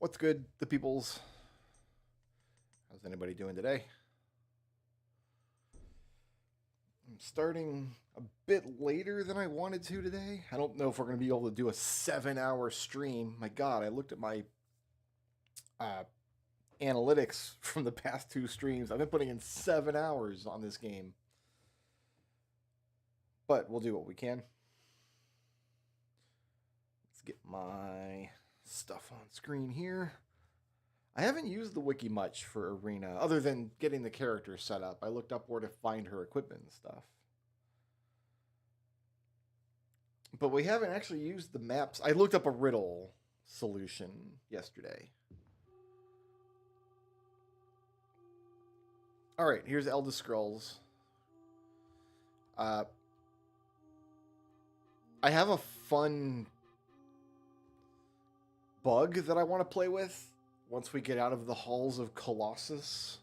What's good, the peoples? How's anybody doing today? I'm starting a bit later than I wanted to today. I don't know if we're going to be able to do a 7-hour stream. My God, I looked at my analytics from the past 2 streams. I've been putting in 7 hours on this game. But we'll do what we can. Let's get my stuff on screen here. I haven't used the wiki much for Arena, other than getting the character set up. I looked up where to find her equipment and stuff. But we haven't actually used the maps. I looked up a riddle solution yesterday. Alright, here's Elda Scrulz. I have a fun bug that I want to play with once we get out of the halls of Colossus.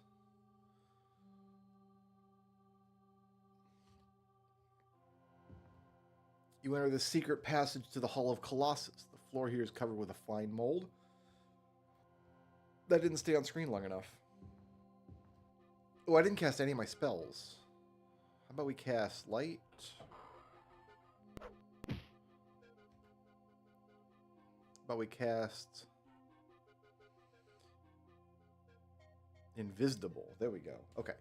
You enter the secret passage to the Hall of Colossus. The floor here is covered with a fine mold. That didn't stay on screen long enough. Oh, I didn't cast any of my spells. How about we cast Light? How about we cast Invisible? There we go. Okay.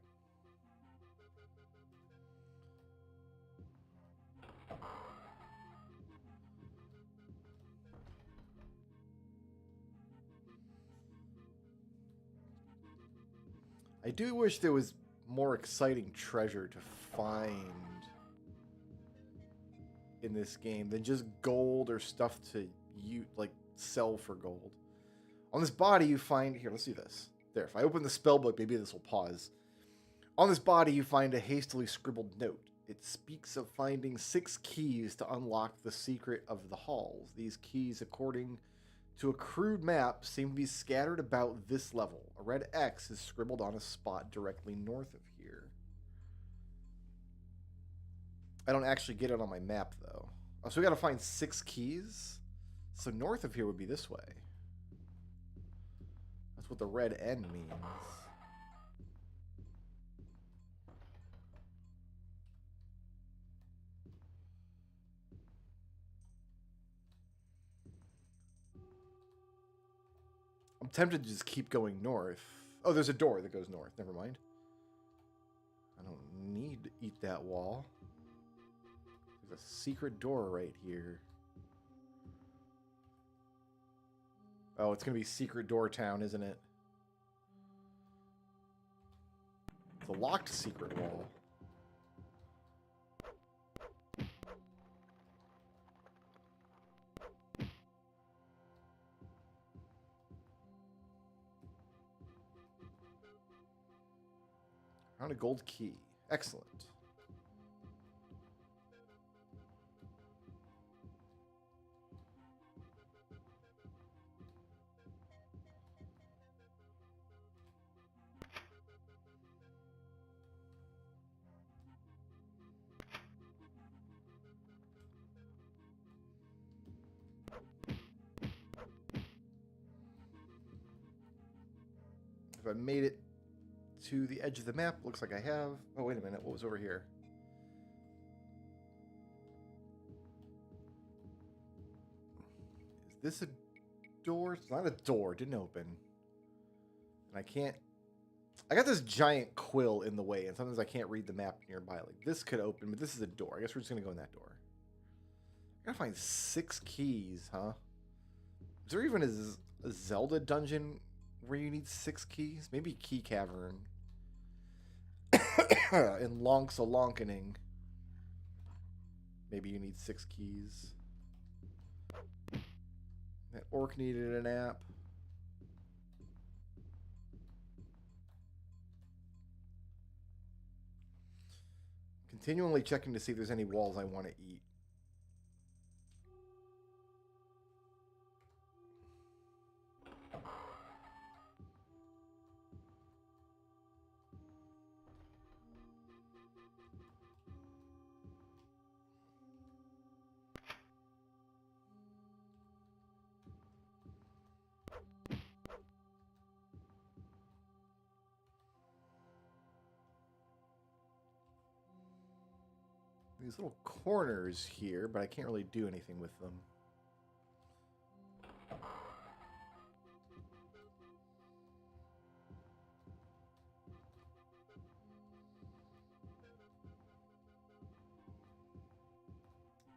I do wish there was more exciting treasure to find in this game than just gold or stuff to sell for gold. On this body you find, here, let's do this. There, if I open the spell book, maybe this will pause. On this body you find a hastily scribbled note. It speaks of finding 6 keys to unlock the secret of the halls. These keys, according to a crude map, seem to be scattered about this level. A red X is scribbled on a spot directly north of here. I don't actually get it on my map, though. Oh, so we gotta find 6 keys? So north of here would be this way. That's what the red N means. I'm tempted to just keep going north. Oh, there's a door that goes north. Never mind. I don't need to eat that wall. There's a secret door right here. Oh, it's going to be Secret Door Town, isn't it? It's a locked secret wall. Found a gold key. Excellent. If I made it to the edge of the map, looks like I have. Oh, wait a minute. What was over here? Is this a door? It's not a door. It didn't open. And I can't... I got this giant quill in the way, and sometimes I can't read the map nearby. Like, this could open, but this is a door. I guess we're just going to go in that door. I gotta find 6 keys, huh? Is there even a Zelda dungeon where you need 6 keys? Maybe Key Cavern. In Lonkening. Maybe you need 6 keys. That orc needed an app. Continually checking to see if there's any walls I want to eat. These little corners here, but I can't really do anything with them.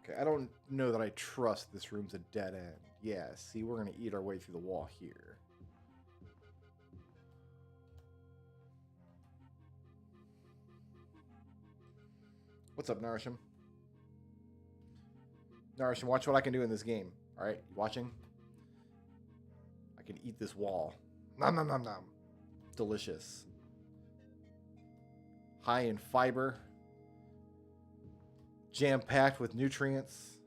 Okay, I don't know that I trust this room's a dead end. Yeah, see, we're going to eat our way through the wall here. What's up, Narisham? Narisham, watch what I can do in this game. All right, you watching? I can eat this wall. Nom nom nom nom. Delicious. High in fiber. Jam-packed with nutrients.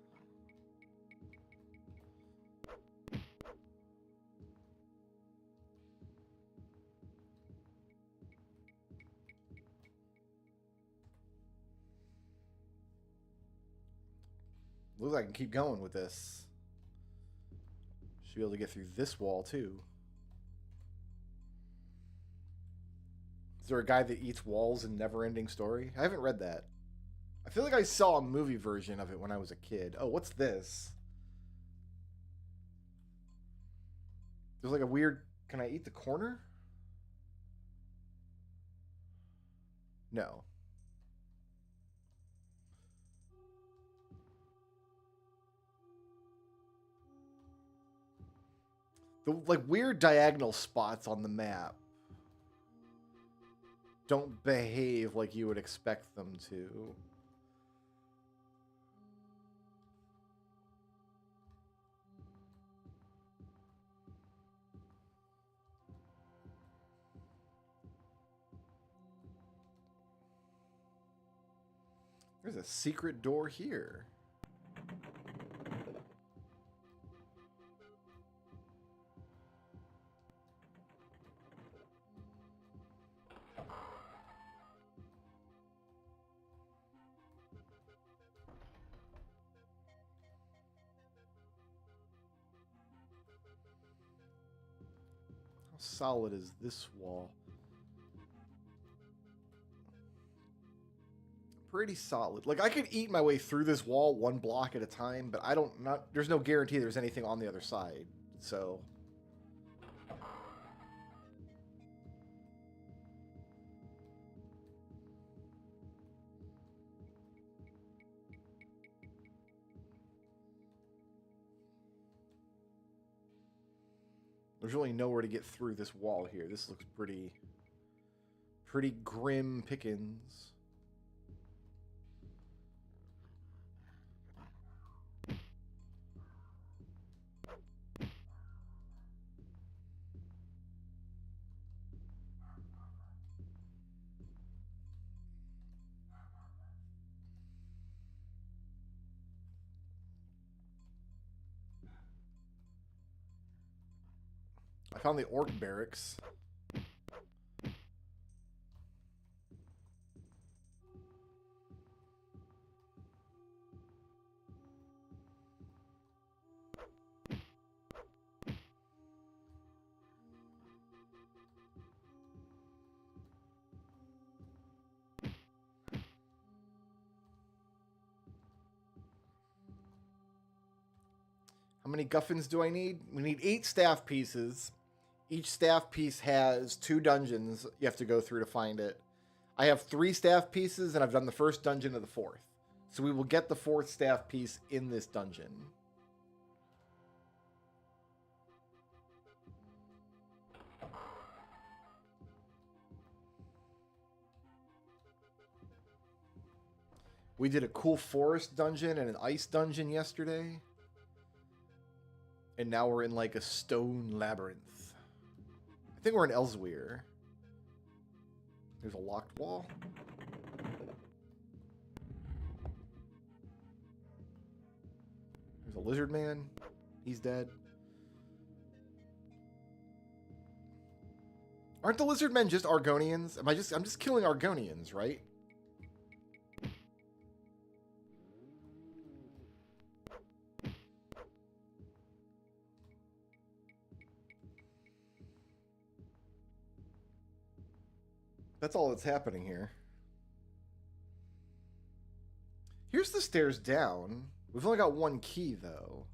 Looks like I can keep going with this. Should be able to get through this wall too. Is there a guy that eats walls in Never-Ending Story? I haven't read that. I feel like I saw a movie version of it when I was a kid. Oh, what's this? There's like a weird... Can I eat the corner? No. The like weird diagonal spots on the map don't behave like you would expect them to. There's a secret door here. How solid is this wall? Pretty solid. Like, I could eat my way through this wall one block at a time, but there's no guarantee there's anything on the other side. So there's really nowhere to get through this wall here. This looks pretty grim pickings. I found the orc barracks. How many guffins do I need? We need 8 staff pieces. Each staff piece has 2 dungeons you have to go through to find it. I have 3 staff pieces, and I've done the first dungeon of the 4th. So we will get the 4th staff piece in this dungeon. We did a cool forest dungeon and an ice dungeon yesterday. And now we're in like a stone labyrinth. I think we're in Elsewhere. There's a locked wall. There's a lizard man. He's dead. Aren't the lizard men just Argonians? I'm just killing Argonians, right? That's all that's happening here. Here's the stairs down. We've only got one key, though.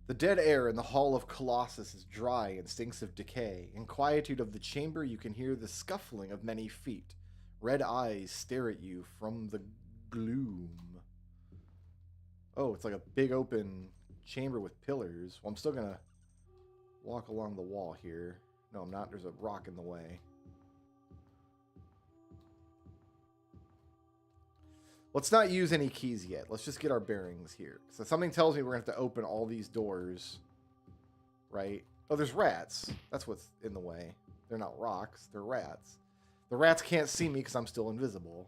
The dead air in the Hall of Colossus is dry and stinks of decay. In quietude of the chamber, you can hear the scuffling of many feet. Red eyes stare at you from the gloom. Oh, it's like a big open chamber with pillars. Well, I'm still gonna walk along the wall here. No, I'm not. There's a rock in the way. Let's not use any keys yet. Let's just get our bearings here. So something tells me we're going to have to open all these doors. Right? Oh, there's rats. That's what's in the way. They're not rocks. They're rats. The rats can't see me because I'm still invisible.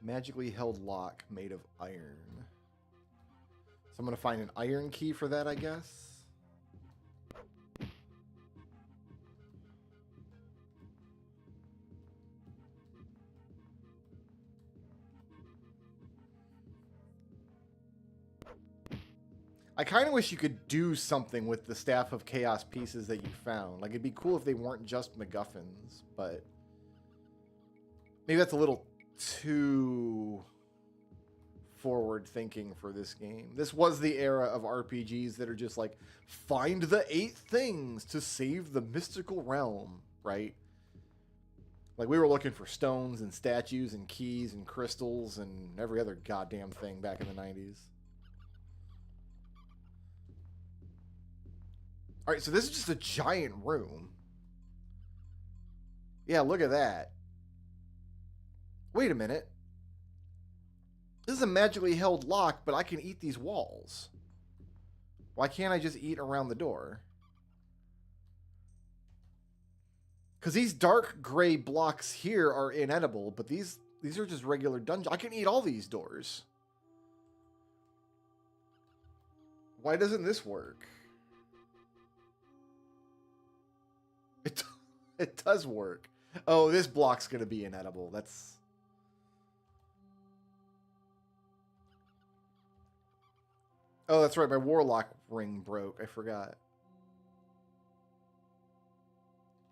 Magically held lock made of iron. So I'm going to find an iron key for that, I guess. I kind of wish you could do something with the Staff of Chaos pieces that you found. Like, it'd be cool if they weren't just MacGuffins, but maybe that's a little too forward thinking for this game. This was the era of RPGs that are just like, find the 8 things to save the mystical realm, right? Like, we were looking for stones and statues and keys and crystals and every other goddamn thing back in the 90s. Alright, so this is just a giant room. Yeah, look at that. Wait a minute. This is a magically held lock, but I can eat these walls. Why can't I just eat around the door? Because these dark gray blocks here are inedible, but these are just regular dungeons. I can eat all these doors. Why doesn't this work? It does work. Oh, this block's going to be inedible. That's... Oh, that's right. My warlock ring broke. I forgot.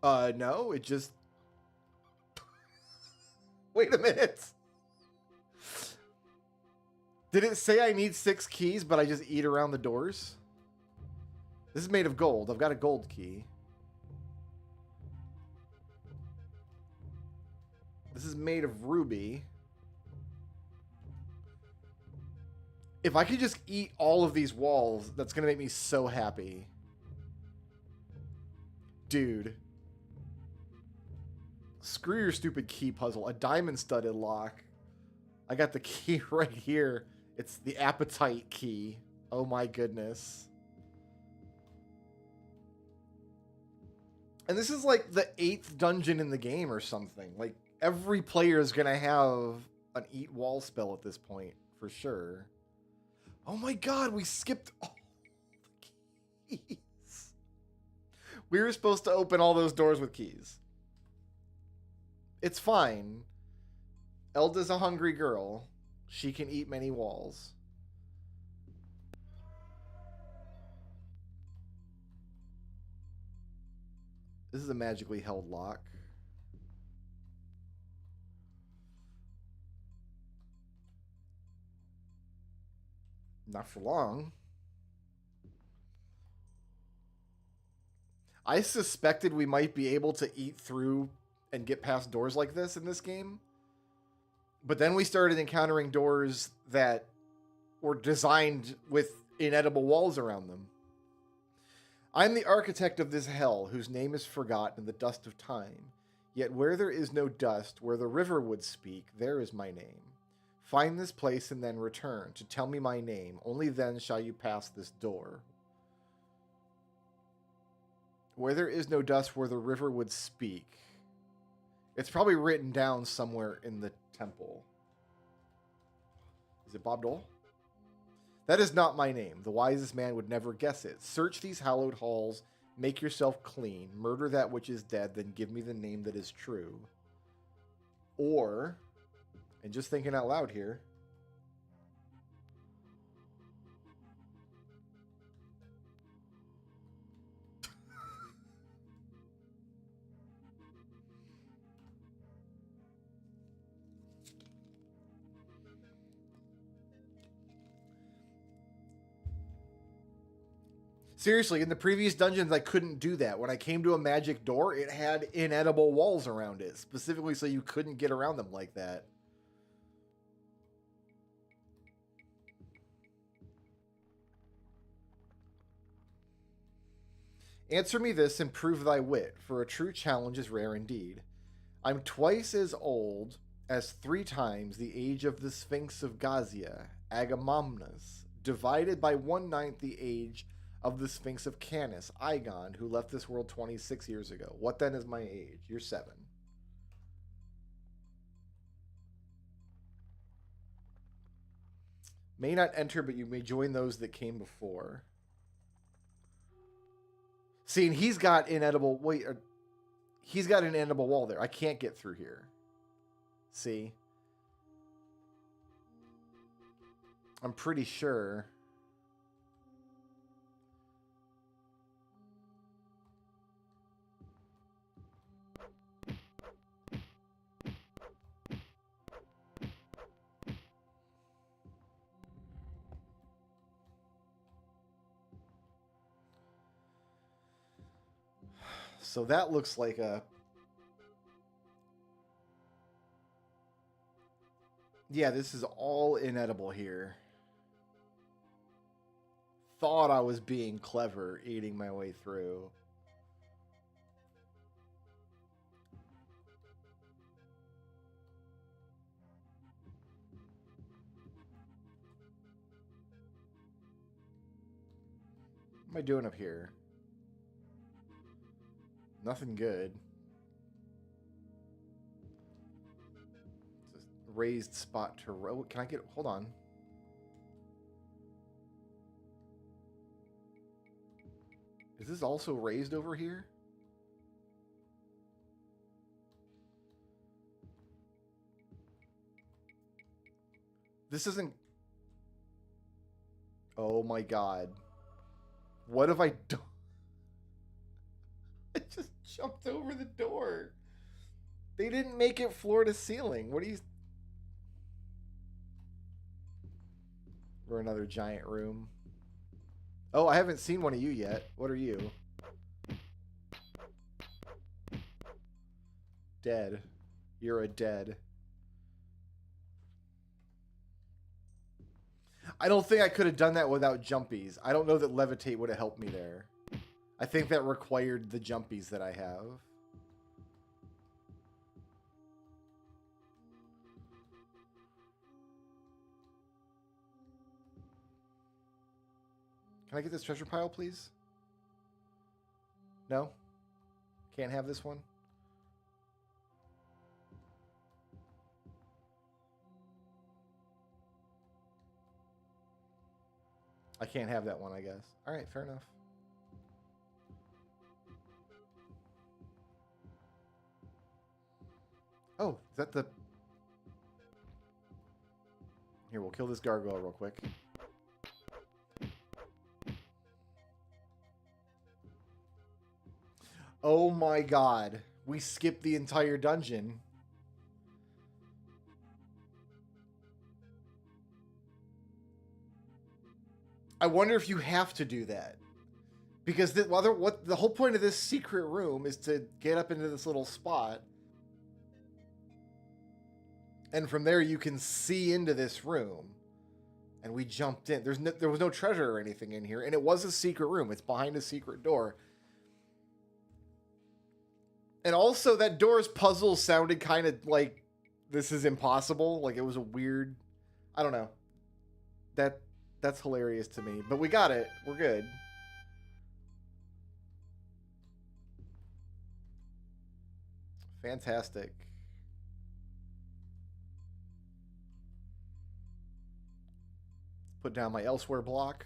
No. It just... Wait a minute. Did it say I need 6 keys, but I just eat around the doors? This is made of gold. I've got a gold key. This is made of ruby. If I could just eat all of these walls, that's going to make me so happy. Dude. Screw your stupid key puzzle. A diamond-studded lock. I got the key right here. It's the appetite key. Oh my goodness. And this is like the 8th dungeon in the game or something. Like, every player is going to have an eat wall spell at this point, for sure. Oh my god, we skipped all the keys. We were supposed to open all those doors with keys. It's fine. Elda's a hungry girl. She can eat many walls. This is a magically held lock. Not for long. I suspected we might be able to eat through and get past doors like this in this game. But then we started encountering doors that were designed with inedible walls around them. I'm the architect of this hell, whose name is forgotten in the dust of time. Yet where there is no dust, where the river would speak, there is my name. Find this place and then return to tell me my name. Only then shall you pass this door. Where there is no dust, where the river would speak. It's probably written down somewhere in the temple. Is it Bob Dole? That is not my name. The wisest man would never guess it. Search these hallowed halls, make yourself clean, murder that which is dead, then give me the name that is true. Or, and just thinking out loud here, seriously, in the previous dungeons, I couldn't do that. When I came to a magic door, it had inedible walls around it, specifically so you couldn't get around them like that. Answer me this and prove thy wit, for a true challenge is rare indeed. I'm twice as old as 3 times the age of the Sphinx of Gazia, Agamemnus, divided by 1/9 the age of the Sphinx of Canis, Igon, who left this world 26 years ago. What then is my age? You're 7. May not enter, but you may join those that came before. See, and he's got inedible... Wait, he's got an inedible wall there. I can't get through here. See? I'm pretty sure... So that looks like a... Yeah, this is all inedible here. Thought I was being clever, eating my way through. What am I doing up here? Nothing good. It's a raised spot to row. Can I get... Hold on. Is this also raised over here? This isn't... Oh my god. What have I done? I just jumped over the door. They didn't make it floor to ceiling. What are you... We're another giant room. Oh, I haven't seen one of you yet. What are you? Dead. You're a dead. I don't think I could have done that without jumpies. I don't know that levitate would have helped me there. I think that required the jumpies that I have. Can I get this treasure pile, please? No? Can't have this one? I can't have that one, I guess. All right, fair enough. Oh, is that the... Here, we'll kill this gargoyle real quick. Oh my god. We skipped the entire dungeon. I wonder if you have to do that. Because the whole point of this secret room is to get up into this little spot. And from there you can see into this room. And we jumped in. There was no treasure or anything in here. And it was a secret room. It's behind a secret door. And also that door's puzzle sounded kind of like this is impossible. Like it was a weird... I don't know. That's hilarious to me. But we got it. We're good. Fantastic. Put down my elsewhere block.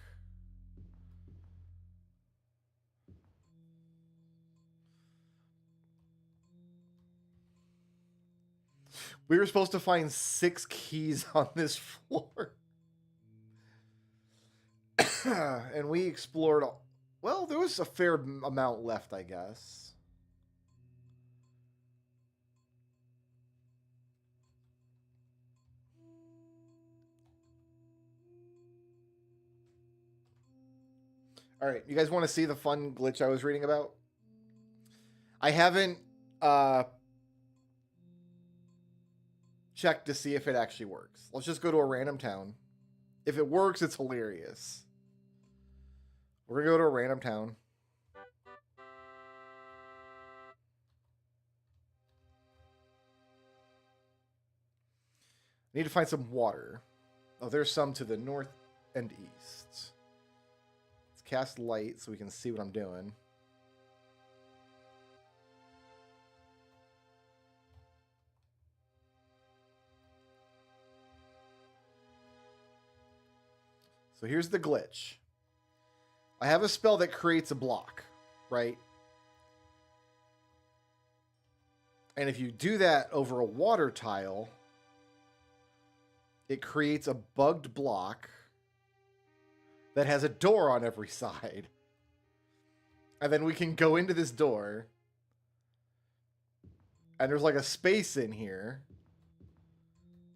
We were supposed to find 6 keys on this floor. And we explored... Well, there was a fair amount left, I guess. All right, you guys want to see the fun glitch I was reading about? I haven't checked to see if it actually works. Let's just go to a random town. If it works, it's hilarious. We're going to go to a random town. I need to find some water. Oh, there's some to the north and east. Let's cast light so we can see what I'm doing. So here's the glitch. I have a spell that creates a block, right? And if you do that over a water tile, it creates a bugged block that has a door on every side. And then we can go into this door. And there's like a space in here.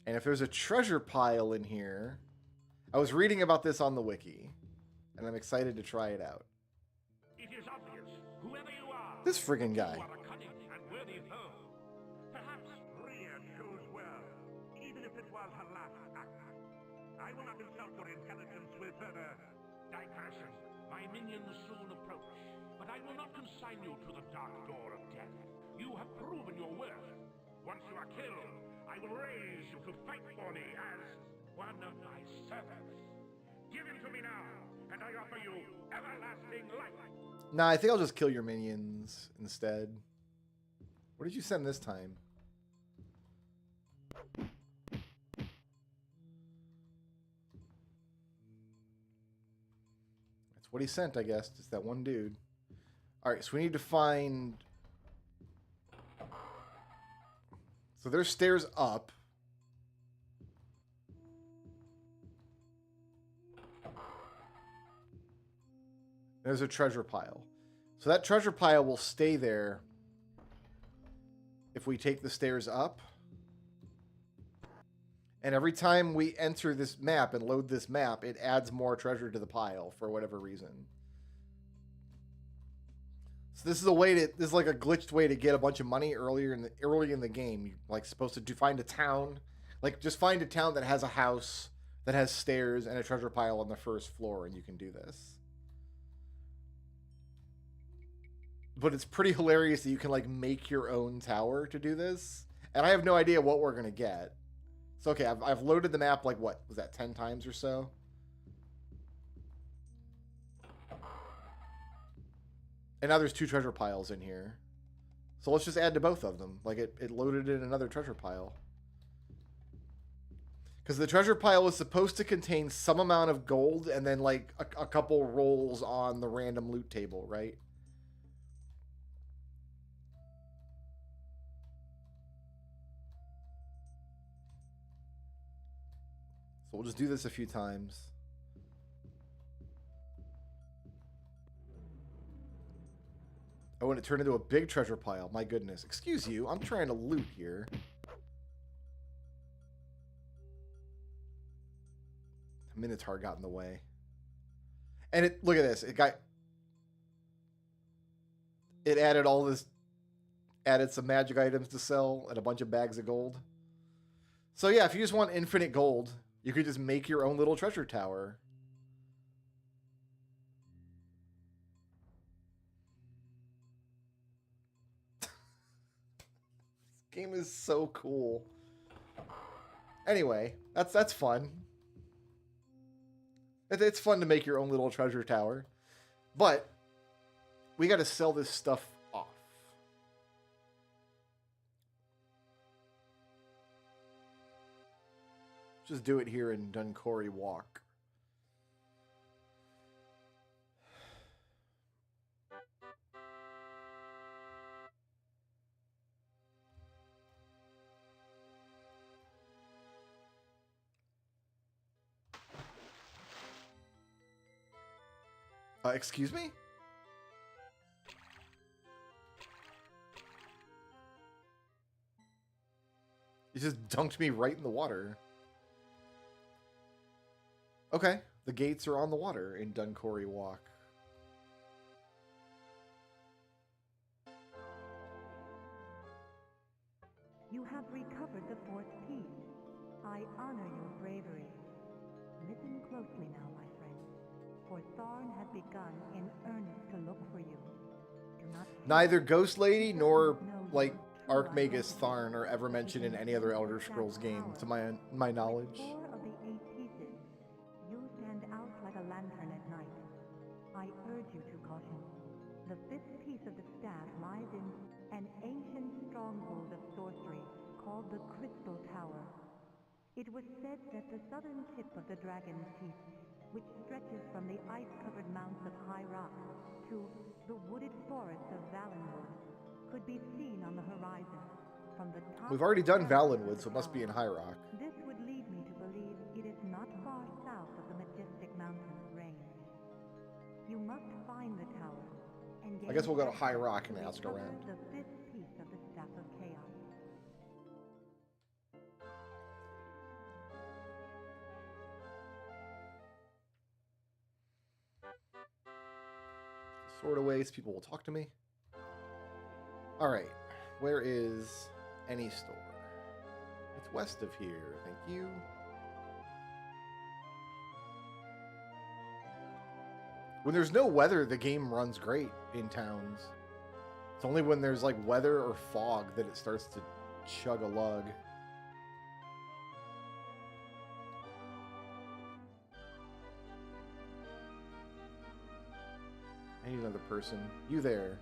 And if there's a treasure pile in here... I was reading about this on the wiki. And I'm excited to try it out. It is obvious, whoever you are, This friggin' guy. you are a cunning and worthy foe. Perhaps Rhea chose well, even if it was her last act. I will not insult your intelligence with further digression. My minions soon approach, but I will not consign you to the dark door of death. You have proven your worth. Once you are killed, I will raise you to fight for me as one of my servants. Give him to me now, and I offer you everlasting life. Nah, I think I'll just kill your minions instead. What did you send this time? That's what he sent, I guess. Just that one dude. Alright, so we need to find... So there's stairs up. There's a treasure pile. So that treasure pile will stay there if we take the stairs up. And every time we enter this map and load this map, it adds more treasure to the pile for whatever reason. So this is a way to, this is like a glitched way to get a bunch of money early in the game. You're like supposed to find a town, like just find a town that has a house that has stairs and a treasure pile on the first floor, and you can do this. But it's pretty hilarious that you can like make your own tower to do this. And I have no idea what we're going to get. So, okay, I've loaded the map like, what, was that 10 times or so? And now there's 2 treasure piles in here. So let's just add to both of them. Like it loaded in another treasure pile. Because the treasure pile is supposed to contain some amount of gold and then like a couple rolls on the random loot table, right? So we'll just do this a few times. Oh, and it turned into a big treasure pile. My goodness. Excuse you. I'm trying to loot here. A Minotaur got in the way. And it, look at this. It added all this, added some magic items to sell and a bunch of bags of gold. So yeah, if you just want infinite gold, you could just make your own little treasure tower. This game is so cool. Anyway, that's fun. It's fun to make your own little treasure tower. But we got to sell this stuff off. Just do it here in Duncory Walk. Excuse me? You just dunked me right in the water. Okay, the gates are on the water in Duncory Walk. You have recovered the fourth piece. I honor your bravery. Listen closely now, my friend, for Tharn has begun in earnest to look for you. Do not Neither Ghost Lady nor, like, Archmagus Tharn are ever mentioned in any other Elder Scrolls game, to my knowledge. With 4 of the 8 pieces, you stand out like a lantern at night. I urge you to caution. The 5th piece of the staff lies in an ancient stronghold of sorcery called the Crystal Tower. It was said that the southern tip of the Dragon's Teeth, which stretches from the ice-covered mounts of High Rock to the wooded forests of Valenwood, could be seen on the horizon from the top. We've already done Valenwood, so it must be in High Rock. This would lead me to believe it is not far south of the majestic mountains range. You must find the tower and I guess we'll go to High Rock and ask around. The 5th piece of the Staff of Chaos. Sort of ways people will talk to me. Alright, where is any store? It's west of here, thank you. When there's no weather, the game runs great in towns. It's only when there's like weather or fog that it starts to chug a lug. I need another person. You there.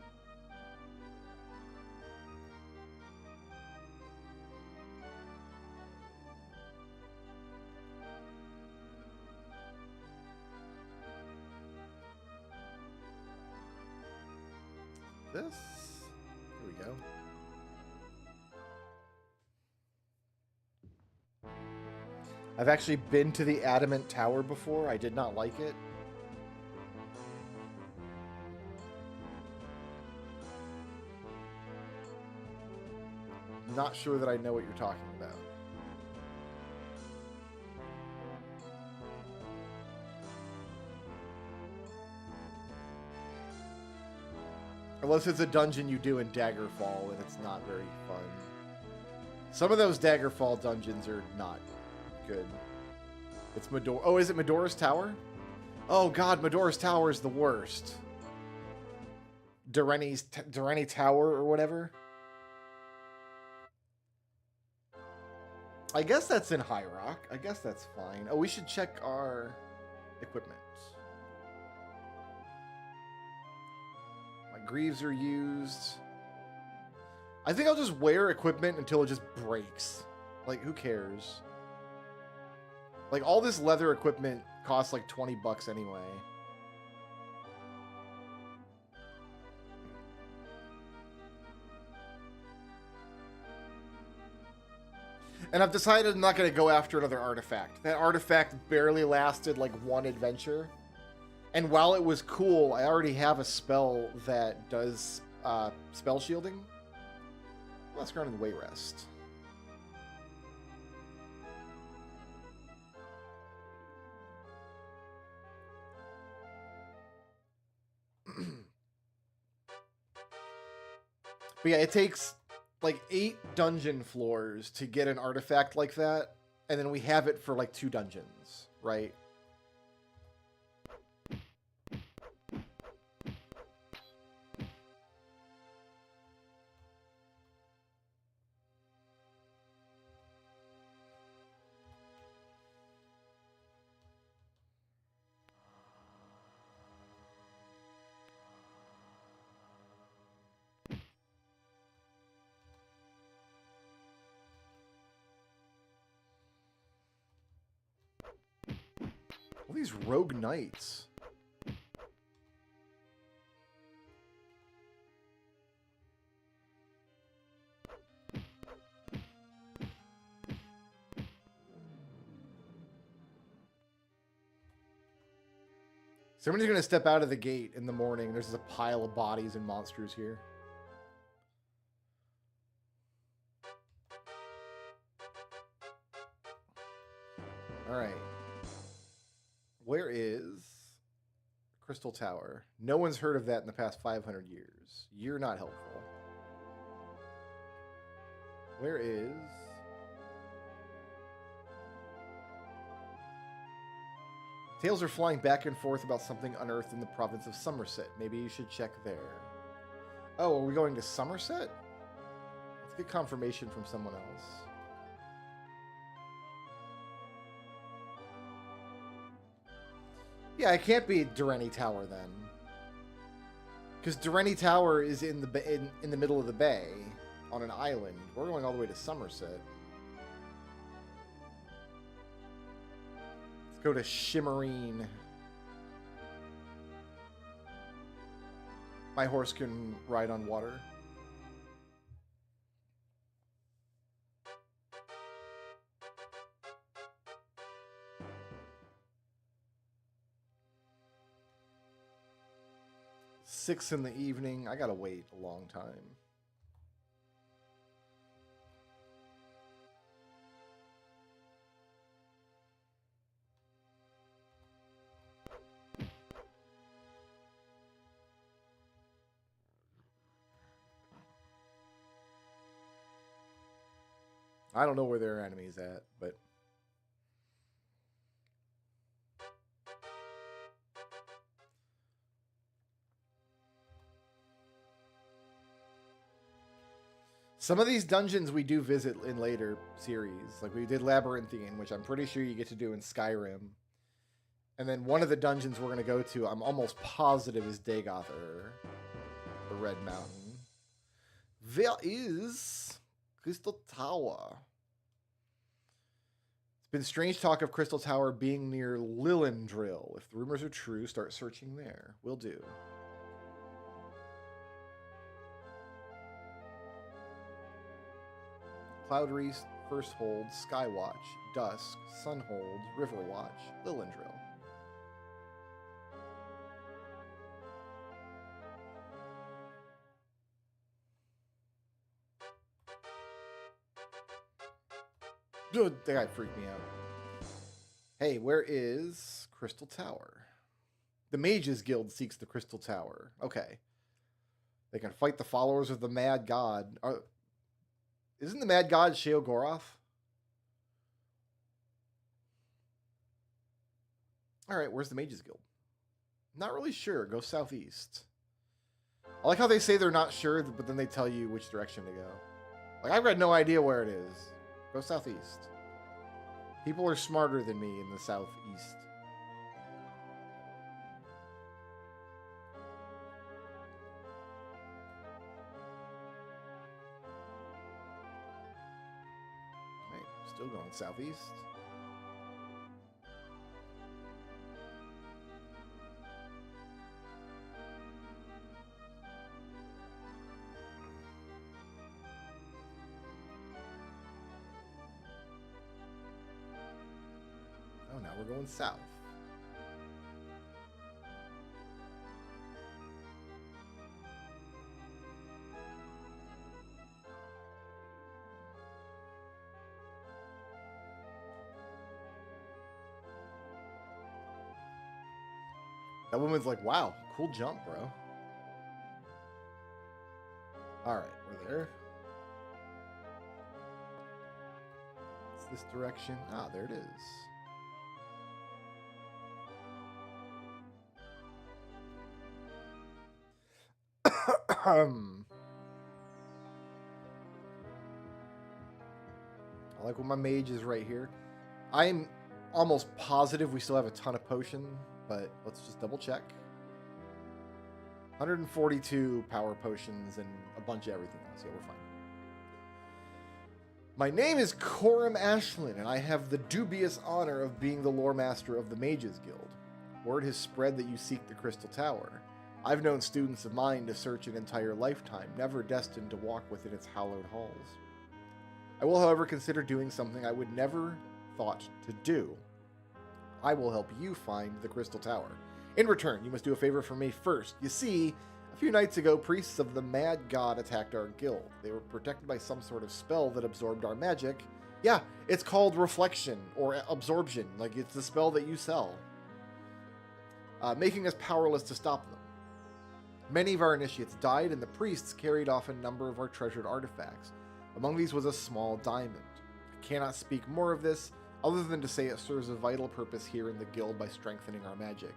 This? Here we go. I've actually been to the Adamant Tower before. I did not like it. Not sure that I know what you're talking about. Unless it's a dungeon you do in Daggerfall and it's not very fun. Some of those Daggerfall dungeons are not good. It's Medora. Oh, is it Medora's Tower? Oh god, Medora's Tower is the worst. Dureni Tower or whatever. I guess that's in High Rock. I guess that's fine. Oh, we should check our equipment. My greaves are used. I think I'll just wear equipment until it just breaks. Like, who cares? Like, all this leather equipment costs like 20 bucks anyway. And I've decided I'm not going to go after another artifact. That artifact barely lasted like one adventure. And while it was cool, I already have a spell that does spell shielding. Let's go on the Wayrest. But yeah, it takes like 8 dungeon floors to get an artifact like that, and then we have it for like 2 dungeons, right? All these rogue knights. Somebody's going to step out of the gate in the morning. There's a pile of bodies and monsters here. All right. Where is Crystal Tower? No one's heard of that in the past 500 years. You're not helpful. Where is... Tales are flying back and forth about something unearthed in the province of Somerset. Maybe you should check there. Oh, are we going to Somerset? Let's get confirmation from someone else. Yeah, it can't be Durrani Tower then. Because Durrani Tower is in the middle of the bay on an island. We're going all the way to Somerset. Let's go to Shimmerine. My horse can ride on water. Six in the evening. I gotta wait a long time. I don't know where their enemy's at, but... Some of these dungeons we do visit in later series. Like we did Labyrinthian, which I'm pretty sure you get to do in Skyrim. And then one of the dungeons we're going to go to, I'm almost positive, is Dagother, the Red Mountain. There is Crystal Tower. It's been strange talk of Crystal Tower being near Lillandrill. If the rumors are true, start searching there. Will do. Cloudreese, First Hold, Skywatch, Dusk, Sunhold, Riverwatch, Lillandrill. Dude, that guy freaked me out. Hey, where is Crystal Tower? The Mages Guild seeks the Crystal Tower. Okay. They can fight the followers of the Mad God. Isn't the Mad God Sheogorath? Alright, where's the Mages Guild? Not really sure. Go southeast. I like how they say they're not sure, but then they tell you which direction to go. Like, I've got no idea where it is. Go southeast. People are smarter than me in the southeast. Right, still going southeast. Oh, now we're going south. That woman's like, wow, cool jump, bro. Alright, we're there. It's this direction. Ah, there it is. I like when my mage is right here. I'm almost positive we still have a ton of potion, but let's just double check. 142 power potions and a bunch of everything else. Yeah, we're fine. My name is Coram Ashlyn, and I have the dubious honor of being the lore master of the Mages Guild. Word has spread that you seek the Crystal Tower. I've known students of mine to search an entire lifetime, never destined to walk within its hallowed halls. I will, however, consider doing something I would never thought to do. I will help you find the Crystal Tower. In return, you must do a favor for me first. You see, a few nights ago, priests of the Mad God attacked our guild. They were protected by some sort of spell that absorbed our magic. Yeah, it's called reflection or absorption. Like, it's the spell that you sell. Making us powerless to stop them. Many of our initiates died, and the priests carried off a number of our treasured artifacts. Among these was a small diamond. I cannot speak more of this, other than to say it serves a vital purpose here in the guild by strengthening our magic.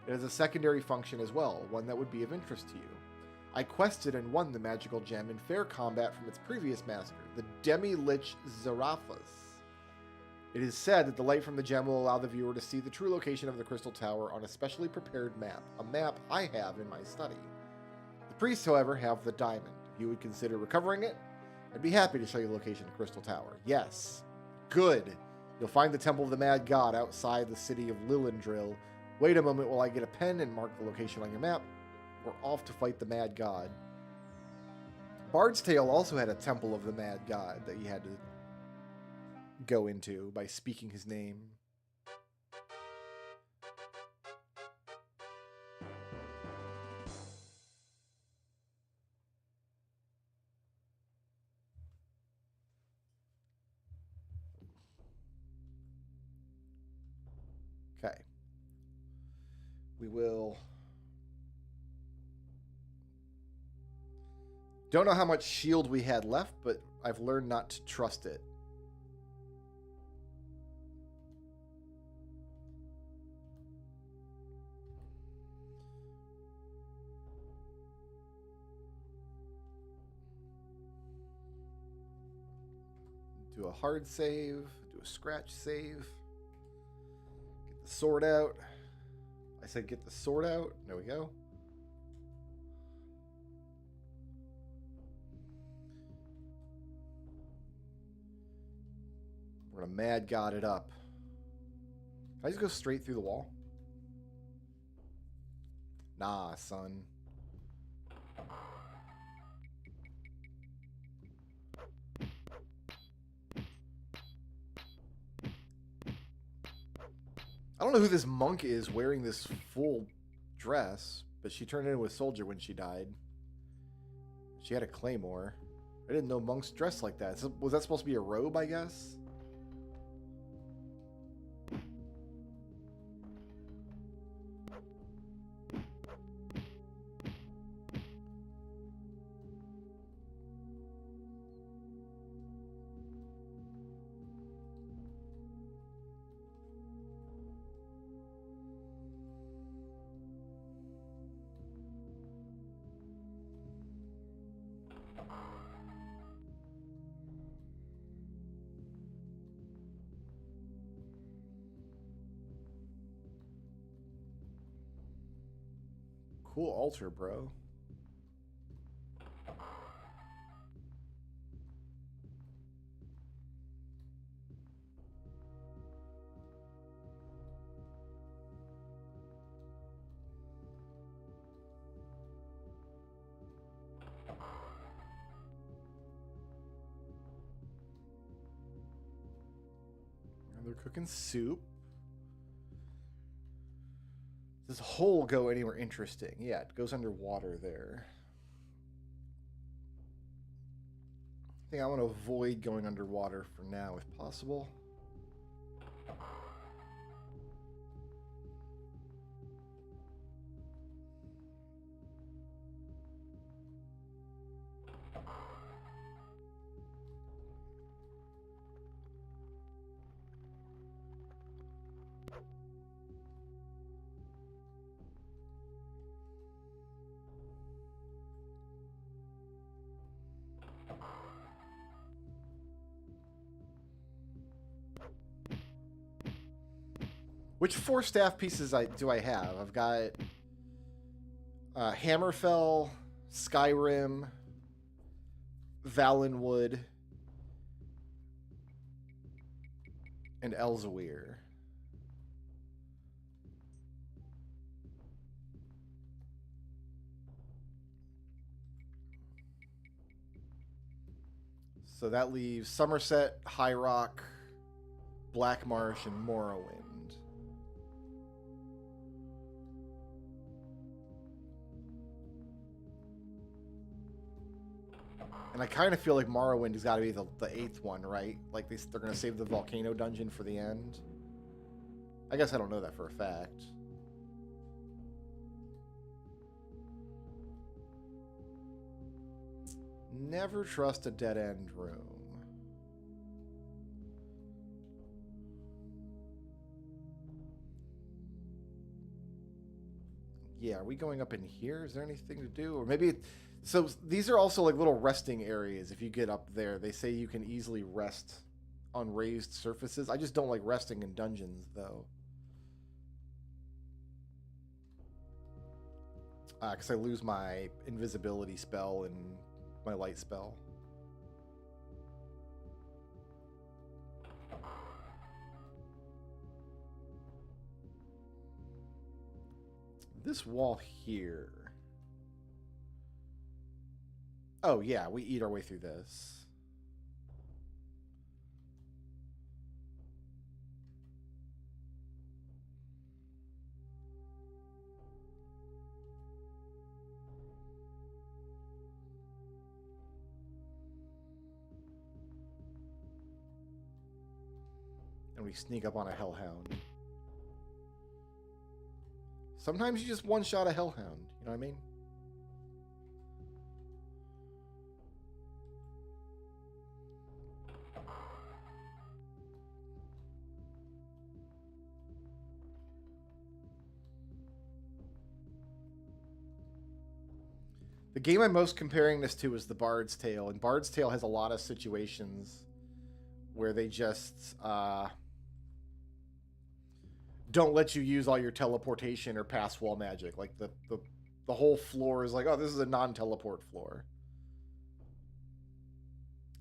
It has a secondary function as well, one that would be of interest to you. I quested and won the magical gem in fair combat from its previous master, the Demi-Lich Zarathus. It is said that the light from the gem will allow the viewer to see the true location of the Crystal Tower on a specially prepared map, a map I have in my study. The priests, however, have the diamond. If you would consider recovering it, I'd be happy to show you the location of the Crystal Tower. Yes. Good. You'll find the Temple of the Mad God outside the city of Lilindril. Wait a moment while I get a pen and mark the location on your map. We're off to fight the Mad God. Bard's Tale also had a Temple of the Mad God that you had to go into by speaking his name. Okay. We will... Don't know how much shield we had left, but I've learned not to trust it. Do a hard save, do a scratch save. Get the sword out. I said get the sword out. There we go. We're gonna Mad God it up. Can I just go straight through the wall? Nah, son. I don't know who this monk is wearing this full dress, but she turned into a soldier when she died. She had a claymore. I didn't know monks dressed like that. So, was that supposed to be a robe, I guess? Cool altar, bro. And they're cooking soup. Does this hole go anywhere interesting? Yeah, it goes underwater there. I think I want to avoid going underwater for now, if possible. Which 4 staff pieces do I have? I've got Hammerfell, Skyrim, Valenwood, and Elzawir. So that leaves Somerset, High Rock, Black Marsh, and Morrowind. And I kind of feel like Morrowind has got to be the 8th one, right? Like they're going to save the volcano dungeon for the end. I guess I don't know that for a fact. Never trust a dead-end room. Yeah, are we going up in here? Is there anything to do? Or maybe... So these are also like little resting areas. If you get up there, they say you can easily rest on raised surfaces. I just don't like resting in dungeons, though. Because I lose my invisibility spell and my light spell. This wall here. Oh, yeah, we eat our way through this. And we sneak up on a hellhound. Sometimes you just one-shot a hellhound, you know what I mean? The game I'm most comparing this to is the Bard's Tale, and Bard's Tale has a lot of situations where they just don't let you use all your teleportation or pass wall magic. Like the whole floor is like, oh, this is a non-teleport floor.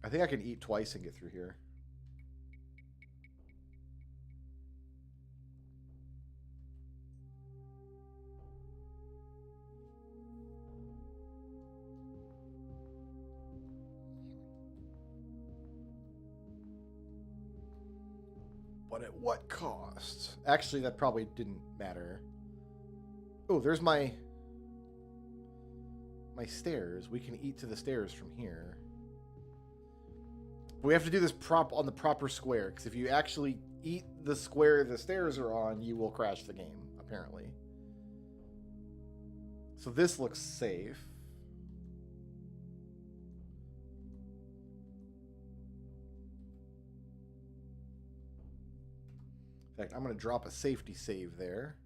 I think I can eat twice and get through here. But at what cost? Actually, that probably didn't matter. Oh, there's my stairs. We can eat to the stairs from here. We have to do this on the proper square, because if you actually eat the square the stairs are on, you will crash the game, apparently. So this looks safe. In fact, I'm going to drop a safety save there.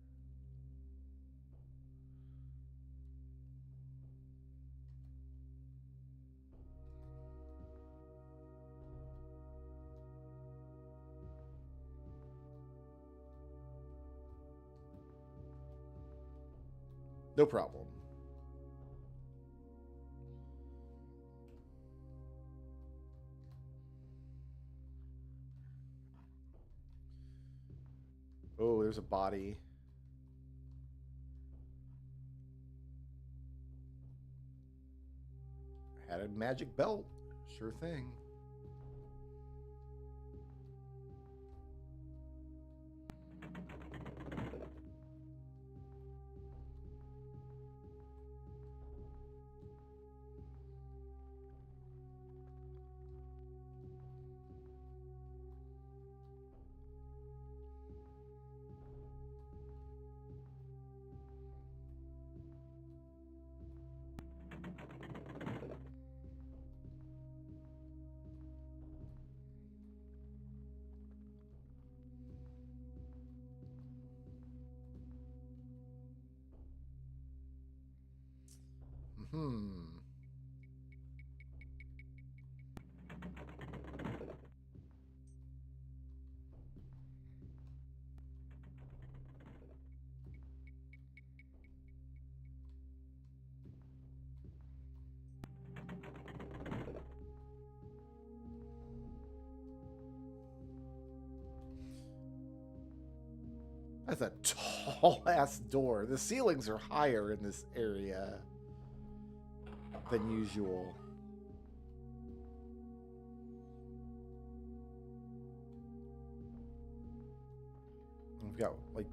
No problem. Oh, there's a body. Had a magic belt. Sure thing. That's a tall-ass door. The ceilings are higher in this area than usual. We've got, like,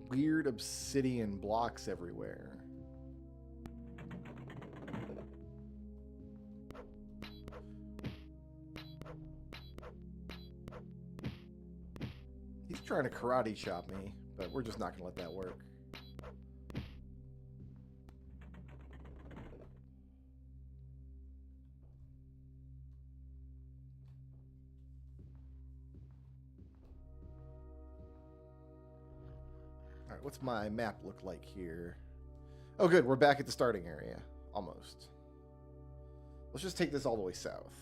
weird obsidian blocks everywhere. trying to karate chop me, but we're just not going to let that work. All right, what's my map look like here? Oh, good. We're back at the starting area. Almost. Let's just take this all the way south.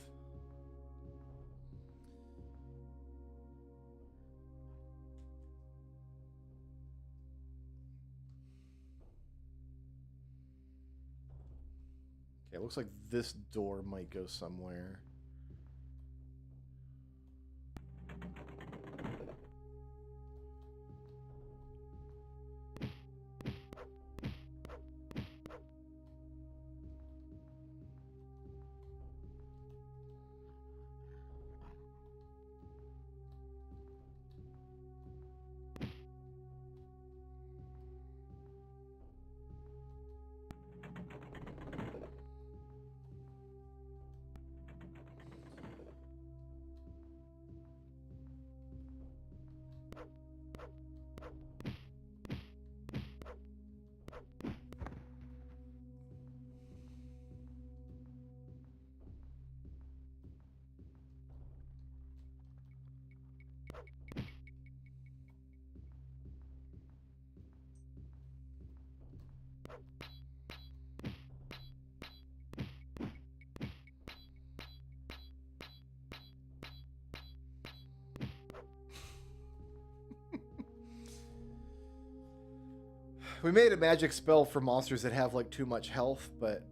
Okay, it looks like this door might go somewhere. We made a magic spell for monsters that have like too much health, but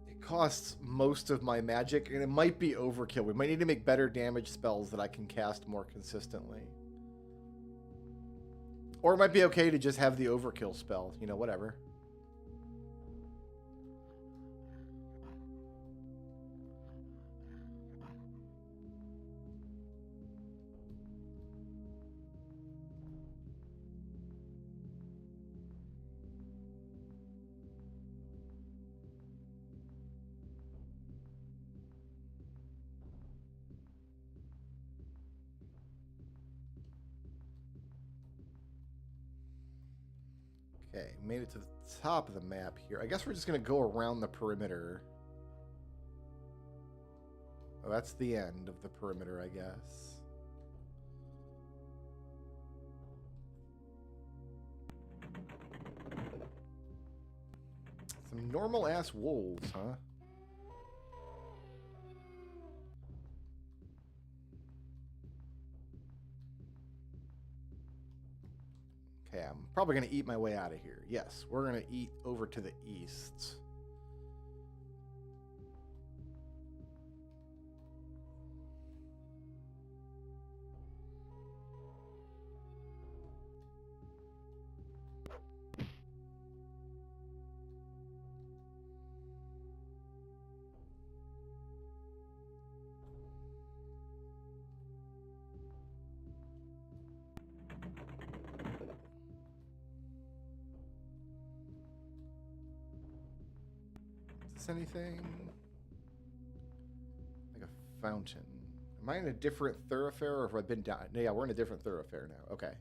it costs most of my magic and it might be overkill. We might need to make better damage spells that I can cast more consistently. Or it might be okay to just have the overkill spell, you know, whatever. Okay, made it to the top of the map here. I guess we're just going to go around the perimeter. Oh, that's the end of the perimeter, I guess. Some normal-ass wolves, huh? Okay, I'm probably going to eat my way out of here. Yes, we're going to eat over to the east. Anything like a fountain? Am I in a different thoroughfare, or have I been down? Yeah, we're in a different thoroughfare now. Okay.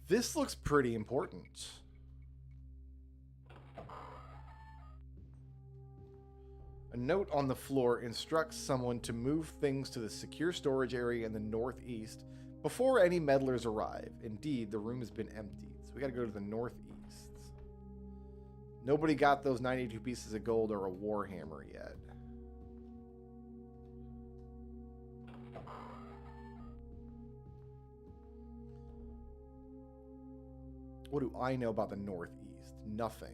This looks pretty important. A note on the floor instructs someone to move things to the secure storage area in the northeast before any meddlers arrive. Indeed, the room has been emptied, so we gotta go to the northeast. Nobody got those 92 pieces of gold or a warhammer yet. What do I know about the northeast? Nothing.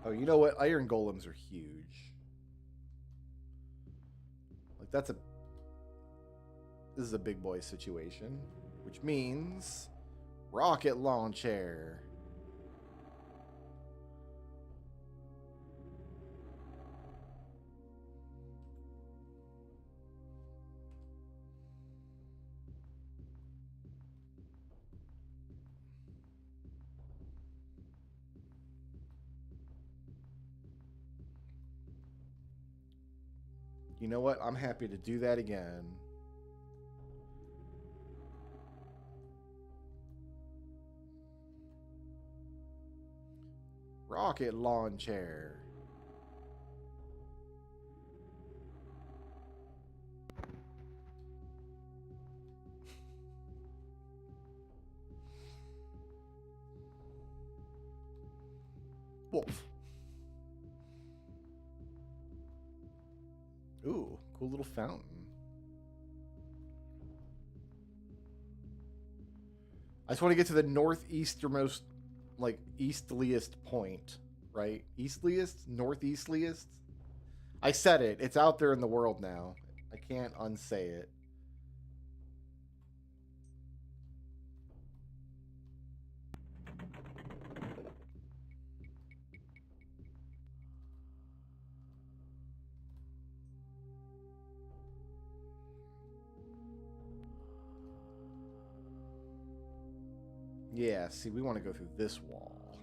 Oh, you know what? Iron golems are huge. Like, this is a big boy situation, which means Rocket launcher. You know what? I'm happy to do that again. Rocket launcher. Wolf. Ooh, cool little fountain. I just want to get to the northeastermost, like, eastliest point, right? Eastliest? Northeastliest? I said it. It's out there in the world now. I can't unsay it. Yeah, see, we want to go through this wall.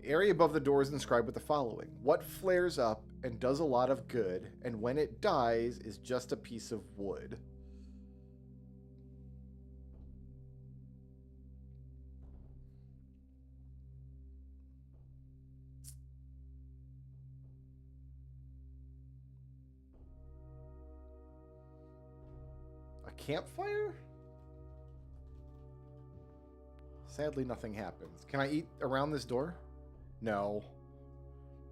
The area above the door is inscribed with the following. What flares up and does a lot of good, and when it dies is just a piece of wood. A campfire? Sadly, nothing happens. Can I eat around this door? No.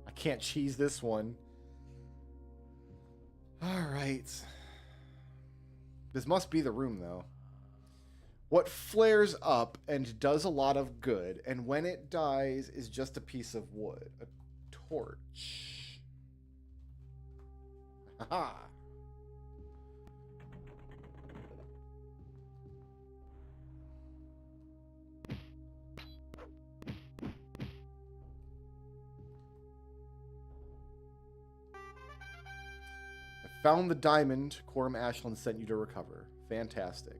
I can't cheese this one. Alright. This must be the room, though. What flares up and does a lot of good, and when it dies is just a piece of wood. A torch. Haha. Found the diamond Coram Ashland sent you to recover. Fantastic.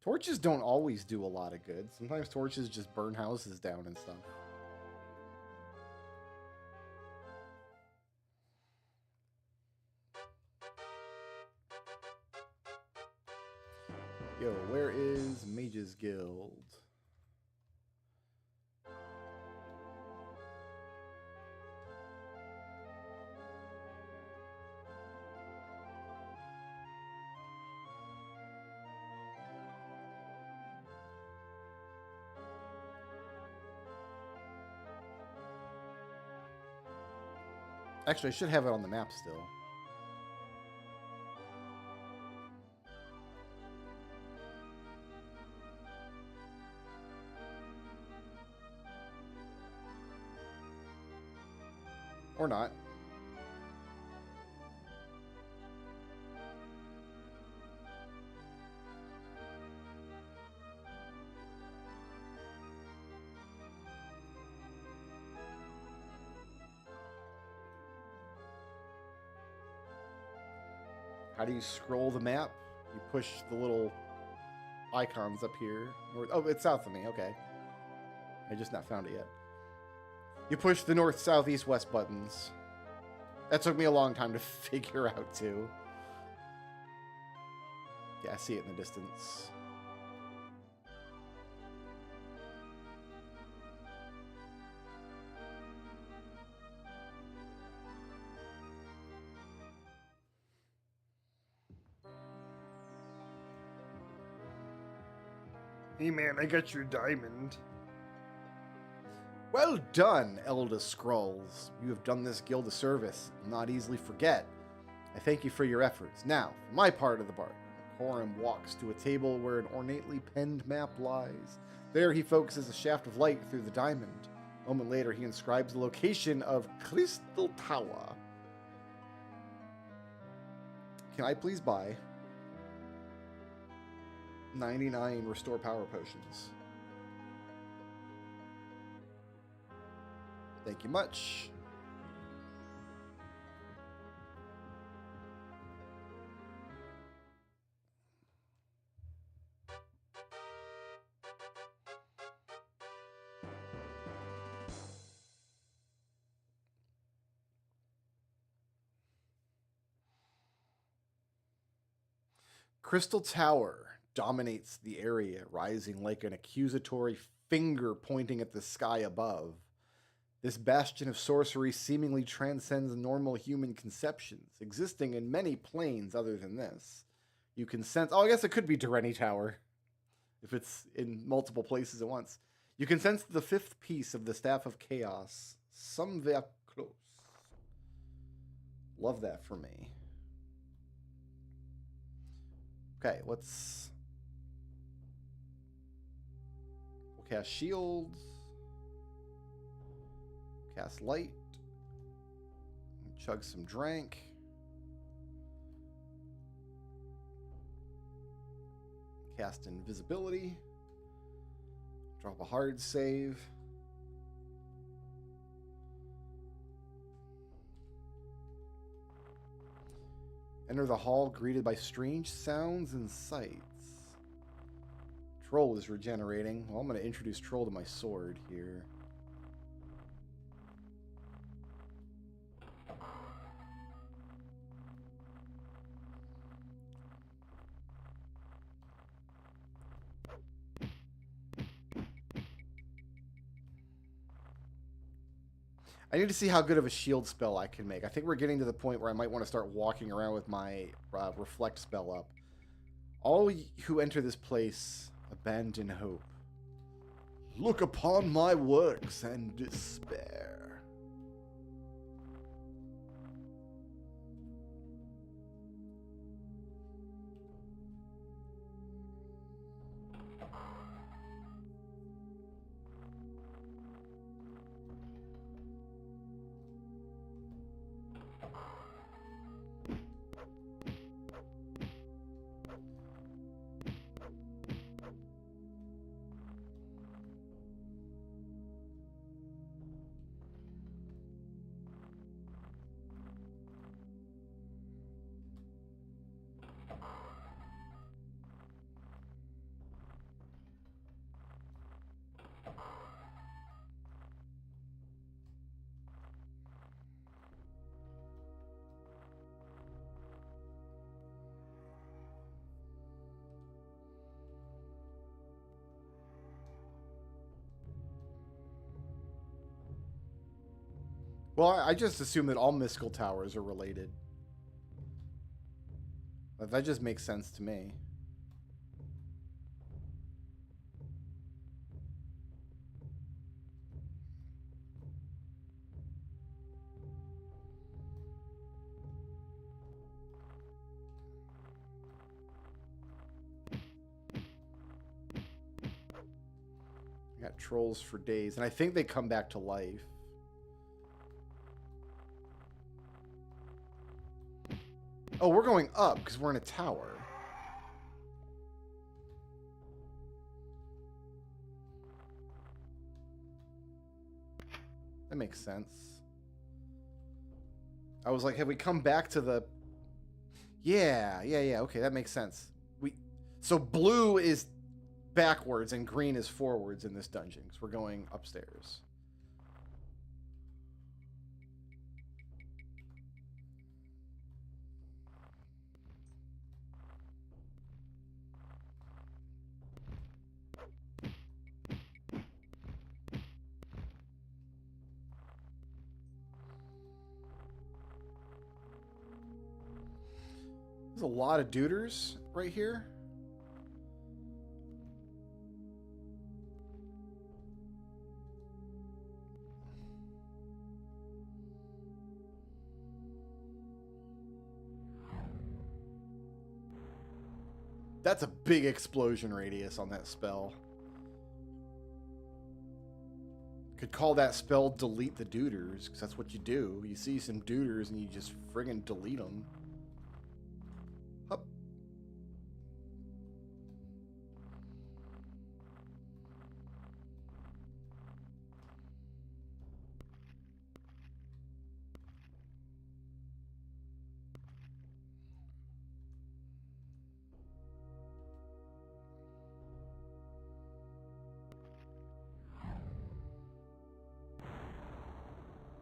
Torches don't always do a lot of good. Sometimes torches just burn houses down and stuff. Yo, where is Mage's Guild? Actually, I should have it on the map still. Or not. How do you scroll the map? You push the little icons up here. Oh, it's south of me. Okay. I just not found it yet. You push the north, south, east, west buttons. That took me a long time to figure out, too. Yeah, I see it in the distance. Hey man, I got your diamond. Well done, Elda Scrulz. You have done this guild a service I'll not easily forget. I thank you for your efforts. Now, for my part of the bargain. Coram walks to a table where an ornately penned map lies. There he focuses a shaft of light through the diamond. A moment later, he inscribes the location of Crystal Tower. Can I please buy 99 restore power potions? Thank you much. Crystal Tower dominates the area, rising like an accusatory finger pointing at the sky above. This bastion of sorcery seemingly transcends normal human conceptions, existing in many planes other than this. You can sense... Oh, I guess it could be Dureni Tower, if it's in multiple places at once. You can sense the fifth piece of the Staff of Chaos, somewhere close. Love that for me. Okay, we'll cast shields. Cast light. Chug some drink. Cast invisibility. Drop a hard save. Enter the hall greeted by strange sounds and sights. Troll is regenerating. Well, I'm going to introduce Troll to my sword here. I need to see how good of a shield spell I can make. I think we're getting to the point where I might want to start walking around with my reflect spell up. All who enter this place abandon hope. Look upon my works and despair. Well, I just assume that all mystical towers are related. That just makes sense to me. I got trolls for days, and I think they come back to life. Oh, we're going up because we're in a tower. That makes sense. I was like, have we come back to the... Yeah. Okay, that makes sense. So blue is backwards and green is forwards in this dungeon because we're going upstairs. There's a lot of duders right here. That's a big explosion radius on that spell. Could call that spell delete the duders, because that's what you do. You see some duders and you just friggin' delete them. Hup.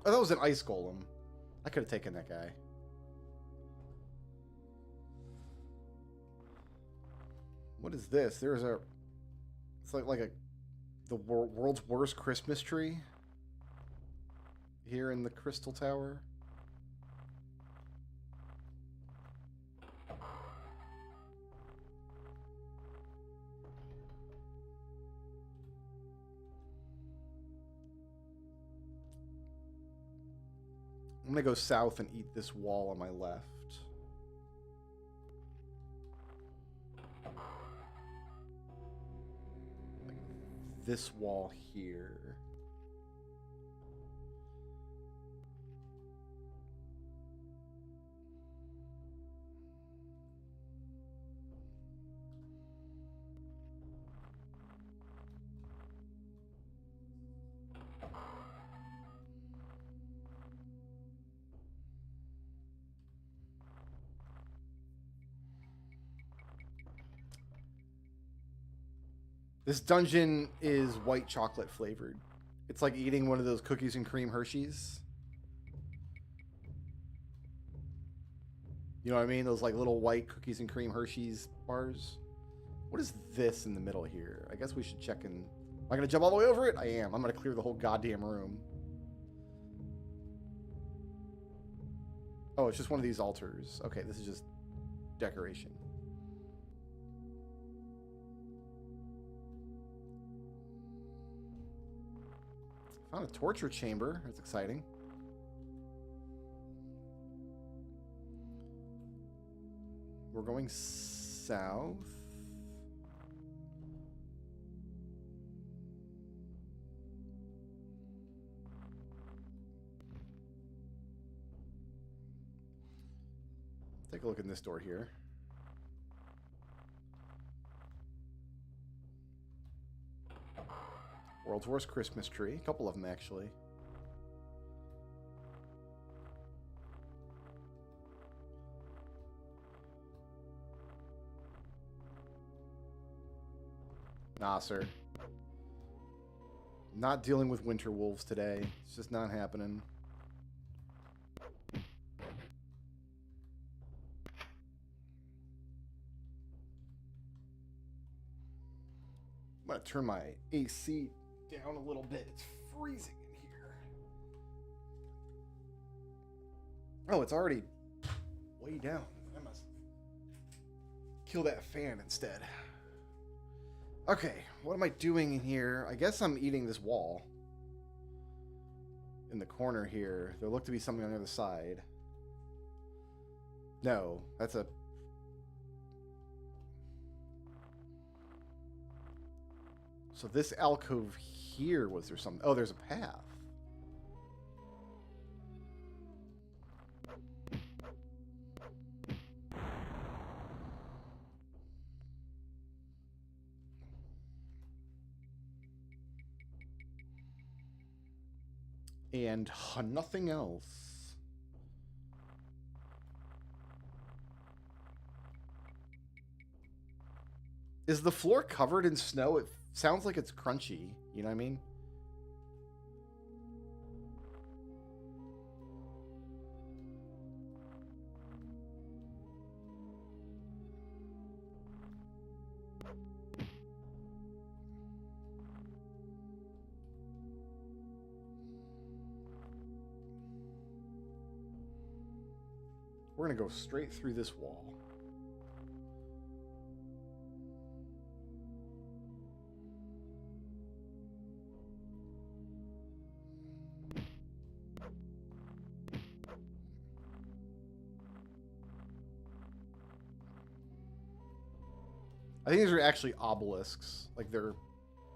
Oh, that was an ice golem. I could have taken that guy. What is this? There's a... It's like the world's worst Christmas tree. Here in the Crystal Tower. I'm gonna go south and eat this wall on my left. Like this wall here. This dungeon is white chocolate flavored. It's like eating one of those cookies and cream Hershey's. You know what I mean? Those like little white cookies and cream Hershey's bars. What is this in the middle here? I guess we should check in. Am I going to jump all the way over it? I am. I'm going to clear the whole goddamn room. Oh, it's just one of these altars. Okay, this is just decoration. Found a torture chamber. That's exciting. We're going south. Take a look in this door here. World's worst Christmas tree. A couple of them, actually. Nah, sir. Not dealing with winter wolves today. It's just not happening. I'm gonna turn my AC down a little bit. It's freezing in here. Oh, it's already way down. I must kill that fan instead. Okay, what am I doing in here? I guess I'm eating this wall. In the corner here. There looked to be something on the other side. No, that's a... So this alcove here, was there something? Oh, there's a path. And nothing else. Is the floor covered in snow? It sounds like it's crunchy. You know what I mean? We're going to go straight through this wall. I think these are actually obelisks. Like they're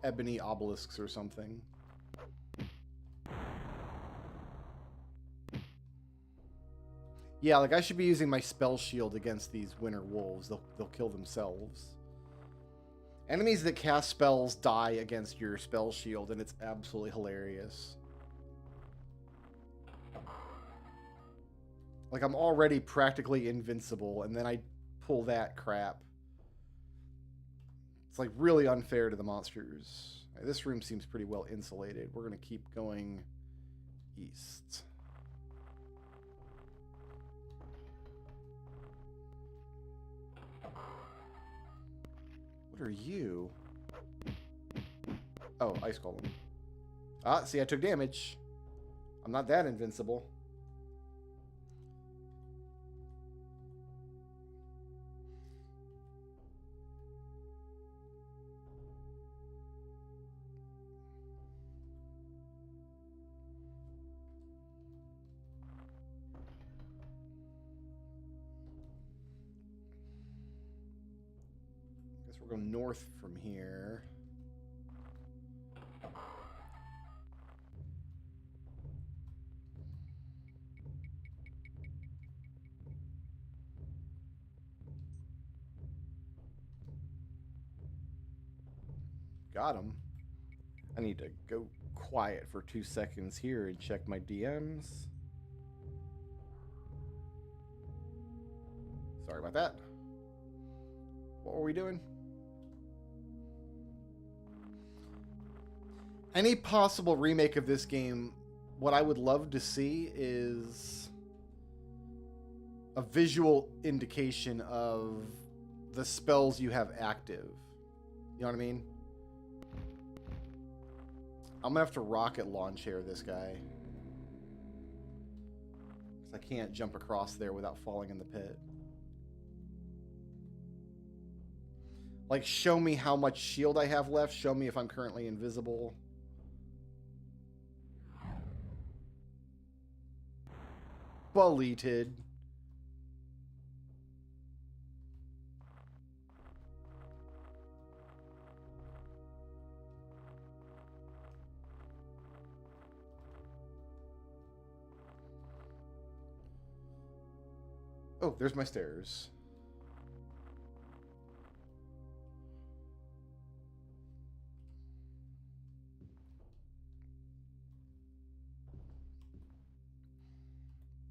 ebony obelisks or something. Yeah, like I should be using my spell shield against these winter wolves. They'll kill themselves. Enemies that cast spells die against your spell shield, and it's absolutely hilarious. Like I'm already practically invincible, and then I pull that crap. It's like really unfair to the monsters. This room seems pretty well insulated. We're gonna keep going east. What are you? Oh, ice golem. Ah, see, I took damage. I'm not that invincible. We're going north from here. Got him. I need to go quiet for 2 seconds here and check my DMs. Sorry about that. What were we doing? Any possible remake of this game, what I would love to see is a visual indication of the spells you have active. You know what I mean? I'm gonna have to rocket launch here this guy. 'Cause I can't jump across there without falling in the pit. Like, show me how much shield I have left. Show me if I'm currently invisible. Bulleted. Oh, there's my stairs.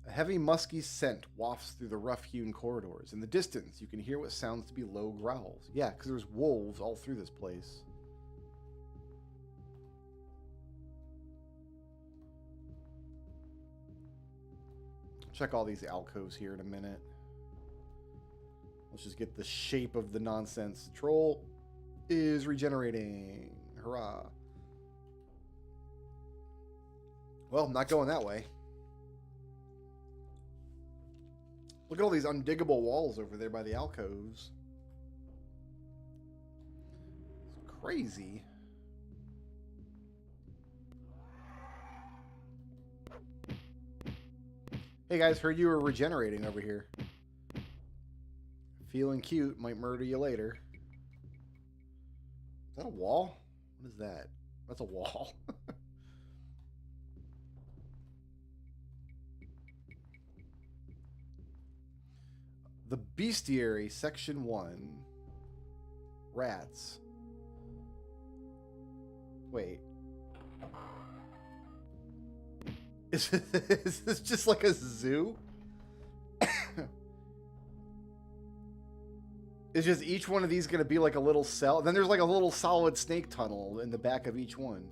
A heavy musky scent wafts through the rough-hewn corridors. In the distance, you can hear what sounds to be low growls. Yeah, because there's wolves all through this place. Check all these alcoves here in a minute. Let's just get the shape of the nonsense. The troll is regenerating. Hurrah. Well, not going that way. Look at all these undiggable walls over there by the alcoves. It's crazy. Hey guys, heard you were regenerating over here. Feeling cute, might murder you later. Is that a wall? What is that? That's a wall. The Bestiary, Section 1. Rats. Wait. Is this just like a zoo? It's just each one of these going to be like a little cell. Then there's like a little solid snake tunnel in the back of each one.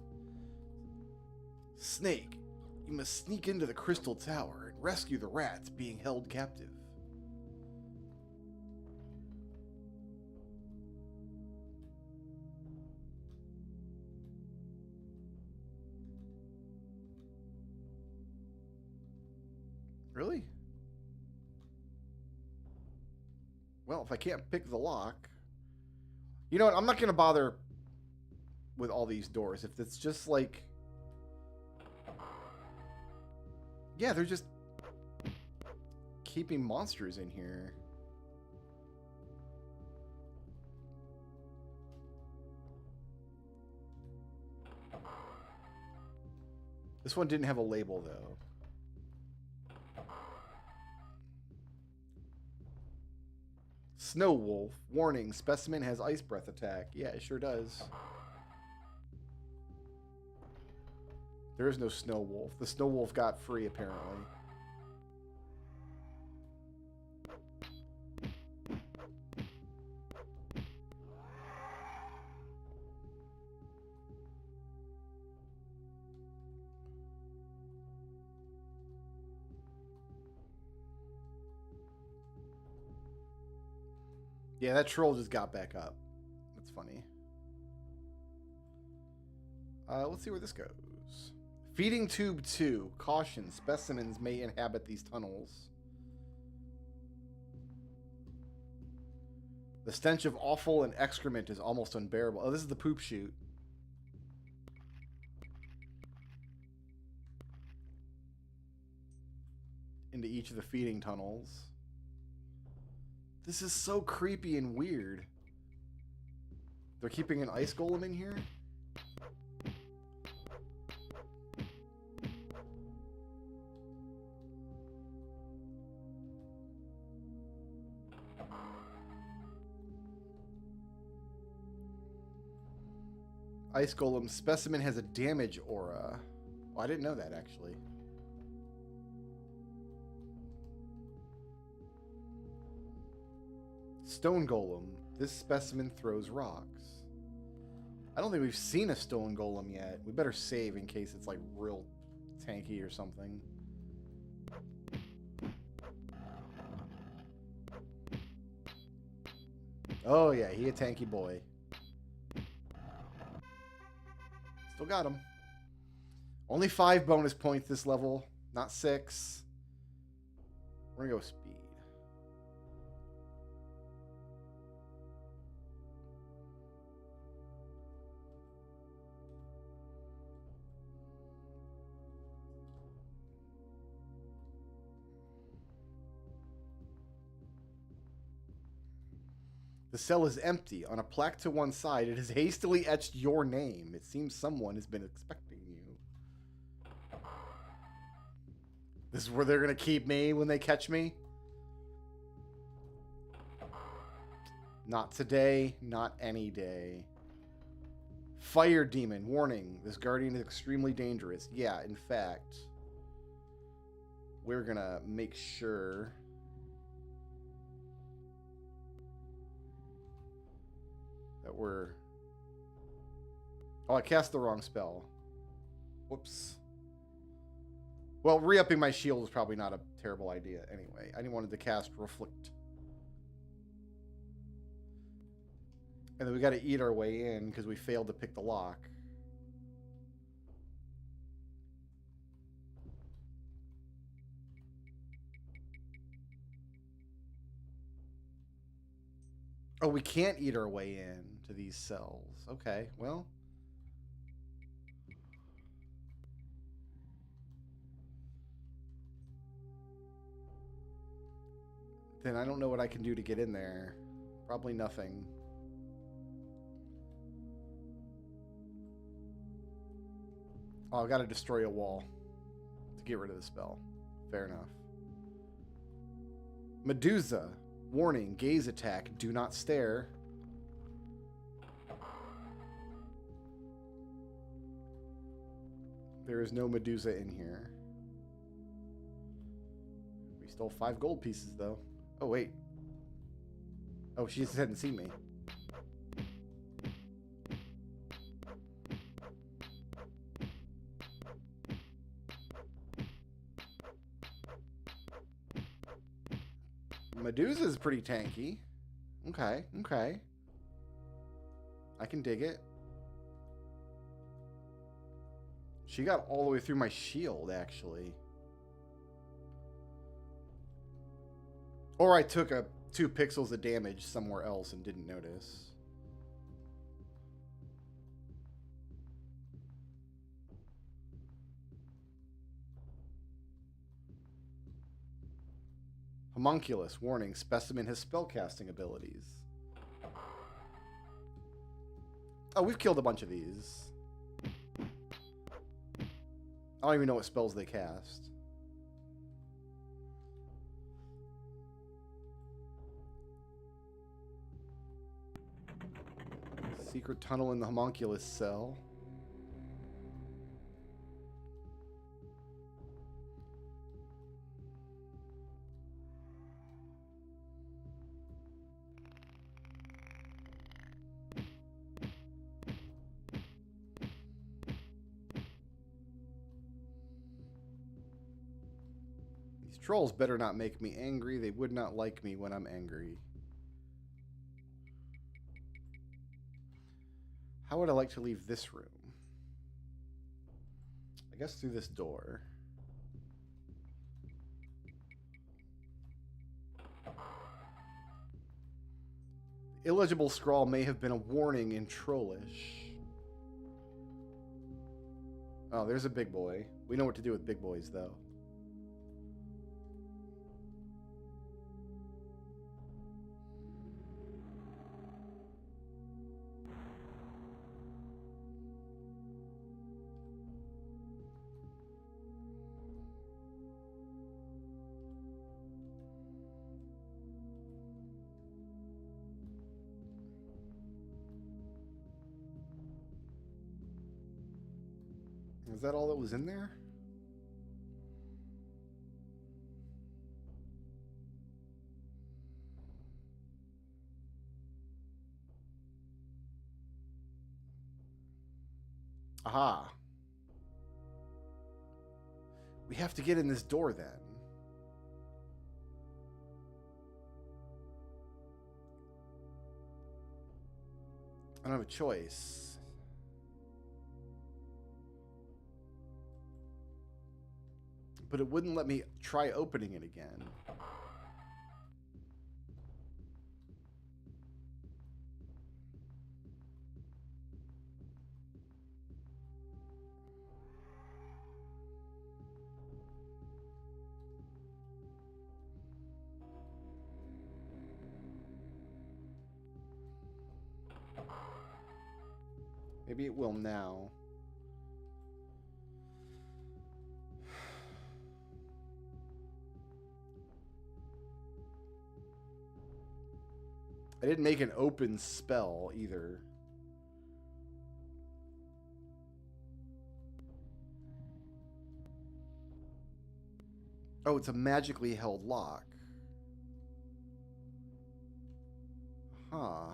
Snake, you must sneak into the crystal tower and rescue the rats being held captive. Really? Well, if I can't pick the lock... You know what? I'm not going to bother with all these doors. If it's just like... Yeah, they're just keeping monsters in here. This one didn't have a label, though. Snow Wolf. Warning, specimen has ice breath attack. Yeah, it sure does. There is no Snow Wolf. The Snow Wolf got free, apparently. Yeah, that troll just got back up. That's funny. Let's see where this goes. Feeding tube 2. Caution, specimens may inhabit these tunnels. The stench of offal and excrement is almost unbearable. Oh, this is the poop chute. Into each of the feeding tunnels. This is so creepy and weird. They're keeping an ice golem in here? Ice golem specimen has a damage aura. Oh, I didn't know that, actually. Stone golem. This specimen throws rocks. I don't think we've seen a stone golem yet. We better save in case it's like real tanky or something. Oh yeah, he a tanky boy. Still got him. Only 5 bonus points this level, not 6. We're gonna go speed. The cell is empty. On a plaque to one side, it has hastily etched your name. It seems someone has been expecting you. This is where they're going to keep me when they catch me? Not today, not any day. Fire demon. Warning. This guardian is extremely dangerous. Yeah, in fact, we're going to make sure... that we're... Oh, I cast the wrong spell. Whoops. Well, re-upping my shield is probably not a terrible idea anyway. I wanted to cast Reflect. And then we got to eat our way in because we failed to pick the lock. Oh, we can't eat our way in to these cells. Okay, well. Then I don't know what I can do to get in there. Probably nothing. Oh, I've got to destroy a wall to get rid of the spell. Fair enough. Medusa. Warning, gaze attack. Do not stare. There is no Medusa in here. We stole 5 gold pieces, though. Oh, wait. Oh, she just hadn't seen me. Medusa's pretty tanky. Okay, okay. I can dig it. She got all the way through my shield, actually. Or I took 2 pixels of damage somewhere else and didn't notice. Homunculus. Warning. Specimen has spellcasting abilities. Oh, we've killed a bunch of these. I don't even know what spells they cast. Secret tunnel in the homunculus cell. These trolls better not make me angry. They would not like me when I'm angry. How would I like to leave this room? I guess through this door. The illegible scrawl may have been a warning in Trollish. Oh, there's a big boy. We know what to do with big boys, though. Is that all that was in there? Aha. We have to get in this door then. I don't have a choice. But it wouldn't let me try opening it again. Maybe it will now. I didn't make an open spell either. Oh, it's a magically held lock. Huh.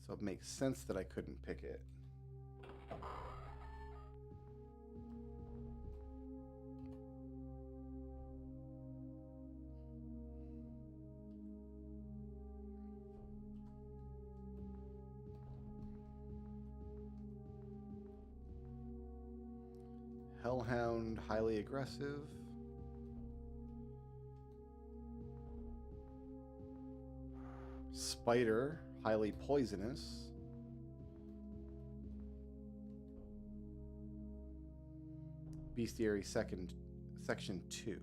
So it makes sense that I couldn't pick it. Hellhound, highly aggressive. Spider, highly poisonous. Bestiary section 2.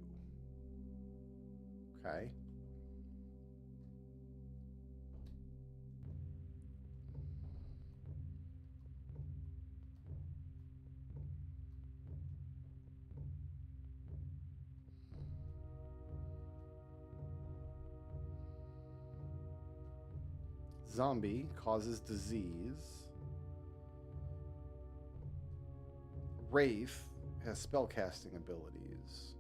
Okay. Zombie causes disease. Wraith has spellcasting abilities.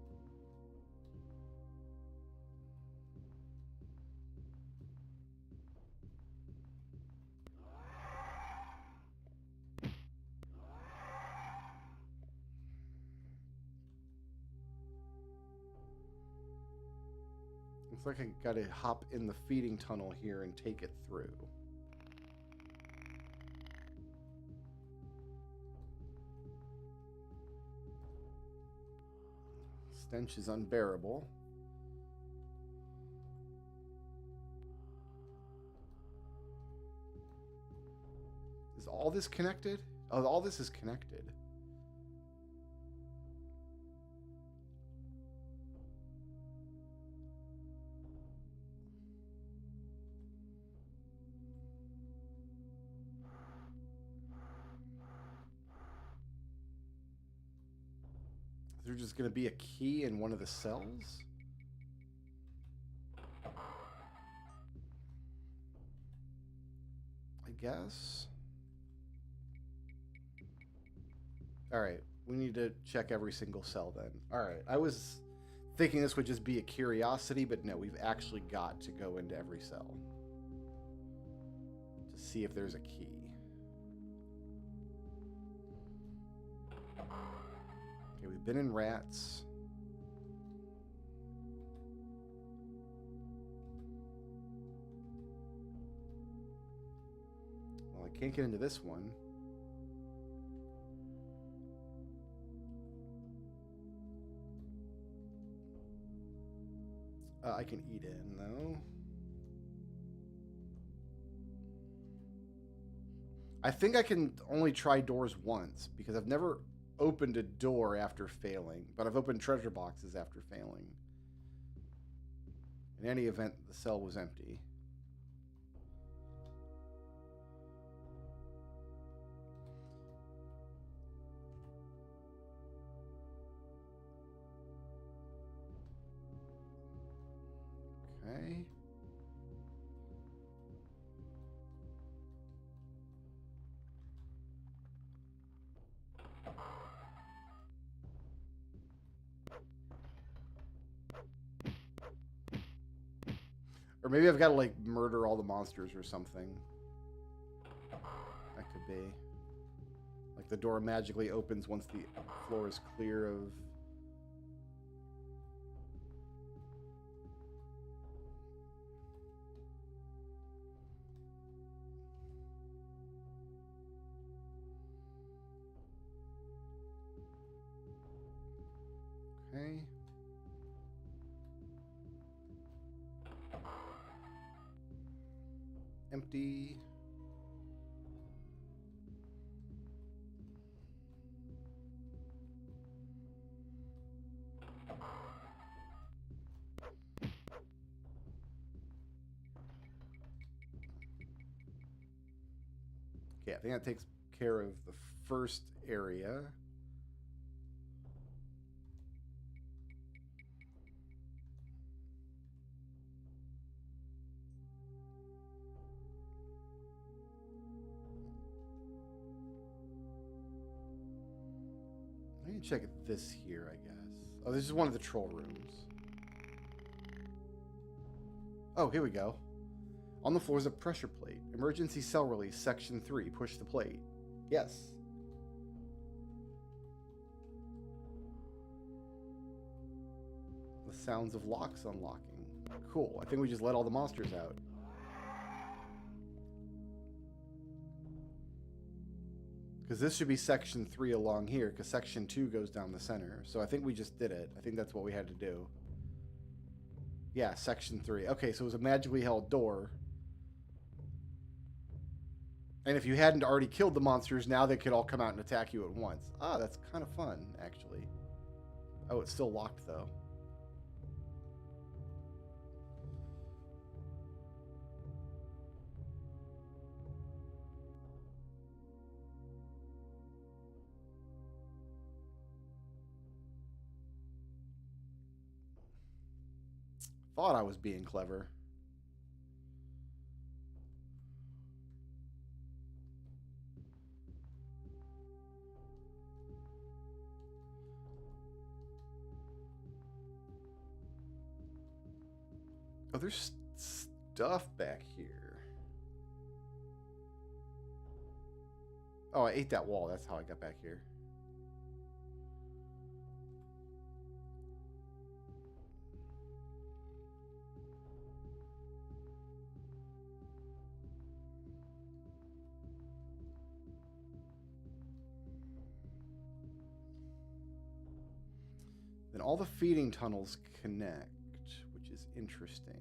Looks like I gotta hop in the feeding tunnel here and take it through. Stench is unbearable. Is all this connected? Oh, all this is connected. Is there just going to be a key in one of the cells? I guess. Alright, we need to check every single cell then. Alright, I was thinking this would just be a curiosity, but no, we've actually got to go into every cell to see if there's a key. Okay, we've been in rats. Well, I can't get into this one. I can eat in, though. I think I can only try doors once, because I've never opened a door after failing, but I've opened treasure boxes after failing. In any event, the cell was empty. Okay. Or maybe I've got to, like, murder all the monsters or something. That could be. Like, the door magically opens once the floor is clear of... Okay. Empty. Okay, I think that takes care of the first area. I need to check this here, I guess. Oh, this is one of the troll rooms. Oh, here we go. On the floor is a pressure plate. Emergency cell release, section 3. Push the plate. Yes. The sounds of locks unlocking. Cool. I think we just let all the monsters out. Because this should be section 3 along here, because section 2 goes down the center. So I think we just did it. I think that's what we had to do. Yeah, section 3. Okay, so it was a magically held door. And if you hadn't already killed the monsters, now they could all come out and attack you at once. Ah, that's kind of fun, actually. Oh, it's still locked, though. Thought I was being clever. Oh, there's stuff back here. Oh, I ate that wall. That's how I got back here. Then all the feeding tunnels connect, which is interesting.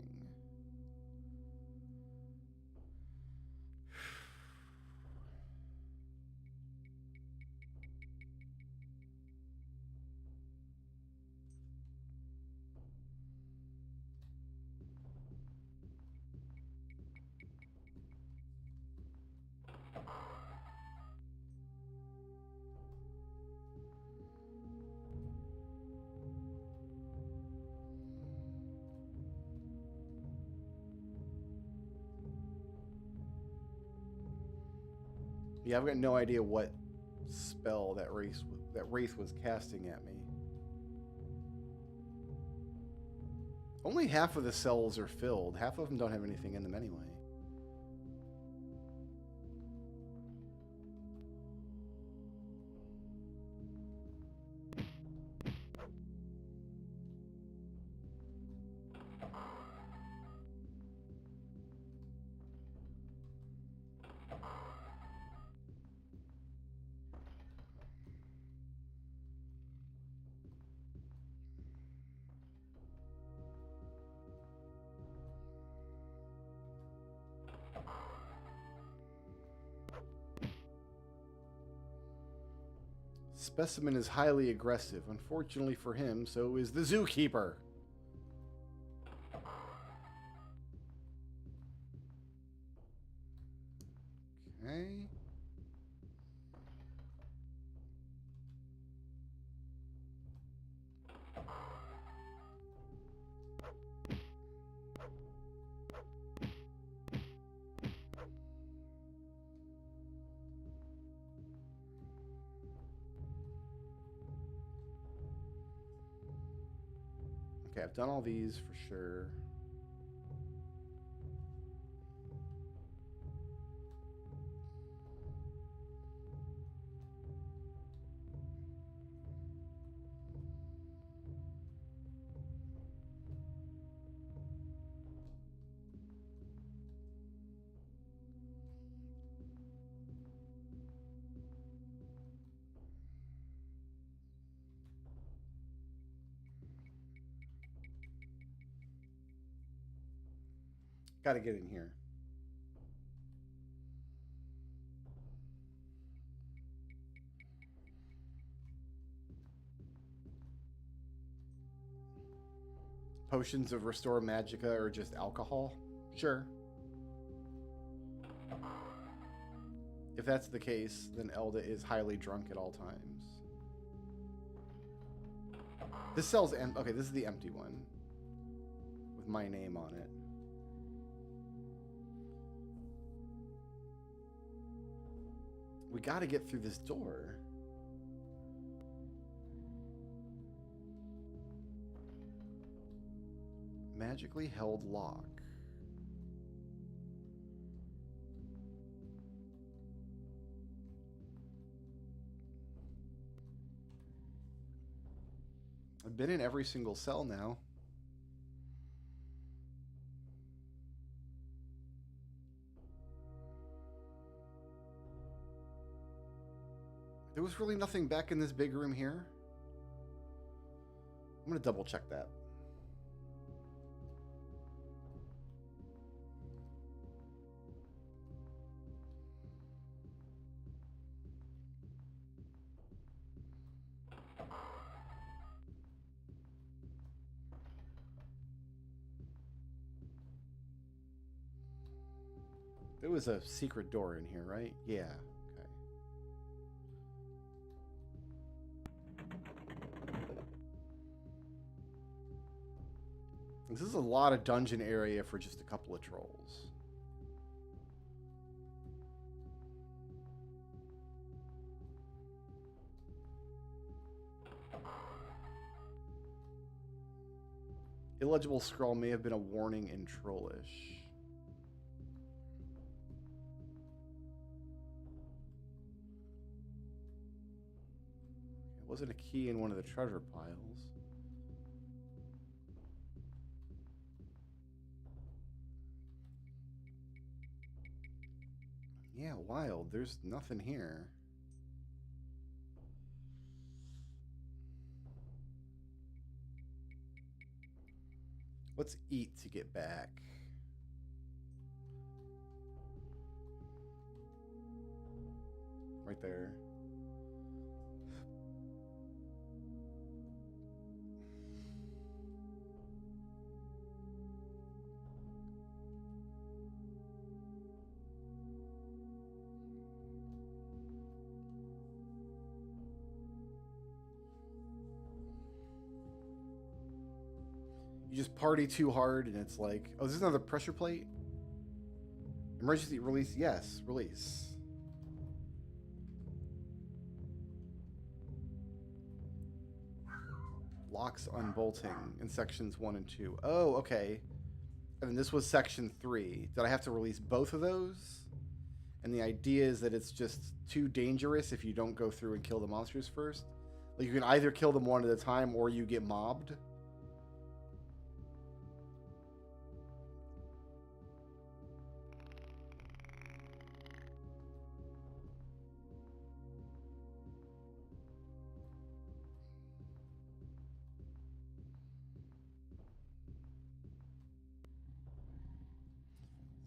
Yeah, I've got no idea what spell that wraith was casting at me. Only half of the cells are filled. Half of them don't have anything in them anyway. Specimen is highly aggressive. Unfortunately for him, so is the zookeeper. Okay. Okay, I've done all these for sure. Gotta get in here. Potions of Restore Magicka or just alcohol? Sure. If that's the case, then Elda is highly drunk at all times. This cell's okay, this is the empty one. With my name on it. We gotta get through this door. Magically held lock. I've been in every single cell now. There was really nothing back in this big room here. I'm gonna double check that. There was a secret door in here, right? Yeah. Okay. This is a lot of dungeon area for just a couple of trolls. Illegible scrawl may have been a warning in Trollish. It wasn't a key in one of the treasure piles. Yeah, wild. There's nothing here. Let's eat to get back. Right there. You just party too hard and it's like, oh, is this another pressure plate? Emergency release, yes, release. Locks unbolting in sections 1 and 2. Oh, okay. And then this was section 3. Did I have to release both of those? And the idea is that it's just too dangerous if you don't go through and kill the monsters first. Like, you can either kill them one at a time or you get mobbed.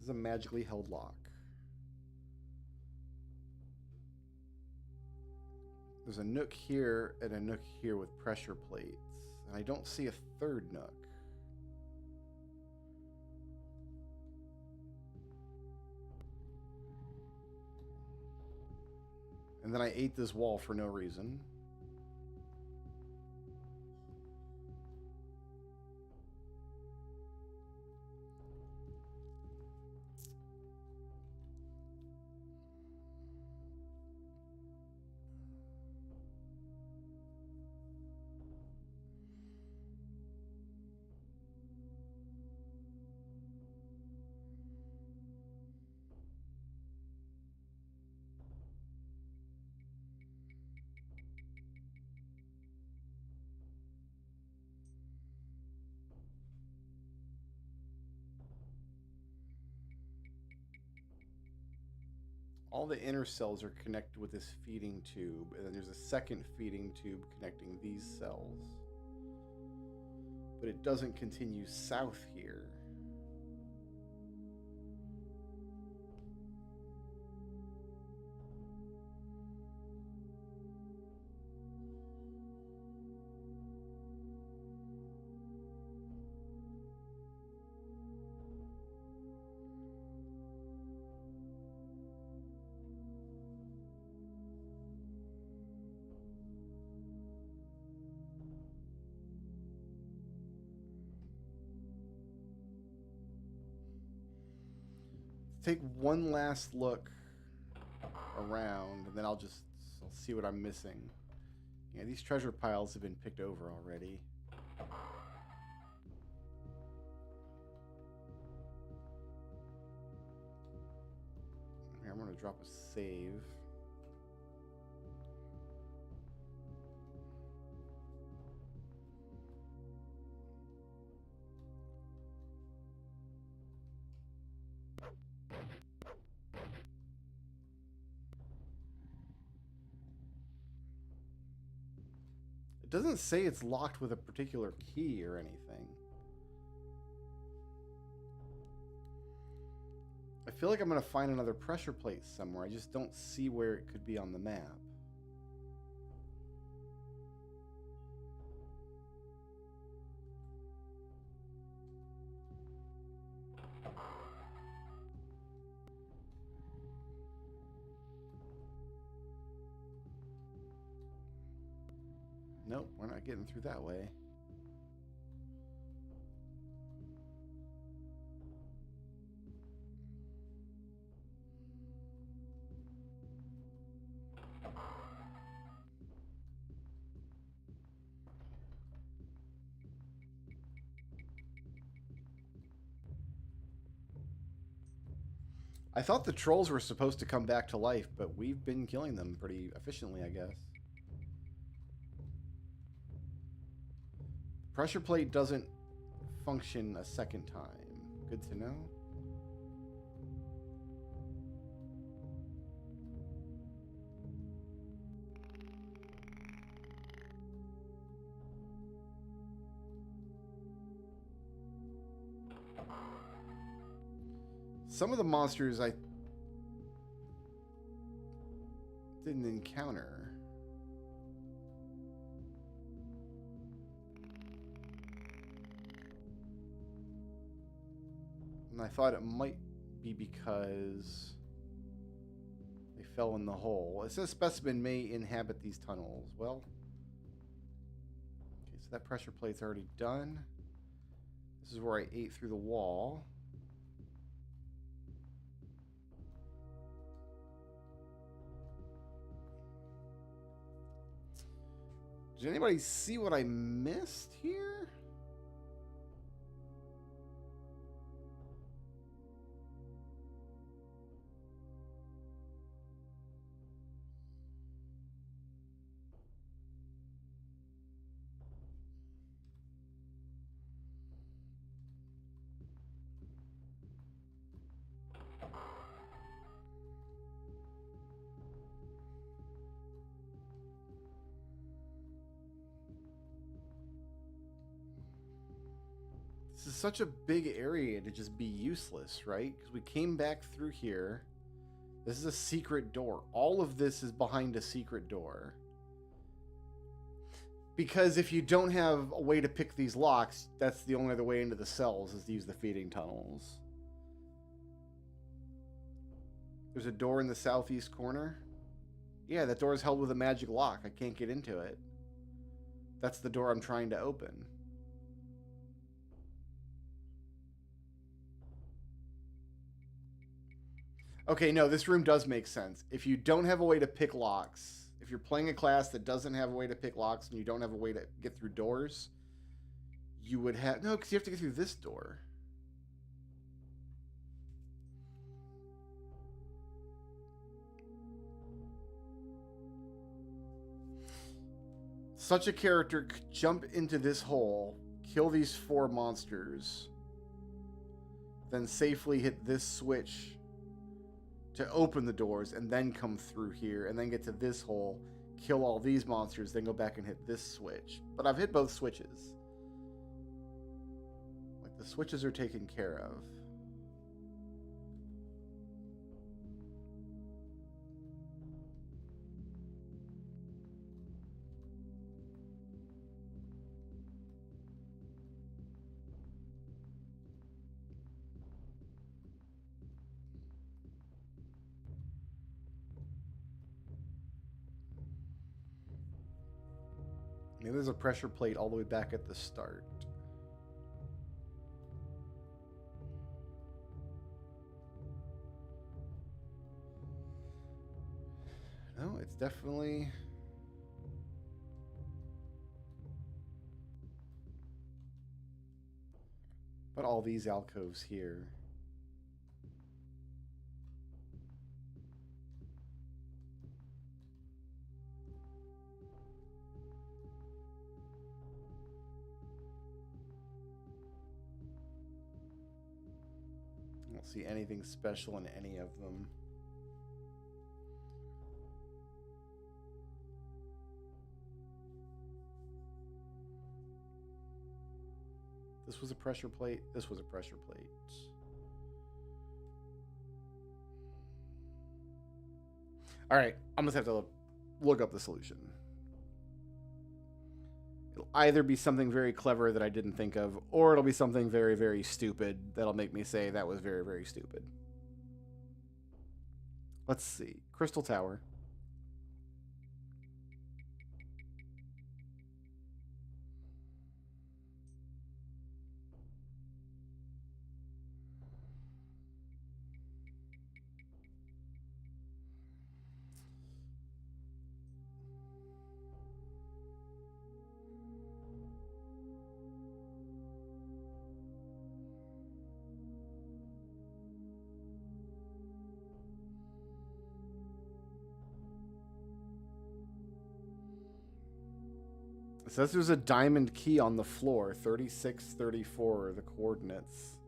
This is a magically held lock. There's a nook here and a nook here with pressure plates. And I don't see a third nook. And then I ate this wall for no reason. All the inner cells are connected with this feeding tube, and then there's a second feeding tube connecting these cells. But it doesn't continue south here. Take one last look around, and then I'll see what I'm missing. Yeah, these treasure piles have been picked over already. Here, I'm gonna drop a save. It doesn't say it's locked with a particular key or anything. I feel like I'm going to find another pressure plate somewhere. I just don't see where it could be on the map. Nope, we're not getting through that way. I thought the trolls were supposed to come back to life, but we've been killing them pretty efficiently, I guess. Pressure plate doesn't function a second time. Good to know. Some of the monsters I didn't encounter. And I thought it might be because they fell in the hole. It says specimen may inhabit these tunnels. Well, okay, so that pressure plate's already done. This is where I ate through the wall. Did anybody see what I missed here? This is such a big area to just be useless, right? Because we came back through here. This is a secret door. All of this is behind a secret door. Because if you don't have a way to pick these locks, that's the only other way into the cells is to use the feeding tunnels. There's a door in the southeast corner. Yeah, that door is held with a magic lock. I can't get into it. That's the door I'm trying to open. Okay, no, this room does make sense. If you don't have a way to pick locks, if you're playing a class that doesn't have a way to pick locks and you don't have a way to get through doors, you would have... No, because you have to get through this door. Such a character could jump into this hole, kill these 4 monsters, then safely hit this switch to open the doors, and then come through here, and then get to this hole, kill all these monsters, then go back and hit this switch. But I've hit both switches. Like, the switches are taken care of. Maybe there's a pressure plate all the way back at the start. No, it's definitely... But all these alcoves here. I don't see anything special in any of them. This was a pressure plate. This was a pressure plate. All right, I'm gonna have to look up the solution. It'll either be something very clever that I didn't think of, or it'll be something very, very stupid that'll make me say that was very, very stupid. Let's see. Crystal Tower. It says there's a diamond key on the floor. 3634 are the coordinates.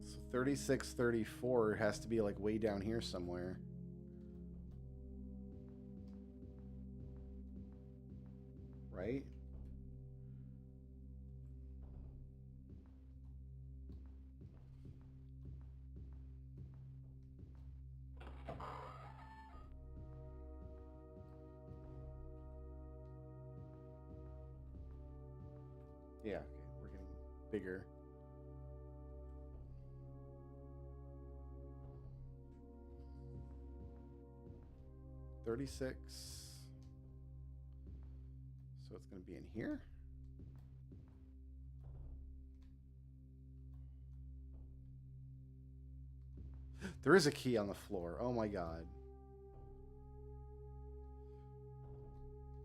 So 3634 has to be like way down here somewhere. Right? Yeah, okay, we're getting bigger. $36. So it's going to be in here. There is a key on the floor. Oh my god.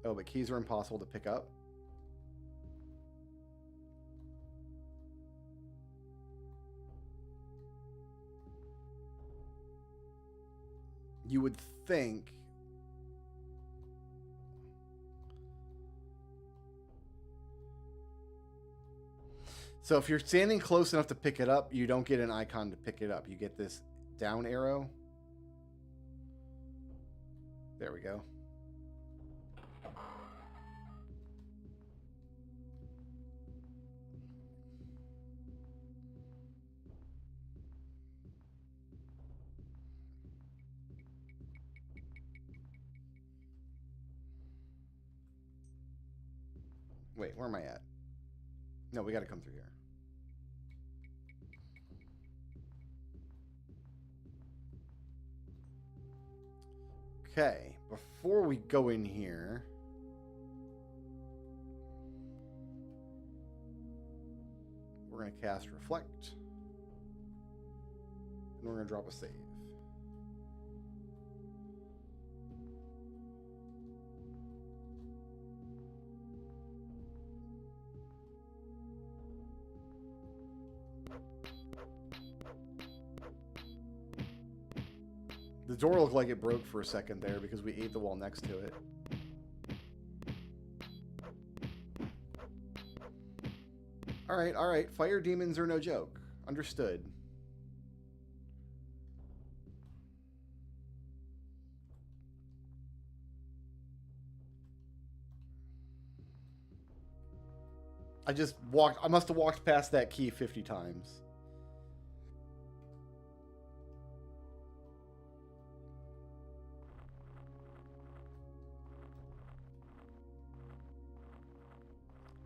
Oh, but keys are impossible to pick up. You would think. So if you're standing close enough to pick it up, you don't get an icon to pick it up. You get this down arrow. There we go. Wait, where am I at? No, we got to come through here. Okay, before we go in here, we're going to cast Reflect, and we're going to drop a save. The door looked like it broke for a second there because we ate the wall next to it. Alright, alright. Fire demons are no joke. Understood. I must have walked past that key 50 times.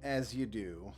As you do.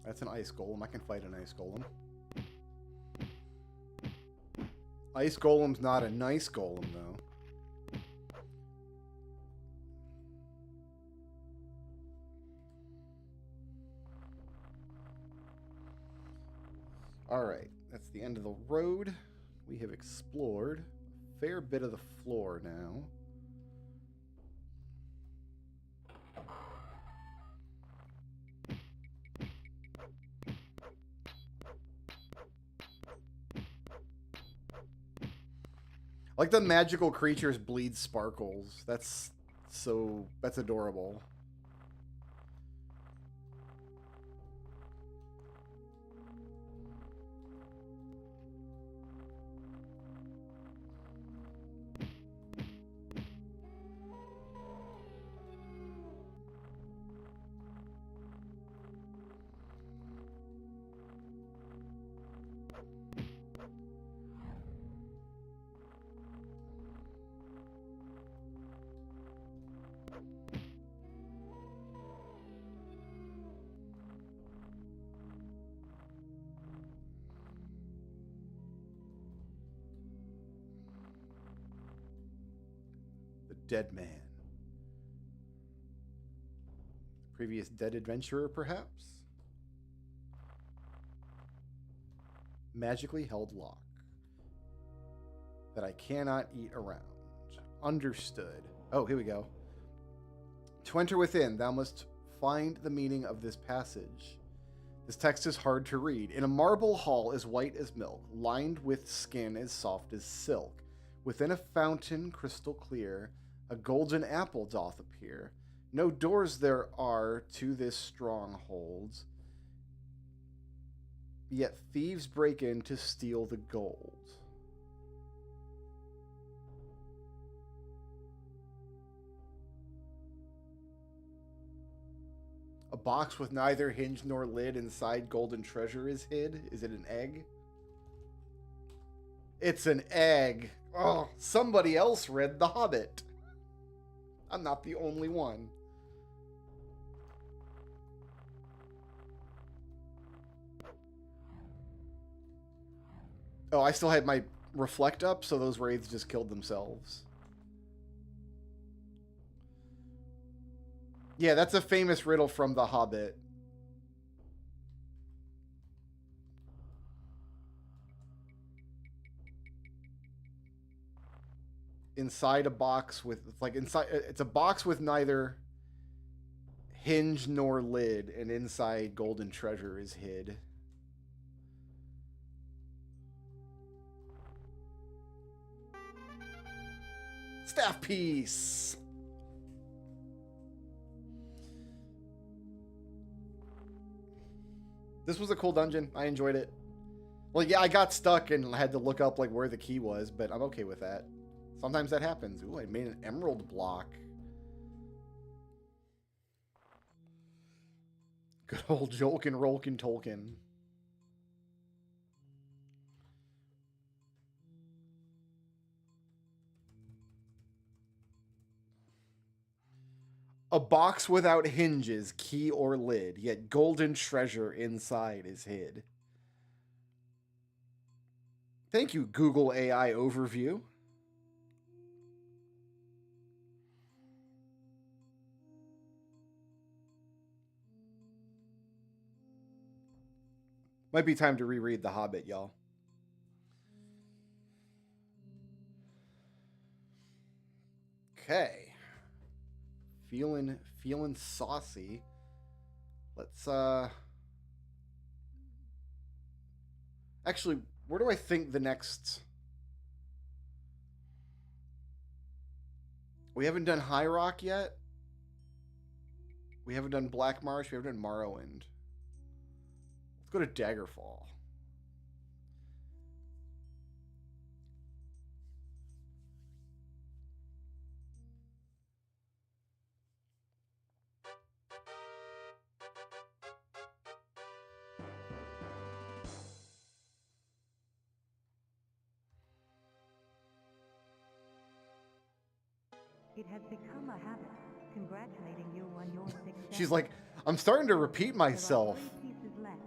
That's an ice golem. I can fight an ice golem. Ice golem's not a nice golem, though. Alright, that's the end of the road. We have explored a fair bit of the floor now. Like the magical creatures bleed sparkles. That's adorable. Dead man. Previous dead adventurer, perhaps? Magically held lock. That I cannot eat around. Understood. Oh, here we go. To enter within, thou must find the meaning of this passage. This text is hard to read. In a marble hall as white as milk, lined with skin as soft as silk. Within a fountain crystal clear, a golden apple doth appear. No doors there are to this stronghold, yet thieves break in to steal the gold. A box with neither hinge nor lid, inside golden treasure is hid. Is it an egg? It's an egg. Oh, somebody else read The Hobbit. I'm not the only one. Oh, I still had my reflect up, so those wraiths just killed themselves. Yeah, that's a famous riddle from The Hobbit. Inside a box with, like, inside, it's a box with neither hinge nor lid, and inside golden treasure is hid. Staff piece. This was a cool dungeon. I enjoyed it. Well, yeah, I got stuck and had to look up like where the key was, but I'm okay with that. Sometimes that happens. Ooh, I made an emerald block. Good old Jolkin Rolkin Tolkien. A box without hinges, key or lid, yet golden treasure inside is hid. Thank you, Google AI Overview. Might be time to reread The Hobbit, y'all. Okay. Feeling saucy. Let's actually, where do I think the next... We haven't done High Rock yet. We haven't done Black Marsh. We haven't done Morrowind. Let's go to Daggerfall. It has become a habit, congratulating you on your success. She's like, I'm starting to repeat myself. There are 3 pieces left,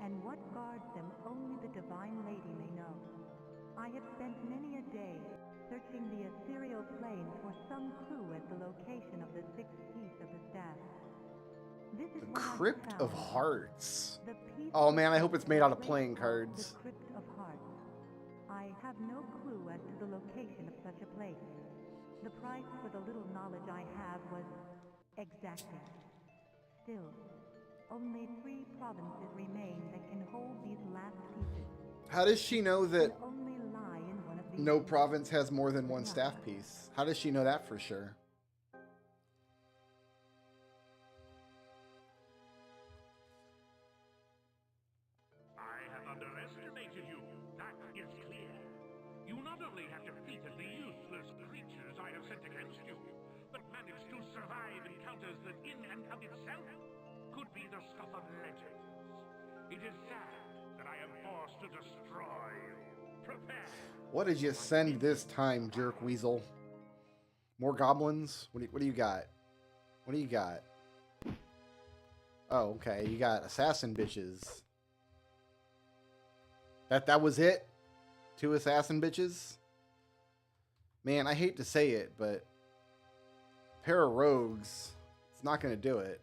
and what guards them only the Divine Lady may know. I have spent many a day searching the ethereal plane for some clue at the location of the 6th piece of the staff. This is The what I Crypt of found. Hearts. The piece Oh man, I hope it's made out of the playing cards. Crypt of Hearts. I have no clue as to the location of such a place. The price for the little knowledge I have was exacting. Still, only 3 provinces remain that can hold these last pieces. How does she know that Can only lie in one of these no pieces. province has more than one staff piece? How does she know that for sure? I have underestimated you. That is clear. You not only have defeated the useless creatures I have sent against you, but managed to survive encounters that in and of itself could be the stuff of legends. It is sad that I am forced to destroy you. Prepare. What did you send this time, jerk weasel? More goblins? What do you got? What do you got? Oh, okay. You got assassin bitches. That was it? 2 assassin bitches? Man, I hate to say it, but pair of rogues. It's not going to do it.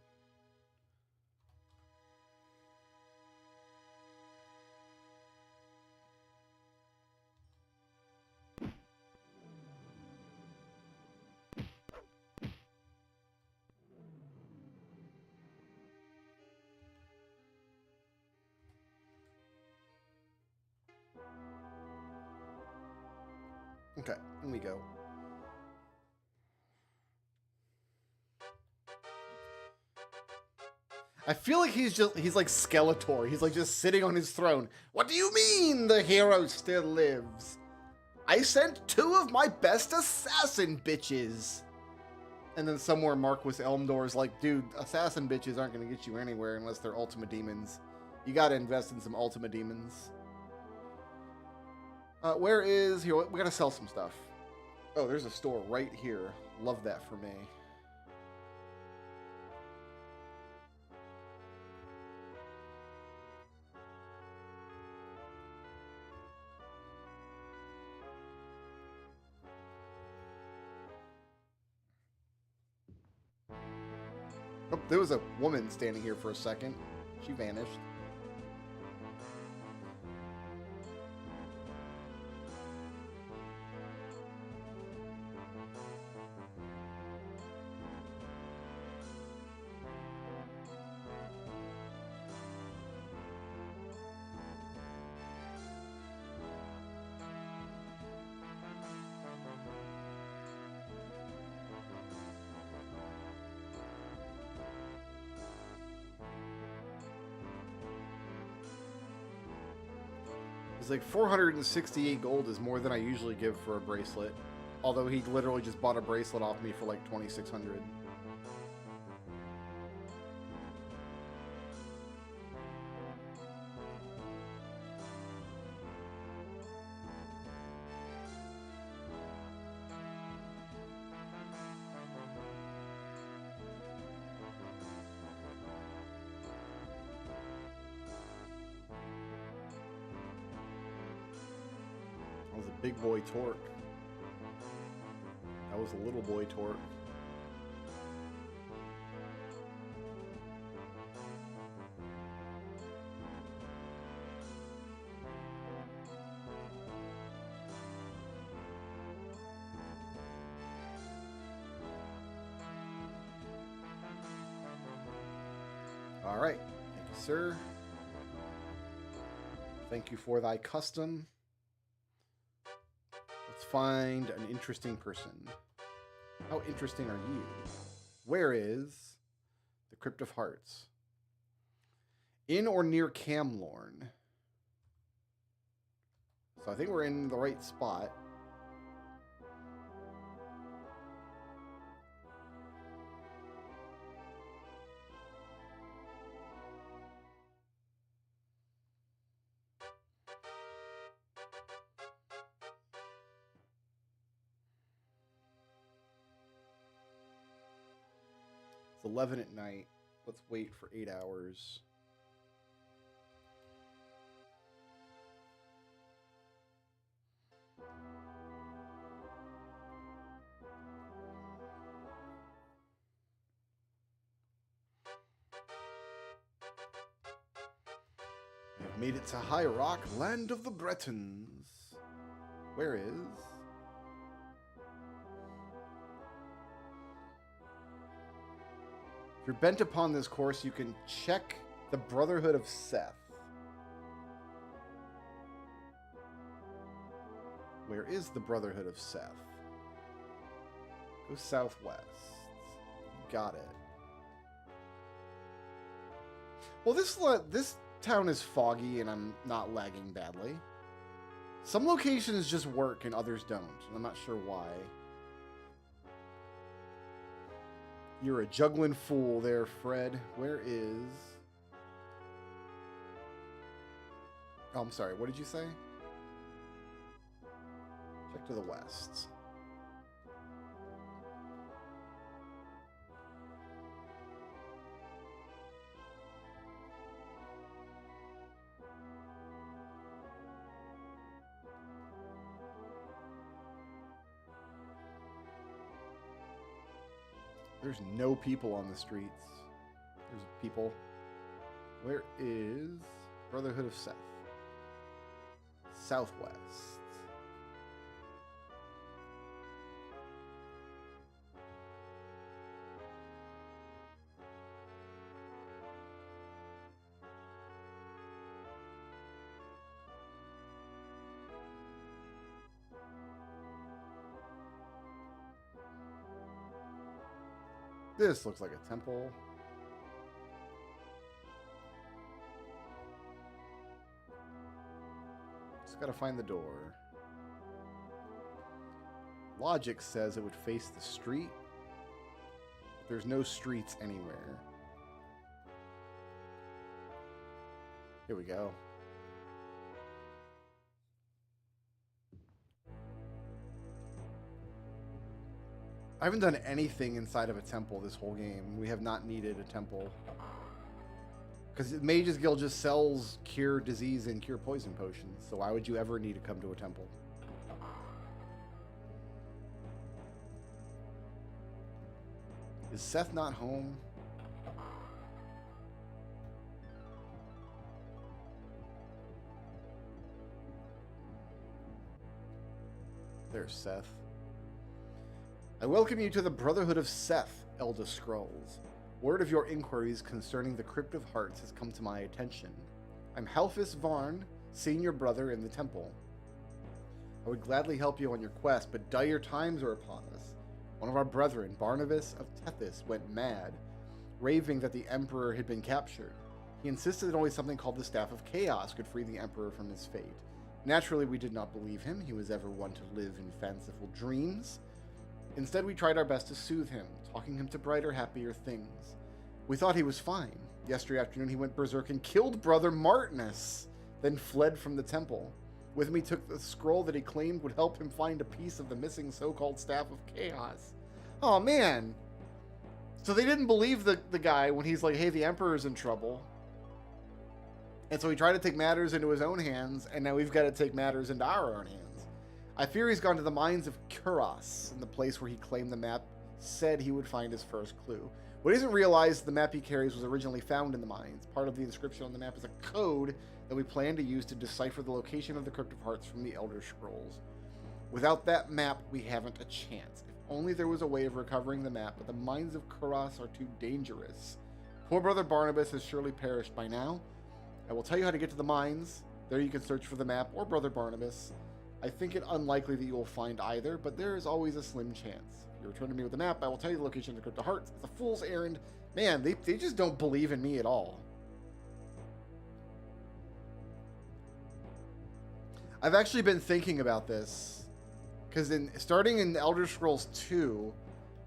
Okay, in we go. I feel like he's like Skeletor. He's like just sitting on his throne. What do you mean the hero still lives? I sent 2 of my best assassin bitches. And then somewhere Marquis Elmdor's like, dude, assassin bitches aren't going to get you anywhere unless they're Ultima Demons. You got to invest in some Ultima Demons. Where is... Here, we got to sell some stuff. Oh, there's a store right here. Love that for me. Oh, there was a woman standing here for a second. She vanished. It's like 468 gold is more than I usually give for a bracelet. Although he literally just bought a bracelet off me for like 2,600. That was a big boy torque. That was a little boy torque. All right. Thank you, sir. Thank you for thy custom. Let's find an interesting person. How interesting are you? Where is the Crypt of Hearts? In or near Camlorn. So I think we're in the right spot. It's 11 at night. Let's wait for 8 hours. I've made it to High Rock, land of the Bretons. Where is... If you're bent upon this course, you can check the Brotherhood of Seth. Where is the Brotherhood of Seth? Go southwest. Got it. Well, this town is foggy and I'm not lagging badly. Some locations just work and others don't, and I'm not sure why. You're a juggling fool there, Fred. Where is... Oh, I'm sorry. What did you say? Check to the west. There's no people on the streets. There's people. Where is Brotherhood of Seth? Southwest. This looks like a temple. Just gotta find the door. Logic says it would face the street. There's no streets anywhere. Here we go. I haven't done anything inside of a temple this whole game. We have not needed a temple. Because Mage's Guild just sells cure disease and cure poison potions. So why would you ever need to come to a temple? Is Seth not home? There's Seth. I welcome you to the Brotherhood of Seth, Elda Scrulz. Word of your inquiries concerning the Crypt of Hearts has come to my attention. I'm Helphus Varn, senior brother in the temple. I would gladly help you on your quest, but dire times are upon us. One of our brethren, Barnabas of Tethys, went mad, raving that the Emperor had been captured. He insisted that only something called the Staff of Chaos could free the Emperor from his fate. Naturally, we did not believe him. He was ever one to live in fanciful dreams. Instead, we tried our best to soothe him, talking him to brighter, happier things. We thought he was fine. Yesterday afternoon, he went berserk and killed Brother Martinus, then fled from the temple. With me took the scroll that he claimed would help him find a piece of the missing so-called Staff of Chaos. Oh, man. So they didn't believe the guy when he's like, hey, the Emperor's in trouble. And so he tried to take matters into his own hands, and now we've got to take matters into our own hands. I fear he's gone to the mines of Kuros, in the place where he claimed the map said he would find his first clue. What he doesn't realize, the map he carries was originally found in the mines. Part of the inscription on the map is a code that we plan to use to decipher the location of the Crypt of Hearts from the Elder Scrolls. Without that map, we haven't a chance. If only there was a way of recovering the map, but the mines of Kuros are too dangerous. Poor Brother Barnabas has surely perished by now. I will tell you how to get to the mines. There you can search for the map or Brother Barnabas. I think it unlikely that you will find either, but there is always a slim chance. If you return to me with the map, I will tell you the location of the Crypt of Hearts. It's a fool's errand. Man, they just don't believe in me at all. I've actually been thinking about this, because starting in Elder Scrolls 2,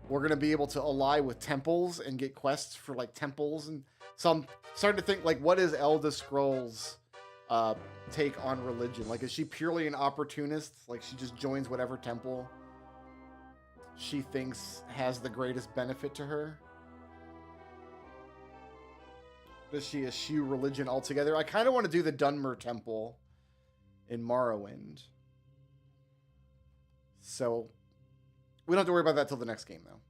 we're going to be able to ally with temples and get quests for like temples, and so I'm starting to think, like, what is Elder Scrolls take on religion? Like, is she purely an opportunist? Like, she just joins whatever temple she thinks has the greatest benefit to her? Does she eschew religion altogether? I kind of want to do the Dunmer Temple in Morrowind. So, we don't have to worry about that till the next game, though.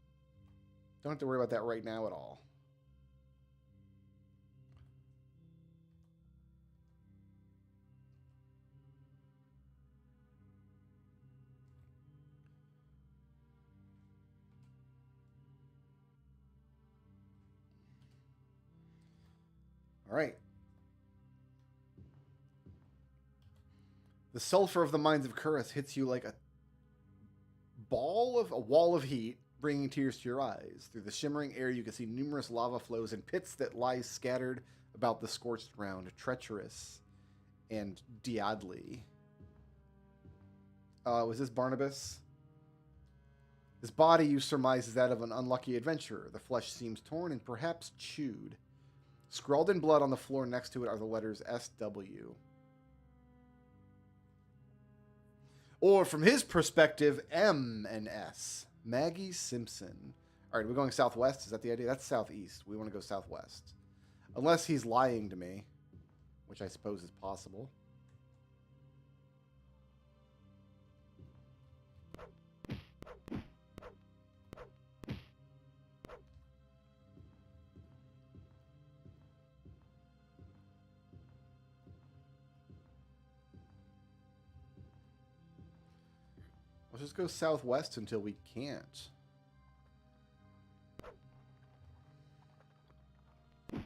Don't have to worry about that right now at all. All right. The sulfur of the mines of Kuros hits you like a wall of heat, bringing tears to your eyes. Through the shimmering air, you can see numerous lava flows and pits that lie scattered about the scorched ground, treacherous and deadly. Was this Barnabas? His body, you surmise, is that of an unlucky adventurer. The flesh seems torn and perhaps chewed. Scrawled in blood on the floor next to it are the letters SW. Or from his perspective, M and S. Maggie Simpson. All right, we're going southwest. Is that the idea? That's southeast. We want to go southwest. Unless he's lying to me, which I suppose is possible. Let's just go southwest until we can't. I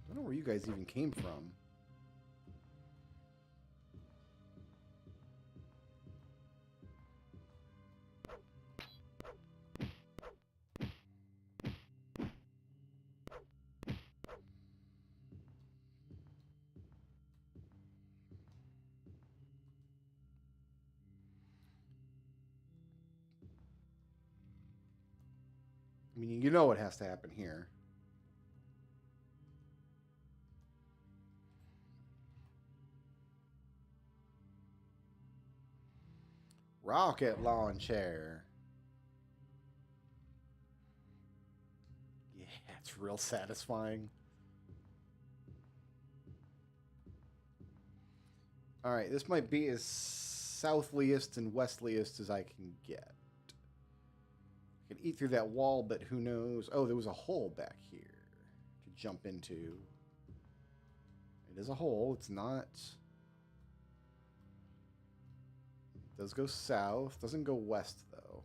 don't know where you guys even came from. I mean, you know what has to happen here. Rocket launcher. Yeah, it's real satisfying. All right, this might be as southliest and westliest as I can get. I can eat through that wall, but who knows? Oh, there was a hole back here to jump into. It is a hole. It's not... It does go south. Doesn't go west, though.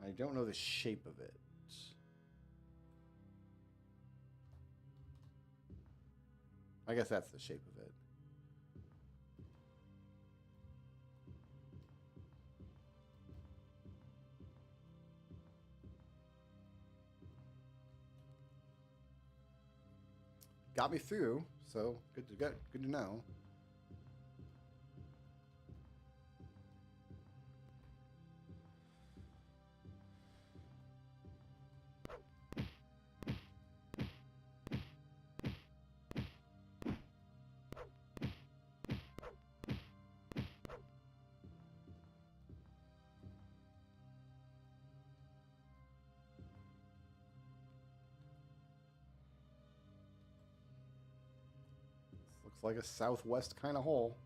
I don't know the shape of it. I guess that's the shape of it. Got me through, so good to know. Looks like a southwest kind of hole.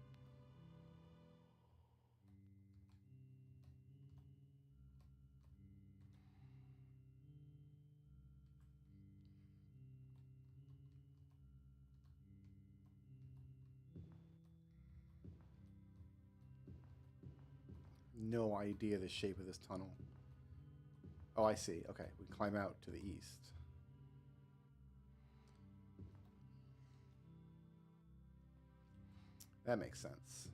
No idea the shape of this tunnel. Oh, I see. Okay, we climb out to the east. That makes sense.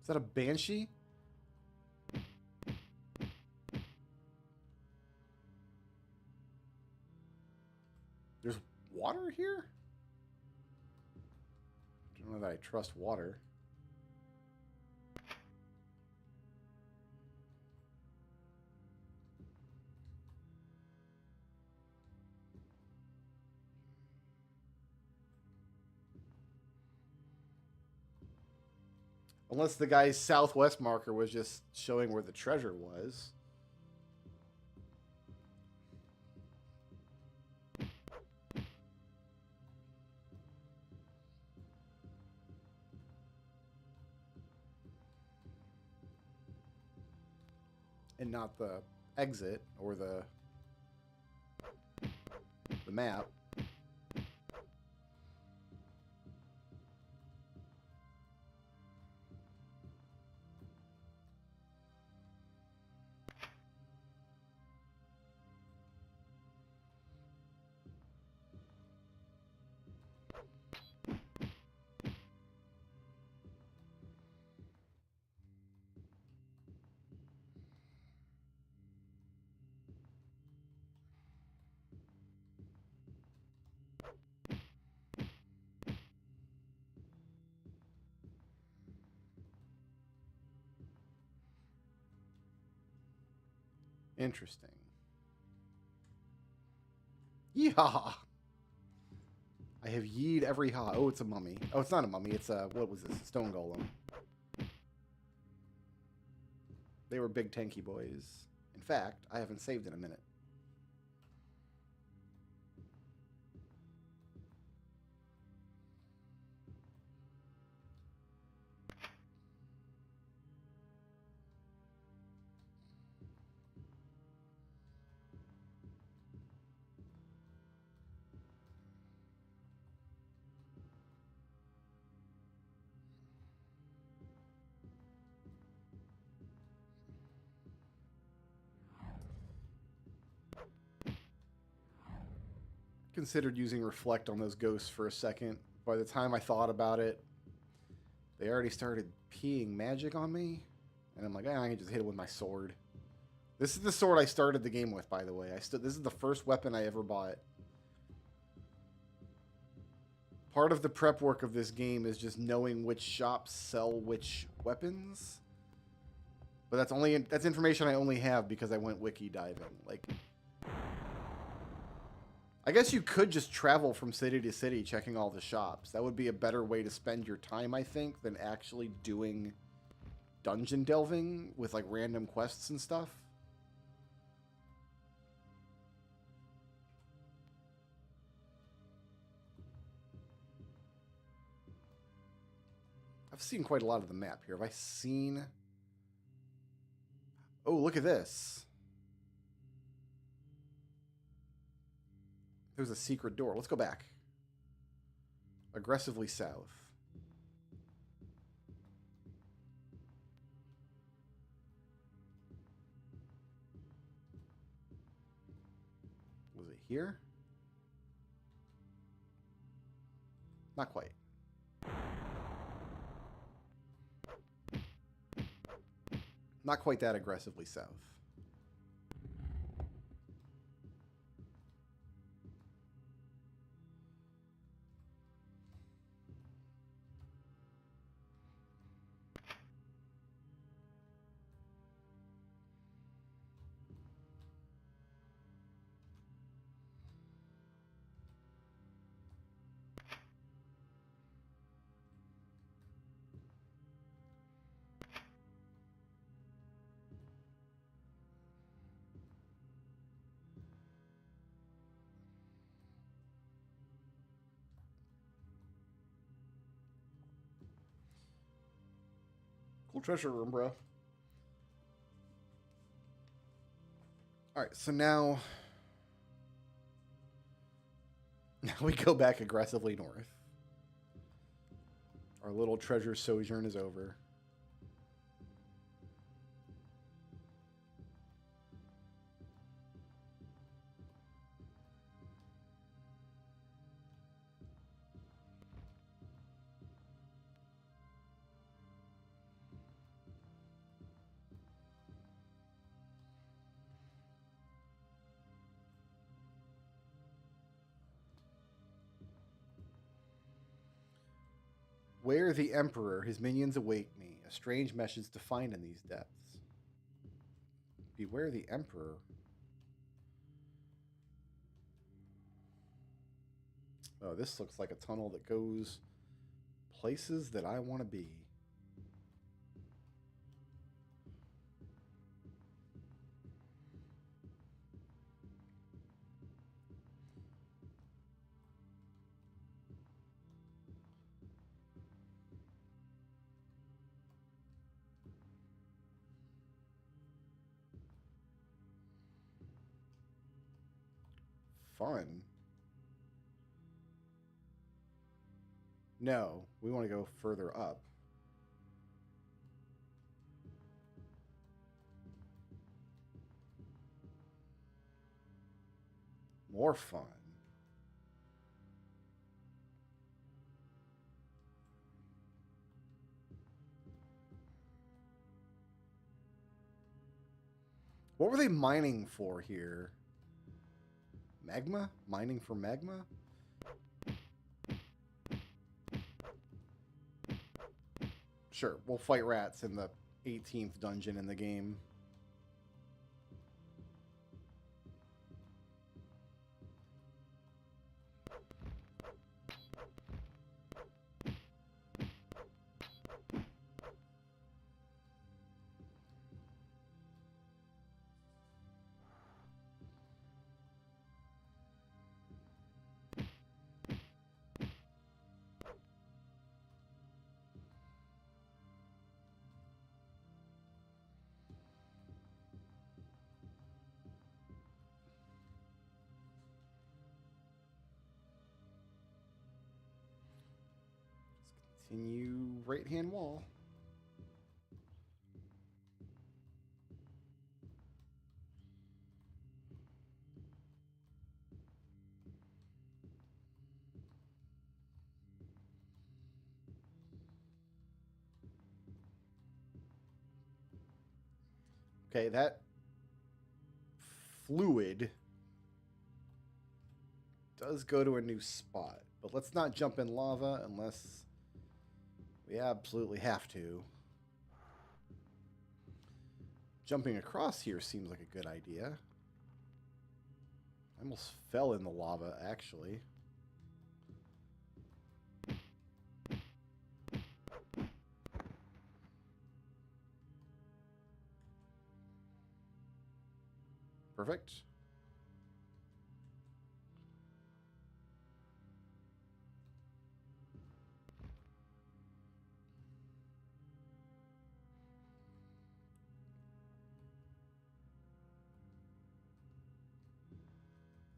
Is that a banshee? There's water here? I don't know that I trust water. Unless the guy's southwest marker was just showing where the treasure was. And not the exit or the map. Interesting. Yeehaw! I have yeed every ha. Oh, it's a mummy. Oh, it's not a mummy. It's a, what was this? Stone golem. They were big tanky boys. fact, I haven't saved in a minute. Considered using reflect on those ghosts for a second. By the time I thought about it, they already started peeing magic on me, and I'm like, I can just hit it with my sword. This is the sword I started the game with, by the way. This is the first weapon I ever bought. Part of the prep work of this game is just knowing which shops sell which weapons. But that's information I only have because I went wiki diving. Like, I guess you could just travel from city to city checking all the shops. That would be a better way to spend your time, I think, than actually doing dungeon delving with like random quests and stuff. I've seen quite a lot of the map here. Have I seen... Oh, look at this. There's a secret door. Let's go back. Aggressively south. Was it here? Not quite. Not quite that aggressively south. Cool treasure room, bro. Alright, so now we go back aggressively north. Our little treasure sojourn is over. Where the Emperor, his minions await me. A strange message to find in these depths. Beware the Emperor. Oh, this looks like a tunnel that goes places that I want to be. Fun. No, we want to go further up. More fun. What were they mining for here? Magma? Mining for magma? Sure, we'll fight rats in the 18th dungeon in the game. Continue right-hand wall. Okay, that fluid does go to a new spot, but let's not jump in lava unless we absolutely have to. Jumping across here seems like a good idea. I almost fell in the lava, actually. Perfect.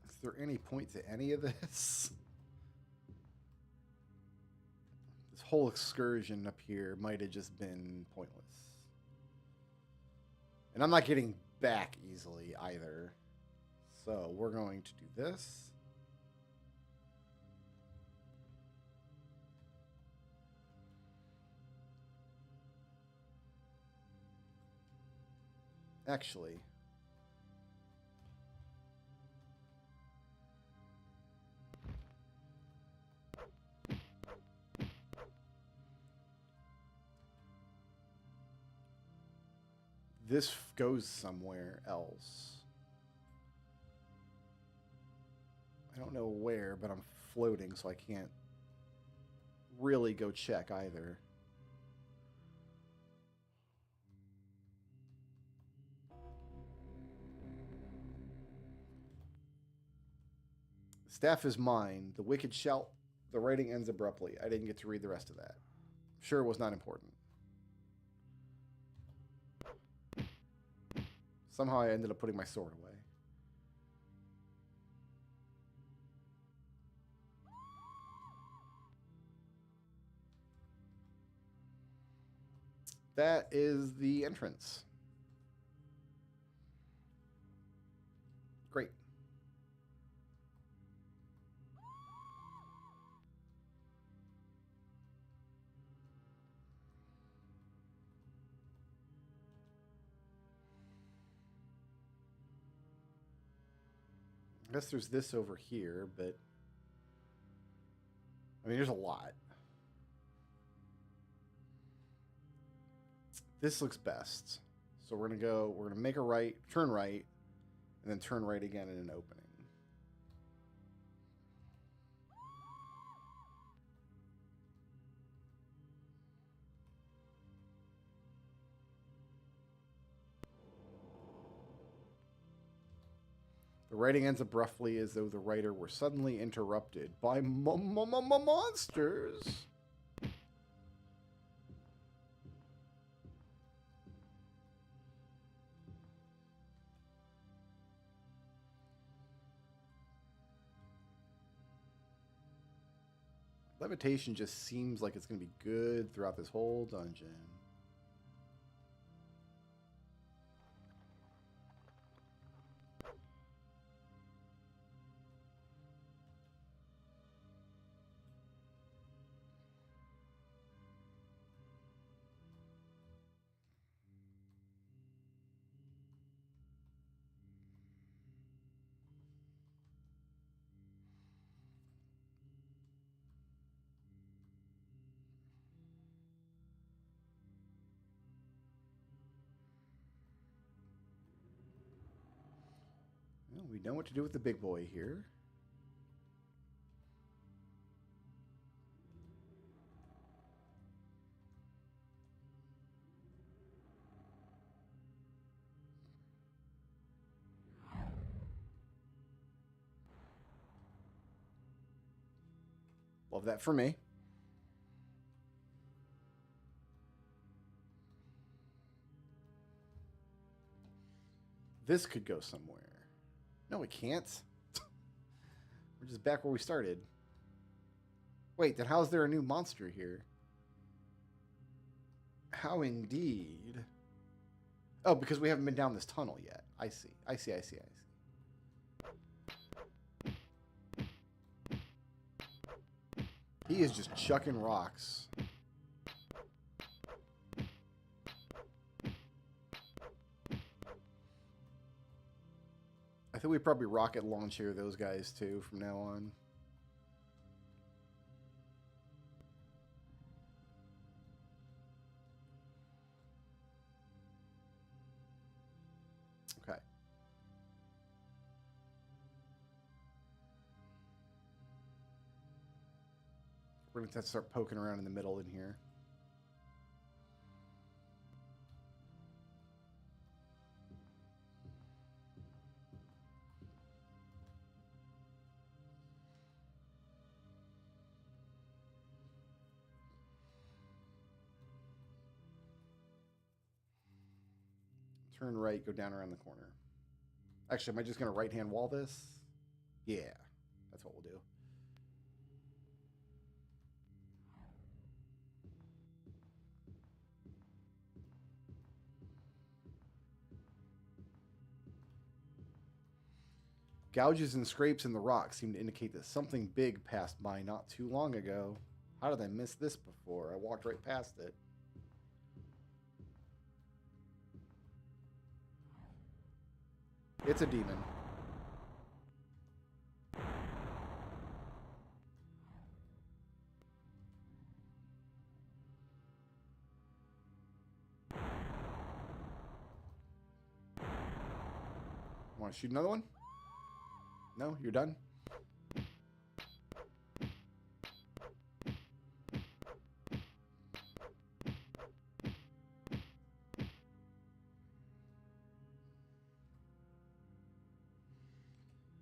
Is there any point to any of this? This whole excursion up here might have just been pointless. And I'm not getting back easily either. So we're going to do this. Actually, this goes somewhere else. I don't know where, but I'm floating, so I can't really go check either. Staff is mine. The wicked shout. The writing ends abruptly. I didn't get to read the rest of that. Sure, it was not important. Somehow I ended up putting my sword away. That is the entrance. Great. I guess there's this over here, but I mean, there's a lot. This looks best. So we're gonna make a right, turn right, and then turn right again in an opening. The writing ends abruptly as though the writer were suddenly interrupted by monsters. Levitation just seems like it's going to be good throughout this whole dungeon. Well, we know what to do with the big boy here. Love that for me. This could go somewhere. No, it can't. We're just back where we started. Wait, then how's there a new monster here? How indeed. Oh, because we haven't been down this tunnel yet. I see. I see. I see. I see. He is just chucking rocks. I think we probably rocket launch here those guys too from now on. Okay. We're going to have to start poking around in the middle in here. Turn right, go down around the corner. Actually, am I just going to right-hand wall this? Yeah, that's what we'll do. Gouges and scrapes in the rock seem to indicate that something big passed by not too long ago. How did I miss this before? I walked right past it. It's a demon. Want to shoot another one? No? You're done?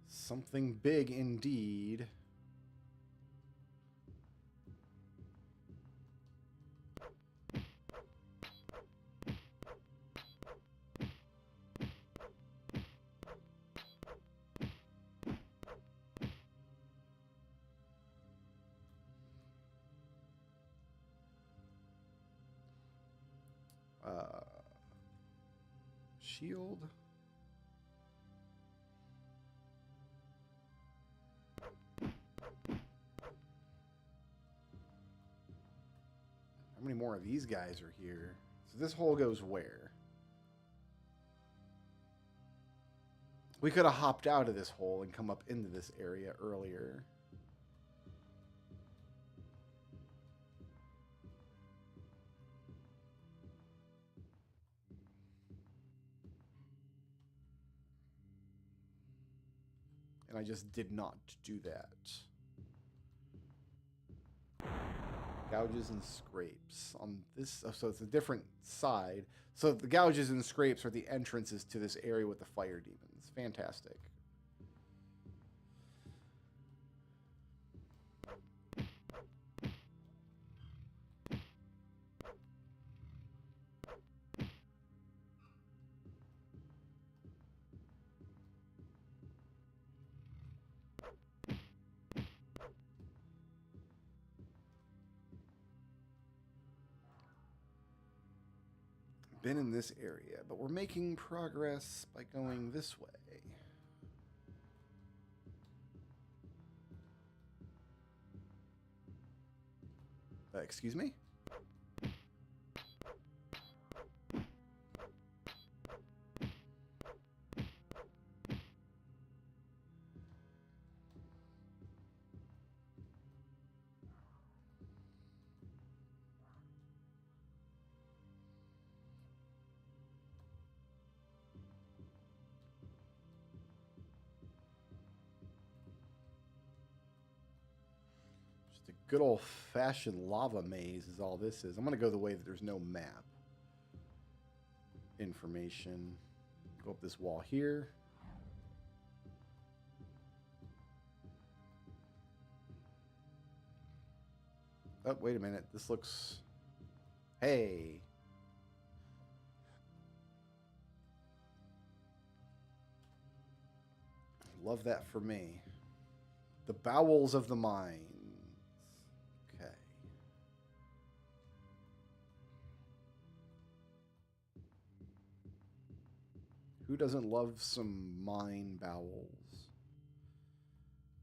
Something big indeed. Shield. How many more of these guys are here? So this hole goes where? We could have hopped out of this hole and come up into this area earlier. And I just did not do that. Gouges and scrapes on this. So it's a different side. So the gouges and scrapes are the entrances to this area with the fire demons. Fantastic. Been in this area, but we're making progress by going this way. Excuse me? Just a good old-fashioned lava maze is all this is. I'm going to go the way that there's no map. Information. Go up this wall here. Oh, wait a minute. This looks... Hey. Love that for me. The bowels of the mines. Okay. Who doesn't love some mine bowels?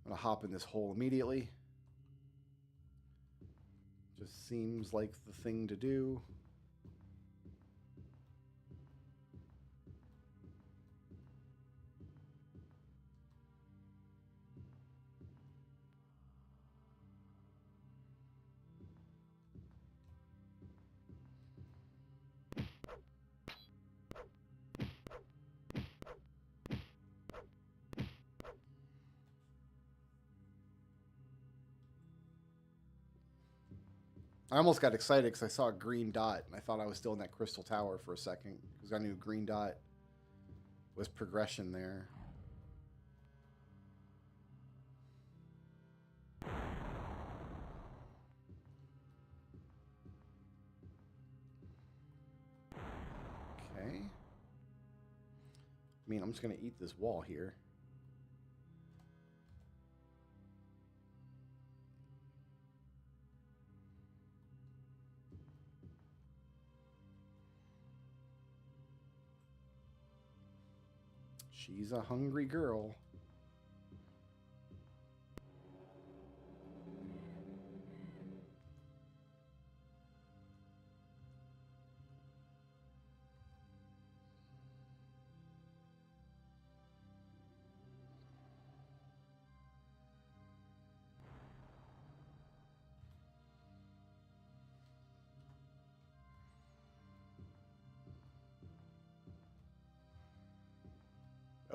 I'm gonna hop in this hole immediately. Just seems like the thing to do. I almost got excited because I saw a green dot and I thought I was still in that crystal tower for a second because I knew green dot was progression there. Okay. I mean, I'm just going to eat this wall here. She's a hungry girl.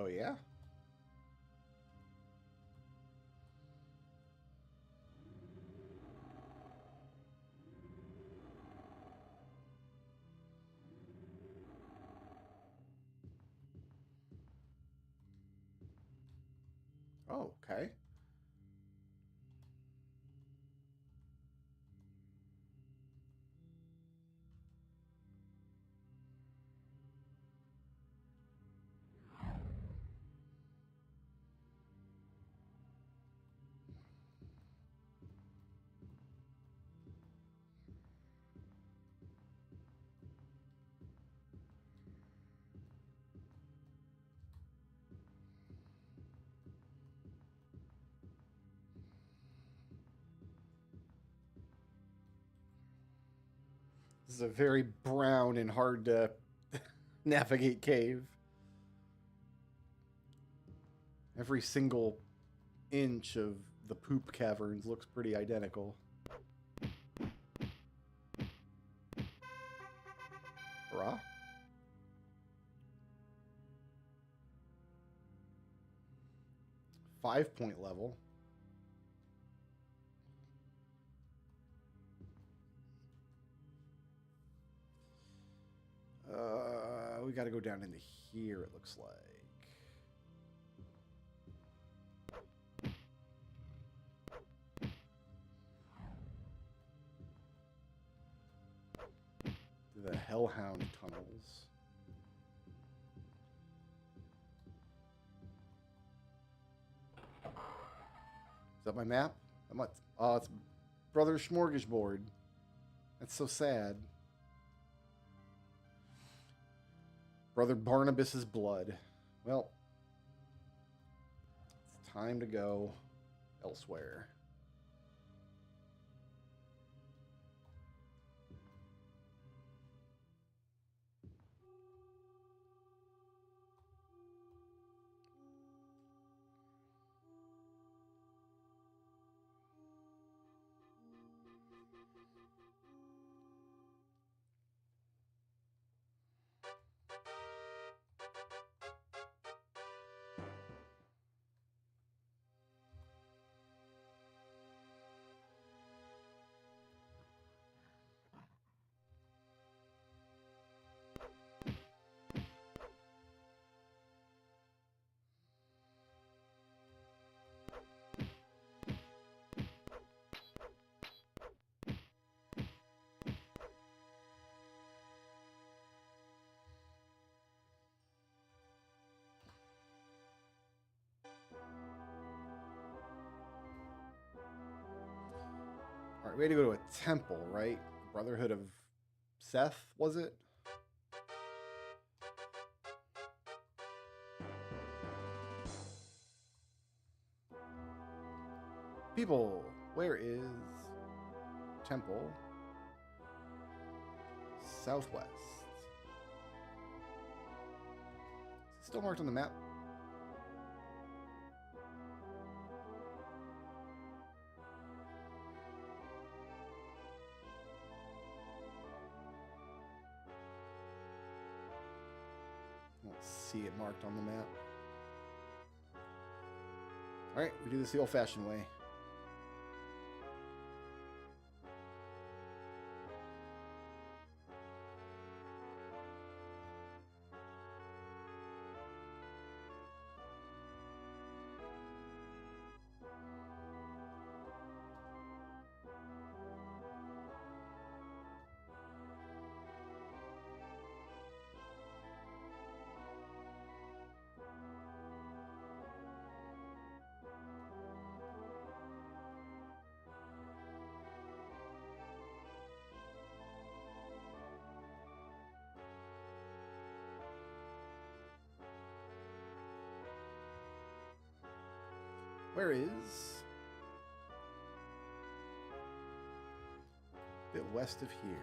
Oh, yeah? Oh, okay. This is a very brown and hard to navigate cave. Every single inch of the poop caverns looks pretty identical. Hurrah. Five-point level. We got to go down into here, it looks like. The Hellhound tunnels. Is that my map? Oh, it's Brother Smorgasbord. That's so sad. Brother Barnabas's blood. Well, it's time to go elsewhere. All right, we had to go to a temple, right? Brotherhood of Seth, was it? people. Where is temple? Southwest. Still marked on the map. I don't see it marked on the map. Alright, we do this the old-fashioned way. Where is? A bit west of here.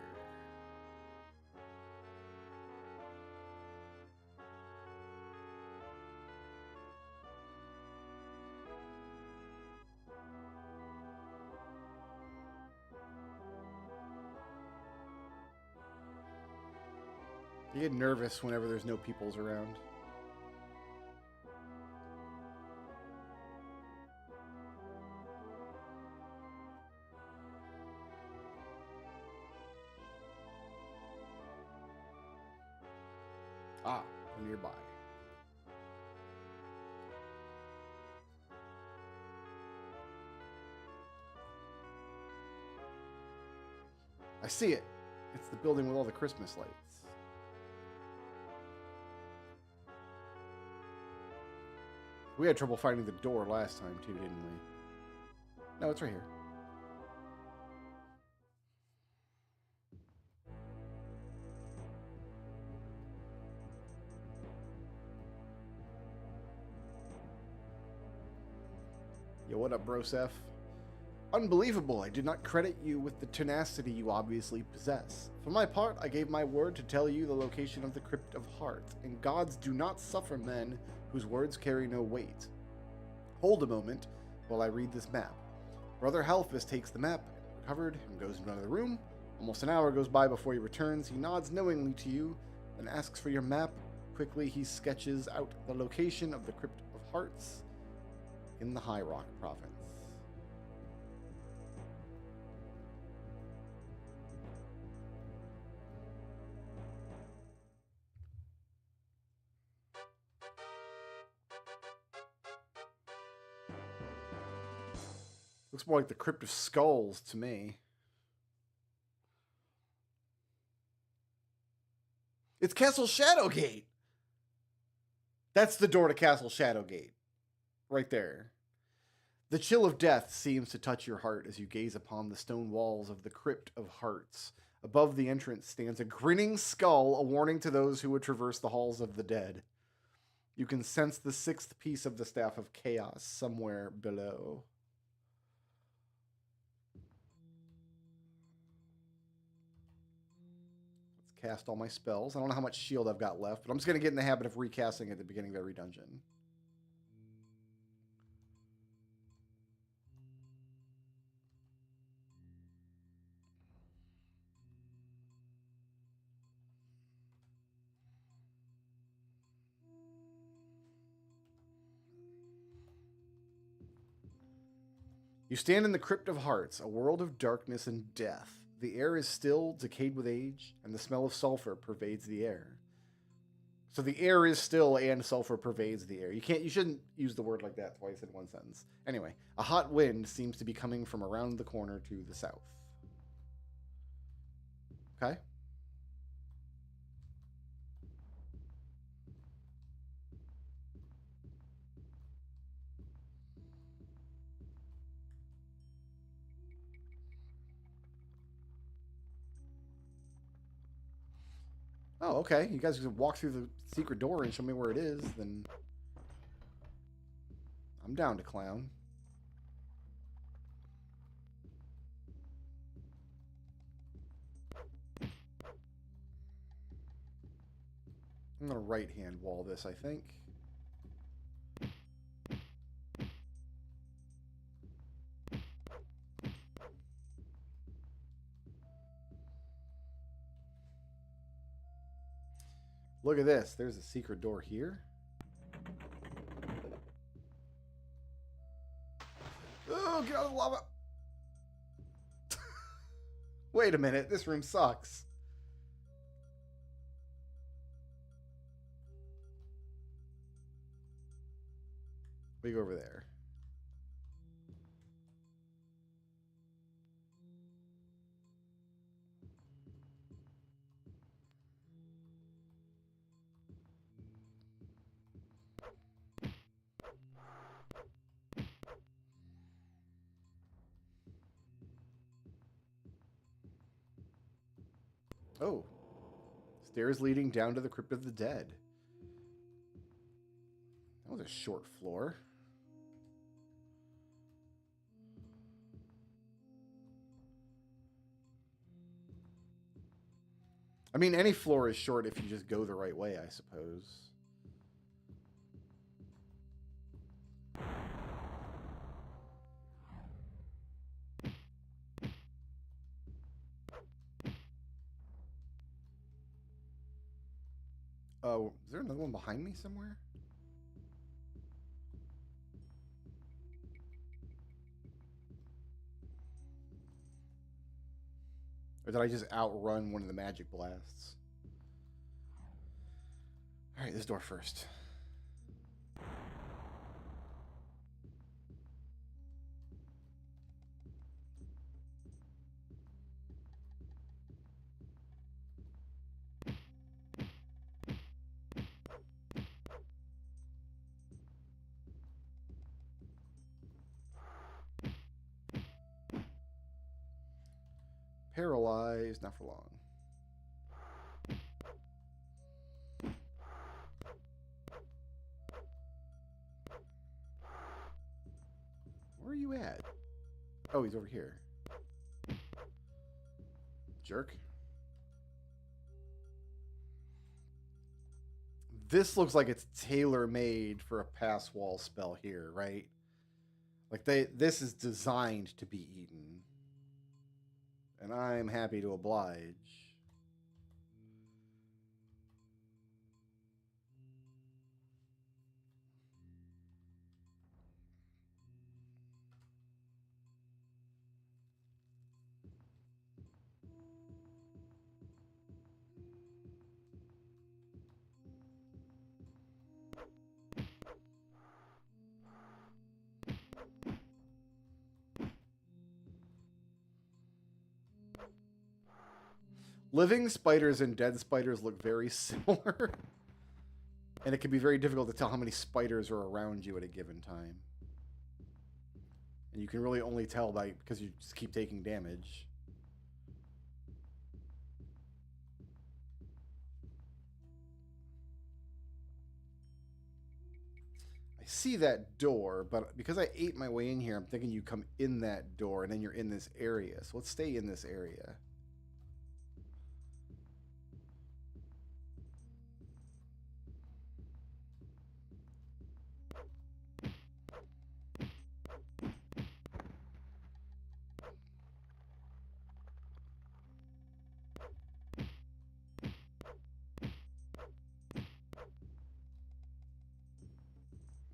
You get nervous whenever there's no peoples around. Ah, we're nearby. I see it. It's the building with all the Christmas lights. We had trouble finding the door last time too, didn't we? No, it's right here. Yo, what up, bro, Seth? Unbelievable, I did not credit you with the tenacity you obviously possess. For my part, I gave my word to tell you the location of the Crypt of Hearts, and gods do not suffer men whose words carry no weight. Hold a moment while I read this map. Brother Halfus takes the map, recovered, and goes into another room. Almost an hour goes by before he returns. He nods knowingly to you, then asks for your map. Quickly, he sketches out the location of the Crypt of Hearts in the High Rock province. Looks more like the Crypt of Skulls to me. It's Castle Shadowgate! That's the door to Castle Shadowgate. Right there. The chill of death seems to touch your heart as you gaze upon the stone walls of the Crypt of Hearts. Above the entrance stands a grinning skull, a warning to those who would traverse the halls of the dead. You can sense the sixth piece of the Staff of Chaos somewhere below. Cast all my spells. I don't know how much shield I've got left, but I'm just going to get in the habit of recasting at the beginning of every dungeon. You stand in the Crypt of Hearts, a world of darkness and death. The air is still, decayed with age, and the smell of sulfur pervades the air. So the air is still and sulfur pervades the air. You shouldn't use the word like that twice in one sentence. Anyway, a hot wind seems to be coming from around the corner to the south. Okay. Oh, okay. You guys can walk through the secret door and show me where it is, then I'm down to clown. I'm going to right-hand wall this, I think. Look at this. There's a secret door here. Oh, get out of the lava. Wait a minute. This room sucks. We go over there. Oh. Stairs leading down to the Crypt of the Dead. That was a short floor. I mean, any floor is short if you just go the right way, I suppose. Oh, is there another one behind me somewhere? Or did I just outrun one of the magic blasts? Alright, this door first. Paralyzed, not for long. Where are you at? Oh, he's over here. Jerk. This looks like it's tailor-made for a pass wall spell here, right? Like this is designed to be eaten. And I'm happy to oblige. Living spiders and dead spiders look very similar. And it can be very difficult to tell how many spiders are around you at a given time. And you can really only tell because you just keep taking damage. I see that door, but because I ate my way in here, I'm thinking you come in that door and then you're in this area. So let's stay in this area.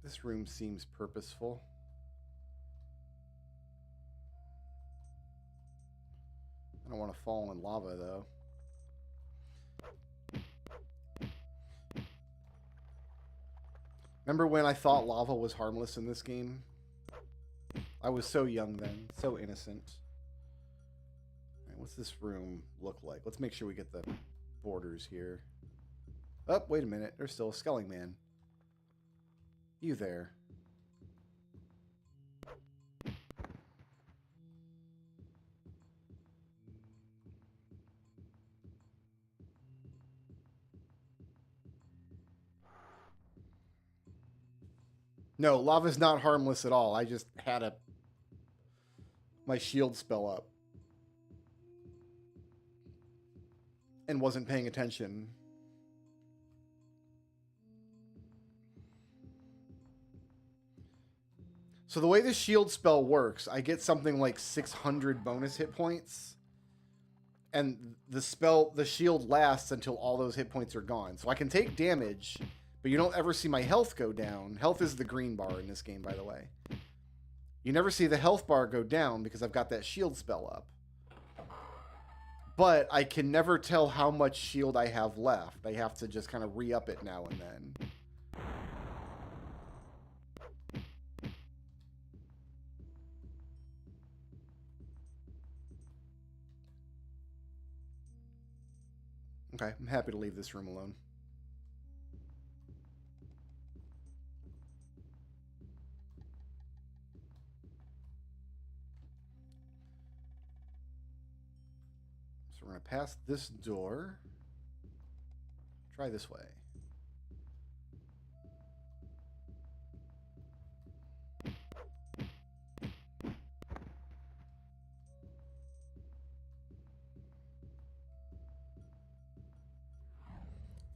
This room seems purposeful. I don't want to fall in lava, though. Remember when I thought lava was harmless in this game? I was so young then, so innocent. All right, what's this room look like? Let's make sure we get the borders here. Oh, wait a minute. There's still a Skelling Man. You there. No, lava's not harmless at all. I just had my shield spell up. And wasn't paying attention. So the way the shield spell works, I get something like 600 bonus hit points. And the shield lasts until all those hit points are gone. So I can take damage, but you don't ever see my health go down. Health is the green bar in this game, by the way. You never see the health bar go down because I've got that shield spell up. But I can never tell how much shield I have left. I have to just kind of re-up it now and then. Okay, I'm happy to leave this room alone. So we're going to pass this door. Try this way.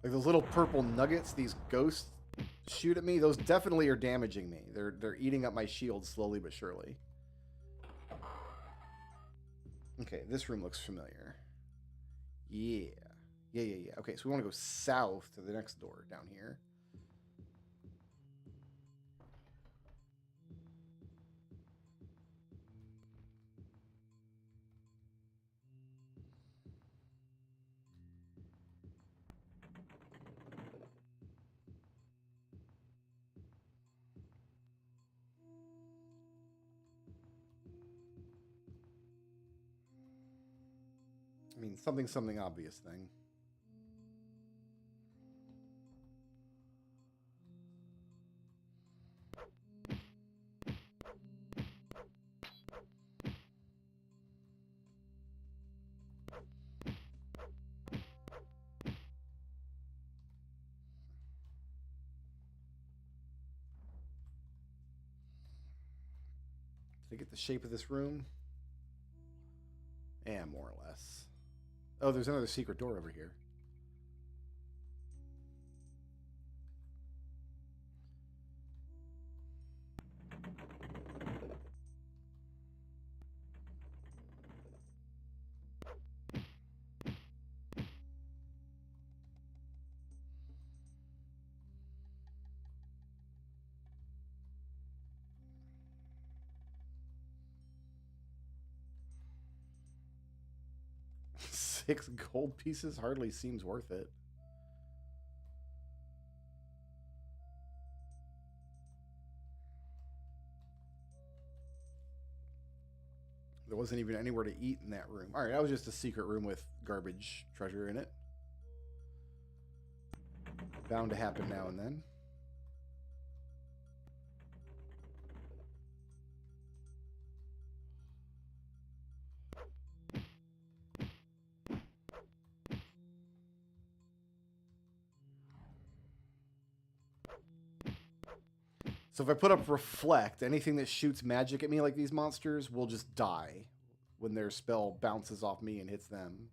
Like those little purple nuggets these ghosts shoot at me, those definitely are damaging me. They're eating up my shield slowly but surely. Okay, this room looks familiar. Yeah. Yeah. Okay, so we want to go south to the next door down here. I mean, something obvious thing. Did I get the shape of this room? Yeah, more or less. Oh, there's another secret door over here. Six gold pieces hardly seems worth it. There wasn't even anywhere to eat in that room. All right, that was just a secret room with garbage treasure in it. Bound to happen now and then. So if I put up Reflect, anything that shoots magic at me like these monsters will just die when their spell bounces off me and hits them.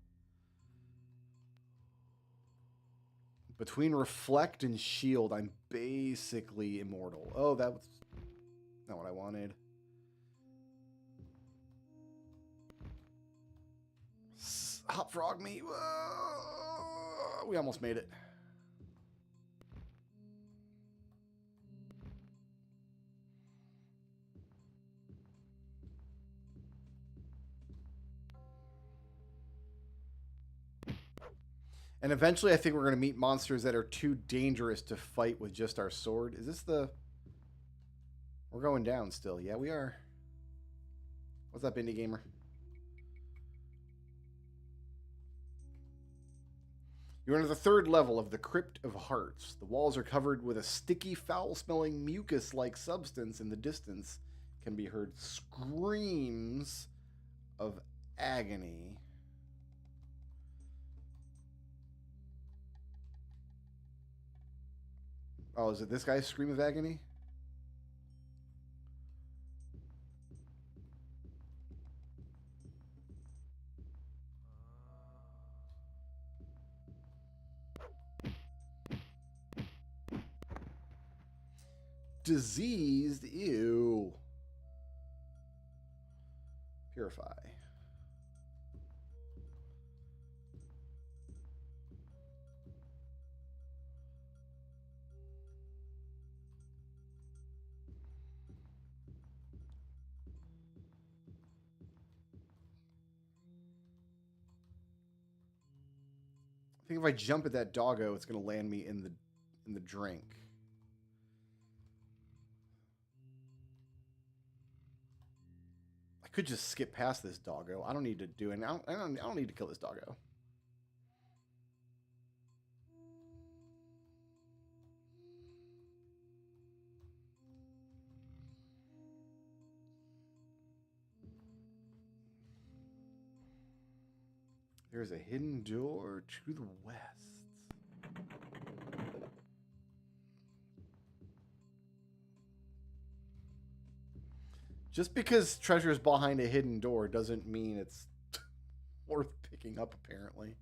Between Reflect and Shield, I'm basically immortal. Oh, that was not what I wanted. Hot frog me. We almost made it. And eventually I think we're going to meet monsters that are too dangerous to fight with just our sword. Is this the... We're going down still. Yeah, we are. What's up, indie gamer? You're under the third level of the Crypt of Hearts. The walls are covered with a sticky, foul-smelling mucus-like substance. In the distance can be heard screams of agony. Oh, is it this guy's scream of agony? Diseased? Ew. Purify. I think if I jump at that doggo, it's going to land me in the drink. I could just skip past this doggo. I don't need to do it. I don't need to kill this doggo. There's a hidden door to the west. Just because treasure is behind a hidden door doesn't mean it's worth picking up, apparently.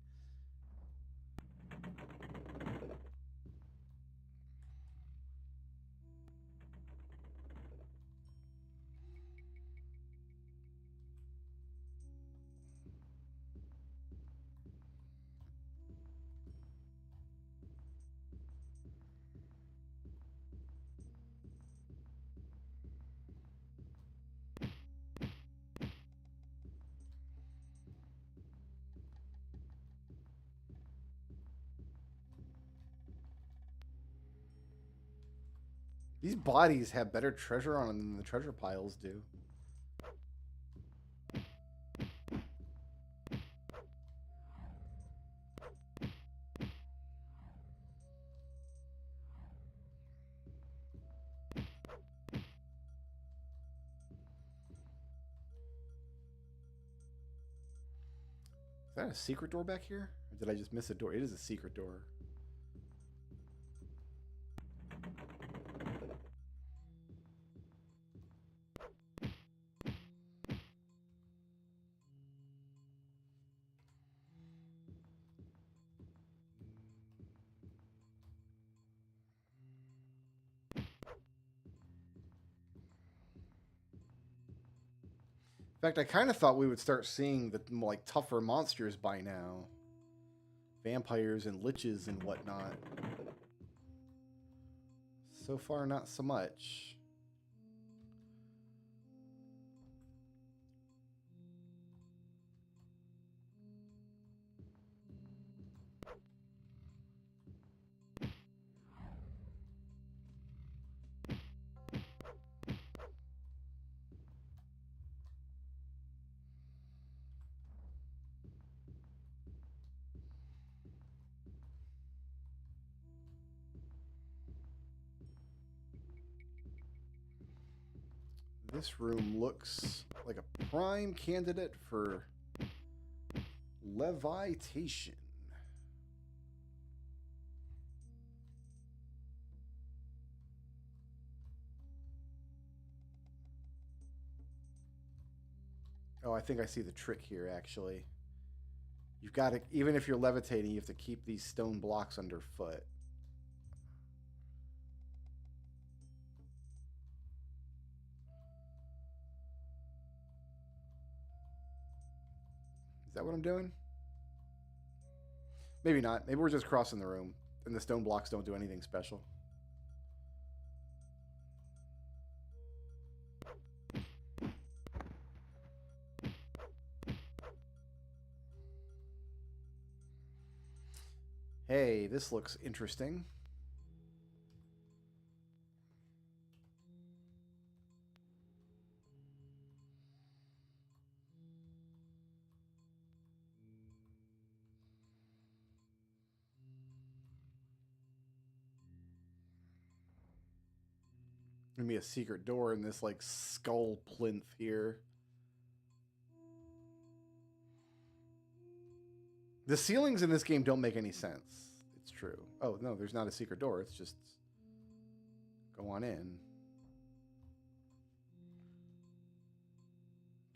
These bodies have better treasure on them than the treasure piles do. Is that a secret door back here? Or did I just miss a door? It is a secret door. In fact, I kind of thought we would start seeing the like tougher monsters by now. Vampires and liches and whatnot. So far, not so much. This room looks like a prime candidate for levitation. Oh, I think I see the trick here, actually. You've got to, even if you're levitating, you have to keep these stone blocks underfoot. Is that what I'm doing? Maybe not. Maybe we're just crossing the room, and the stone blocks don't do anything special. Hey, this looks interesting. Gonna be a secret door in this like skull plinth here. The ceilings in this game don't make any sense. It's true. Oh no, there's not a secret door. It's just go on in.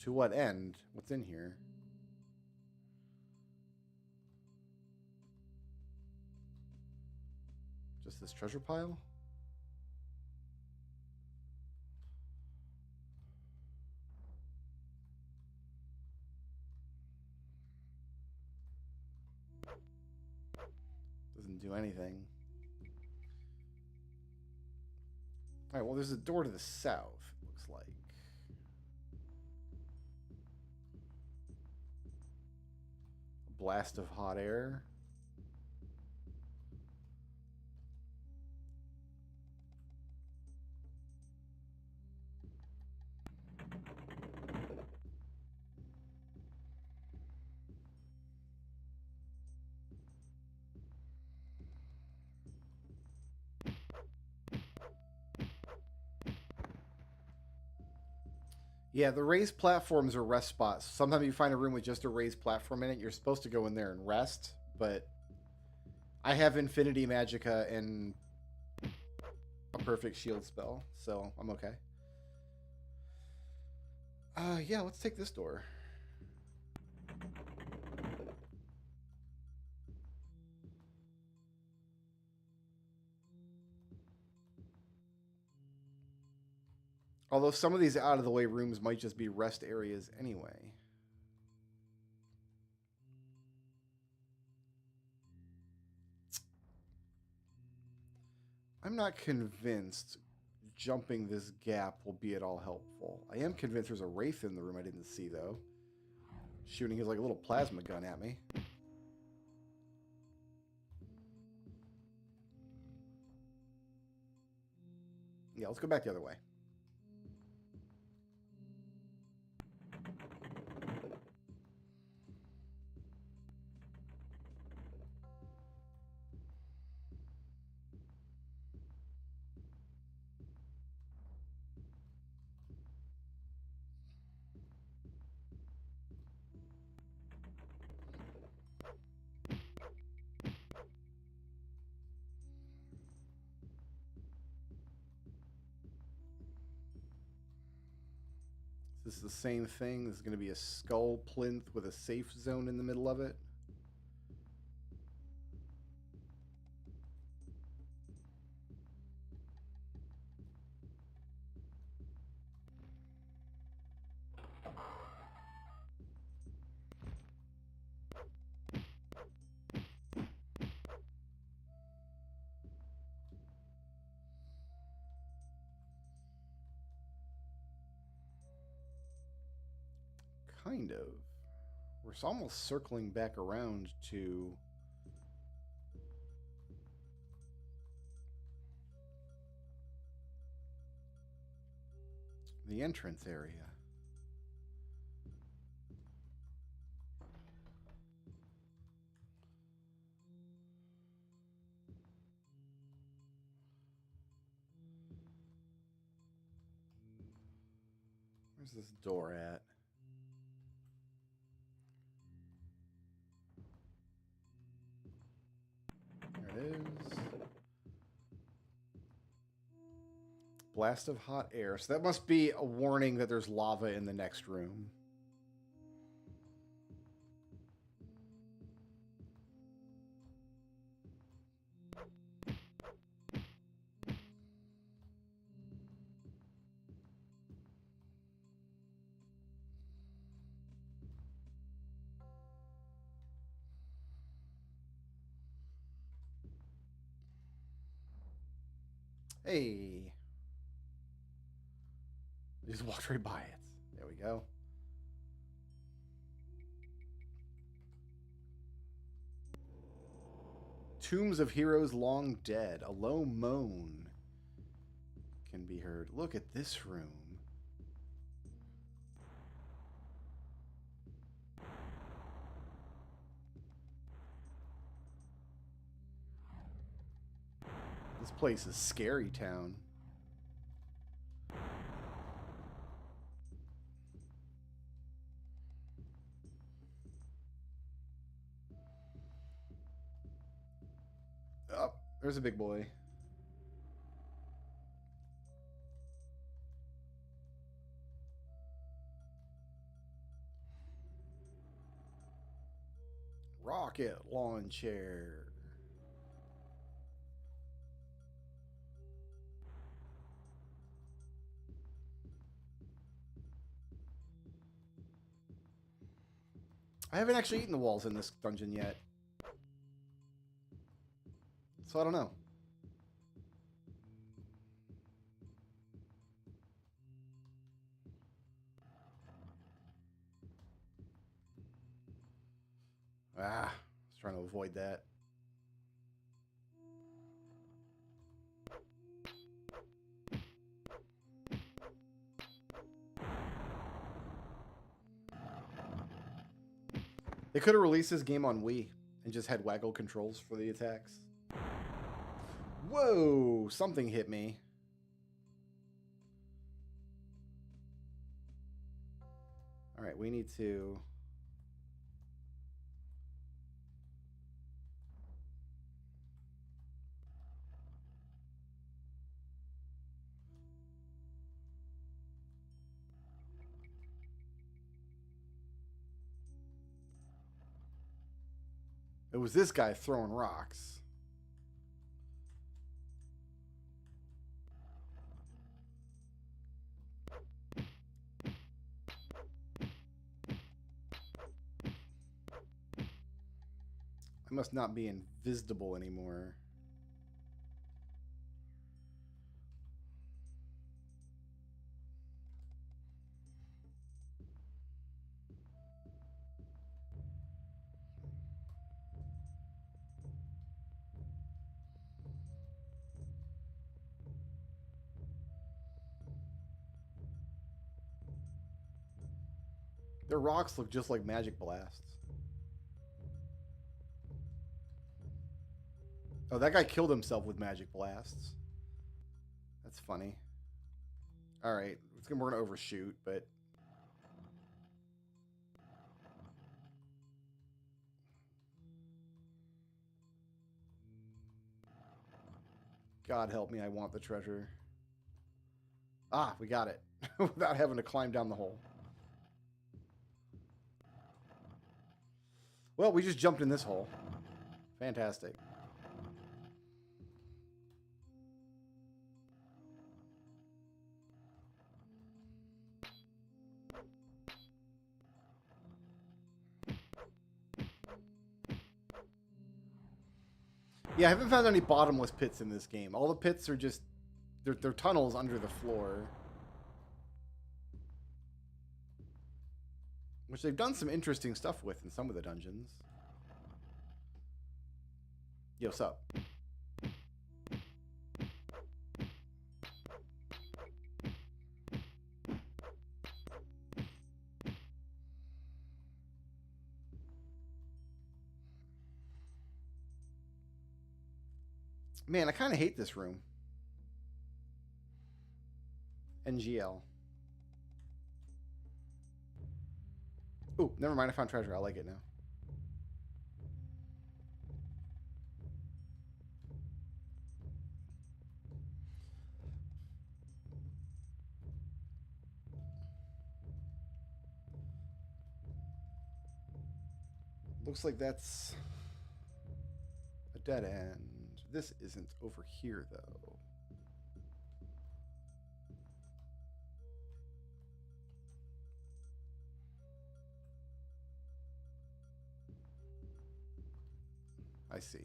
To what end? What's in here? Just this treasure pile? do anything. Alright, well, there's a door to the south, it looks like. A blast of hot air. Yeah, the raised platforms are rest spots. Sometimes you find a room with just a raised platform in it. You're supposed to go in there and rest, but I have Infinity Magicka and a perfect shield spell, so I'm okay. Yeah, let's take this door. Although some of these out-of-the-way rooms might just be rest areas anyway. I'm not convinced jumping this gap will be at all helpful. I am convinced there's a wraith in the room I didn't see, though. Shooting his like a little plasma gun at me. Yeah, let's go back the other way. This is the same thing. This is going to be a skull plinth with a safe zone in the middle of it. Kind of. We're almost circling back around to the entrance area. Where's this door at? There it is. Blast of hot air. So that must be a warning that there's lava in the next room. Hey. I just walked right by it. There we go. Tombs of heroes long dead. A low moan can be heard. Look at this room. This place is Scary Town. Oh, there's a big boy. Rocket launcher. I haven't actually eaten the walls in this dungeon yet. So I don't know. Ah, I was trying to avoid that. They could have released this game on Wii and just had waggle controls for the attacks. Whoa, something hit me. All right, we need to... It was this guy throwing rocks. I must not be invisible anymore. Their rocks look just like magic blasts. Oh, that guy killed himself with magic blasts. That's funny. Alright, we're going to overshoot, but... God help me, I want the treasure. Ah, we got it. Without having to climb down the hole. Well, we just jumped in this hole. Fantastic. Yeah, I haven't found any bottomless pits in this game. All the pits are just... They're tunnels under the floor. Which they've done some interesting stuff with in some of the dungeons. Yo, what's up? Man, I kind of hate this room. NGL. Ooh, never mind. I found treasure. I like it now. Looks like that's a dead end. This isn't over here, though. I see.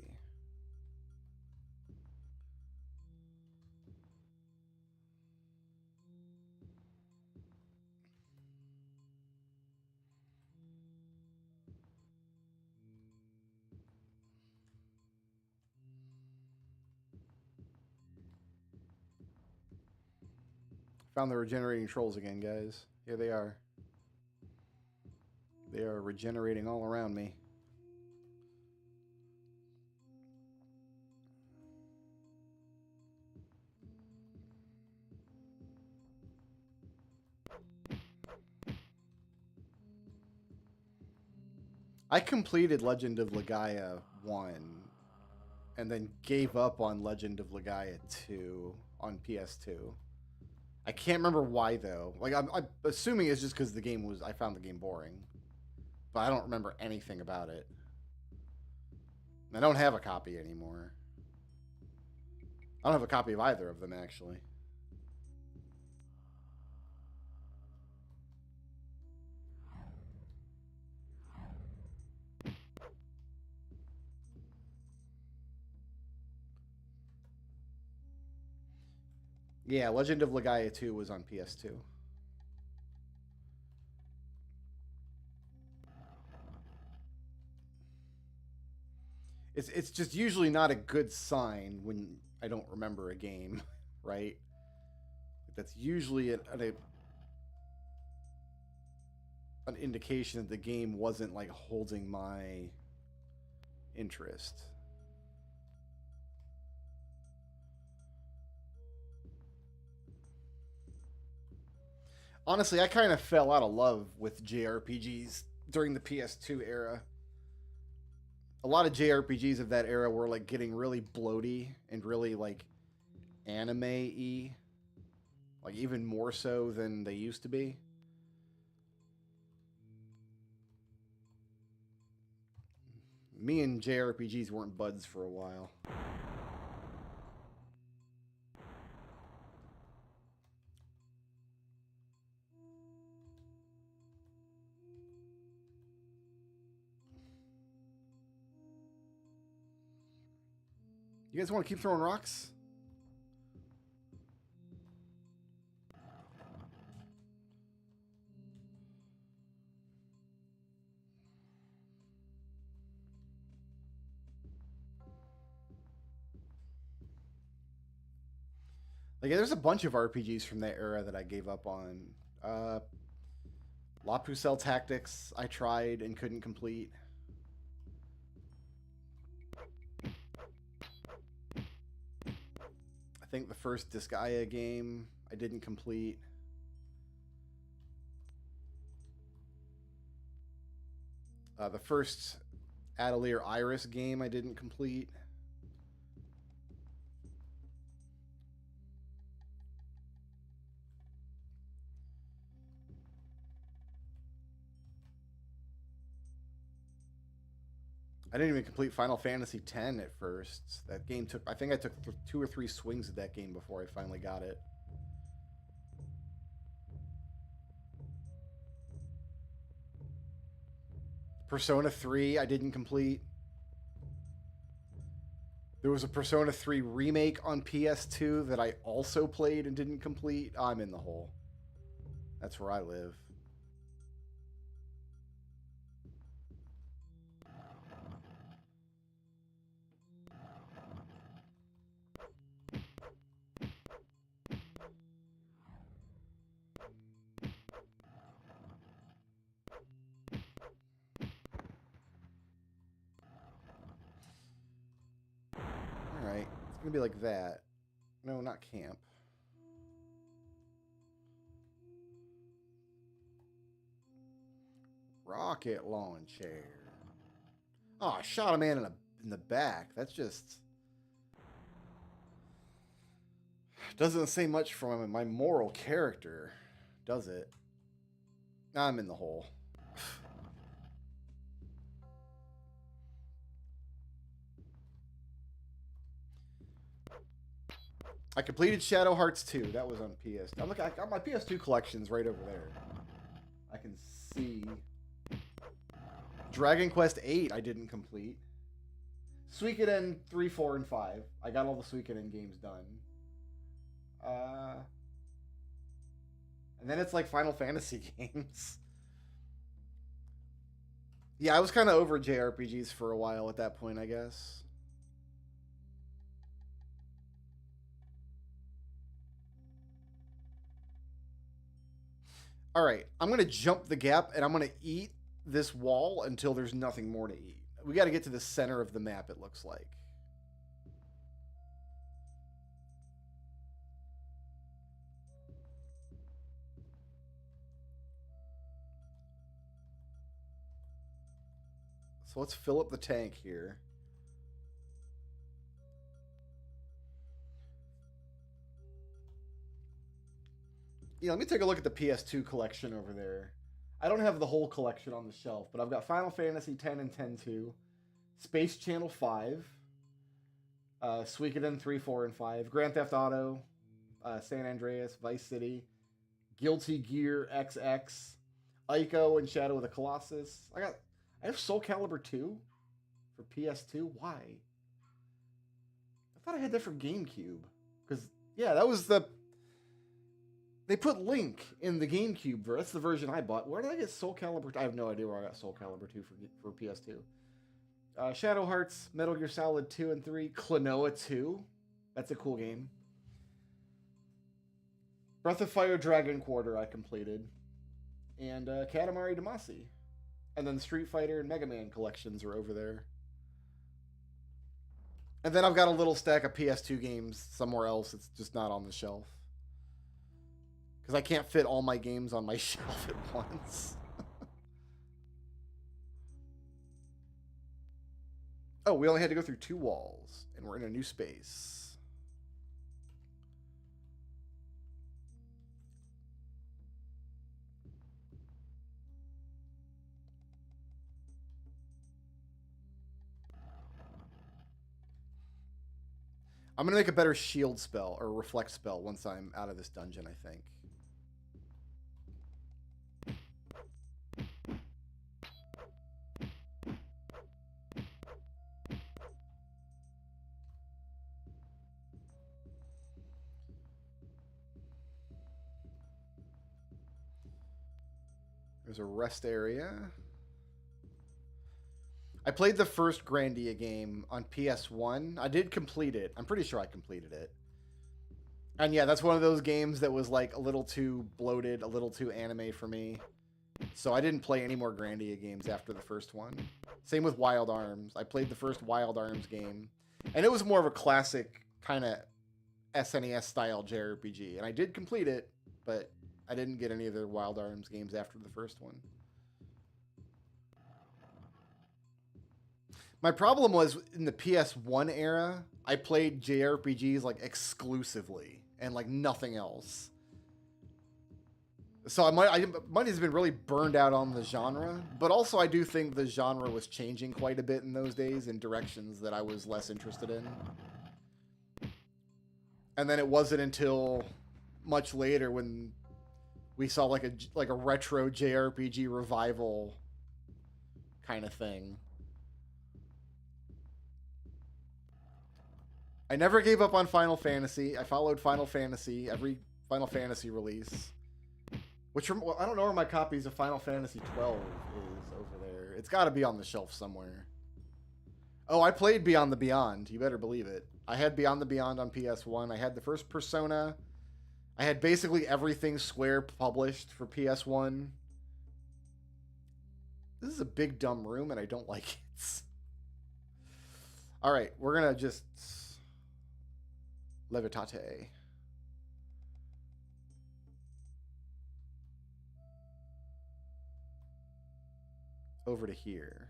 Found the regenerating trolls again, guys. Here they are. They are regenerating all around me. I completed Legend of Legaia 1 and then gave up on Legend of Legaia 2 on PS2. I can't remember why, though. Like, I'm assuming it's just because the game was... I found the game boring. But I don't remember anything about it. I don't have a copy anymore. I don't have a copy of either of them, actually. Yeah, Legend of Legaia 2 was on PS2. It's just usually not a good sign when I don't remember a game, right? That's usually an indication that the game wasn't like holding my interest. Honestly, I kind of fell out of love with JRPGs during the PS2 era. A lot of JRPGs of that era were like getting really bloaty and really like anime-y, like even more so than they used to be. Me and JRPGs weren't buds for a while. You guys want to keep throwing rocks? Like, there's a bunch of RPGs from that era that I gave up on. La Pucelle Tactics, I tried and couldn't complete. I think the first Disgaea game I didn't complete. The first Atelier Iris game I didn't complete. I didn't even complete Final Fantasy X at first. That game took, I think I took 2 or 3 swings at that game before I finally got it. Persona 3 I didn't complete. There was a Persona 3 remake on PS2 that I also played and didn't complete. I'm in the hole. That's where I live. Alright, it's gonna be like that. No, not camp. Rocket launcher. Oh, I shot a man in the back. That's just... doesn't say much from my moral character, does it? I'm in the hole. I completed Shadow Hearts 2. That was on PS. I got my PS2 collections right over there. I can see. Dragon Quest 8 I didn't complete. Suikoden 3, 4, and 5. I got all the Suikoden games done. And then it's like Final Fantasy games. Yeah, I was kind of over JRPGs for a while at that point, I guess. All right, I'm going to jump the gap and I'm going to eat this wall until there's nothing more to eat. We got to get to the center of the map, it looks like. So let's fill up the tank here. Yeah, let me take a look at the PS2 collection over there. I don't have the whole collection on the shelf, but I've got Final Fantasy X and X-2, Space Channel 5, Suikoden 3, 4, and 5, Grand Theft Auto, San Andreas, Vice City, Guilty Gear XX, Ico and Shadow of the Colossus. I have Soul Calibur 2 for PS2. Why? I thought I had that for GameCube. Because, yeah, that was the They put Link in the GameCube version. That's the version I bought. Where did I get Soul Calibur? I have no idea where I got Soul Calibur 2 for PS2. Shadow Hearts, Metal Gear Solid 2 and 3, Klonoa 2. That's a cool game. Breath of Fire Dragon Quarter I completed. And Katamari Damacy. And then Street Fighter and Mega Man collections are over there. And then I've got a little stack of PS2 games somewhere else. It's just not on the shelf. Because I can't fit all my games on my shelf at once. Oh, we only had to go through 2 walls. And we're in a new space. I'm going to make a better shield spell or reflect spell once I'm out of this dungeon, I think. There's a rest area. I played the first Grandia game on PS1. I did complete it. I'm pretty sure I completed it. And yeah, that's one of those games that was like a little too bloated, a little too anime for me. So I didn't play any more Grandia games after the first one. Same with Wild Arms. I played the first Wild Arms game. And it was more of a classic kind of SNES style JRPG. And I did complete it, but I didn't get any of the Wild Arms games after the first one. My problem was in the PS1 era, I played JRPGs like exclusively and like nothing else. So I might have been really burned out on the genre, but also I do think the genre was changing quite a bit in those days in directions that I was less interested in. And then it wasn't until much later when we saw like a retro JRPG revival kind of thing. I never gave up on Final Fantasy. I followed Final Fantasy, every Final Fantasy release. Which, well, I don't know where my copies of Final Fantasy 12 is over there. It's got to be on the shelf somewhere. Oh, I played Beyond the Beyond. You better believe it. I had Beyond the Beyond on PS1. I had the first Persona. I had basically everything Square published for PS1. This is a big, dumb room, and I don't like it. All right, we're going to just... Levitate. Over to here.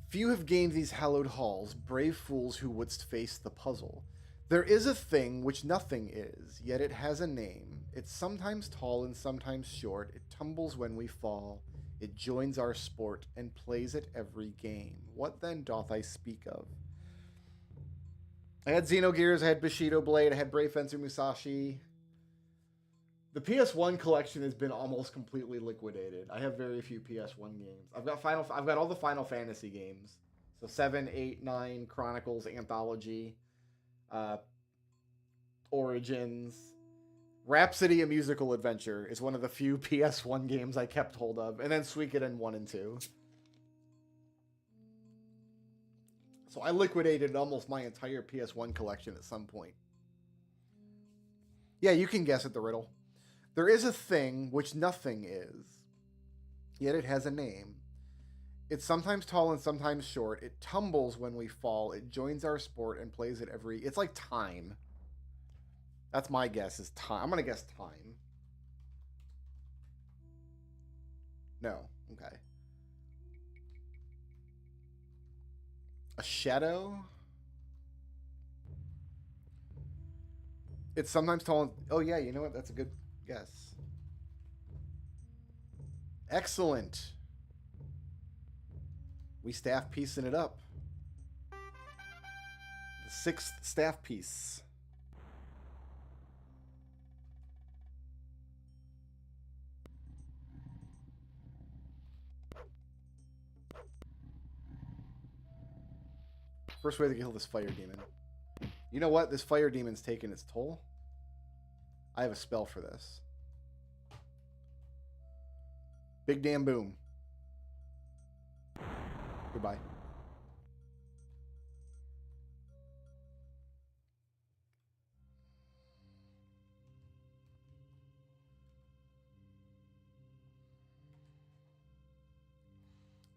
Few have gained these hallowed halls, brave fools who wouldst face the puzzle. There is a thing which nothing is, yet it has a name. It's sometimes tall and sometimes short. It tumbles when we fall. It joins our sport and plays at every game. What then doth I speak of? I had Xenogears, I had Bushido Blade, I had Brave Fencer Musashi. The PS1 collection has been almost completely liquidated. I have very few PS1 games. I've got all the Final Fantasy games. So 7, 8, 9, Chronicles, Anthology, Origins. Rhapsody: A Musical Adventure is one of the few PS1 games I kept hold of. And then Suikoden 1 and 2. So I liquidated almost my entire PS1 collection at some point. Yeah, you can guess at the riddle. There is a thing which nothing is, yet it has a name. It's sometimes tall and sometimes short. It tumbles when we fall. It joins our sport and plays at every... It's like time. That's my guess, is time. I'm going to guess time. No. Okay. A shadow? It's sometimes tall and... Oh, yeah, you know what? That's a good guess. Excellent. We staff piecing it up. The 6th staff piece. First way to kill this fire demon. You know what? This fire demon's taking its toll. I have a spell for this. Big damn boom. Goodbye.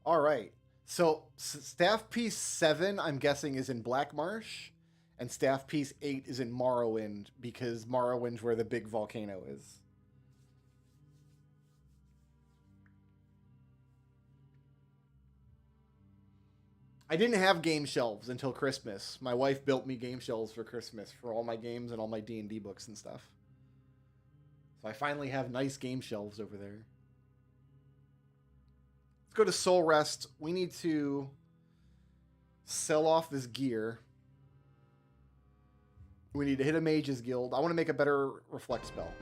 All right. So staff piece 7, I'm guessing, is in Black Marsh, and staff piece 8 is in Morrowind, because Morrowind's where the big volcano is. I didn't have game shelves until Christmas. My wife built me game shelves for Christmas for all my games and all my D&D books and stuff. So I finally have nice game shelves over there. Let's go to Soul Rest. We need to sell off this gear. We need to hit a Mage's Guild. I want to make a better Reflect spell.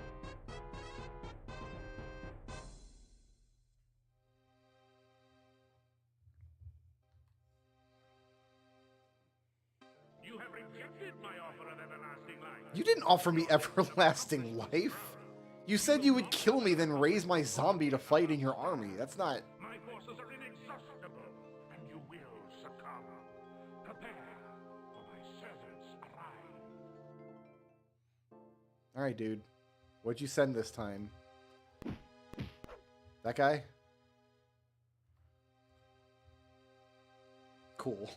You have rejected my offer of everlasting life. You didn't offer me everlasting life. You said you would kill me, then raise my zombie to fight in your army. That's not... My forces are inexhaustible, and you will succumb. Prepare, for my servants arrive. Alright, dude. What'd you send this time? That guy? Cool.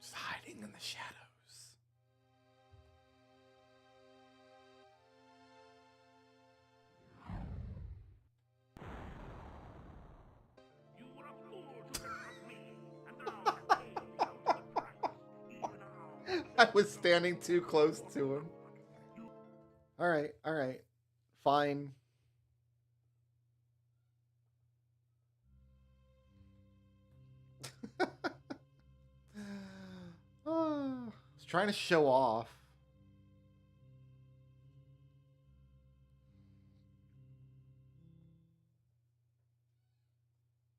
Just hiding in the shadows. You were a fool to confront me, and now the king shall pay the price. Even now. I was standing too close to him. Alright, alright. Fine. I was trying to show off.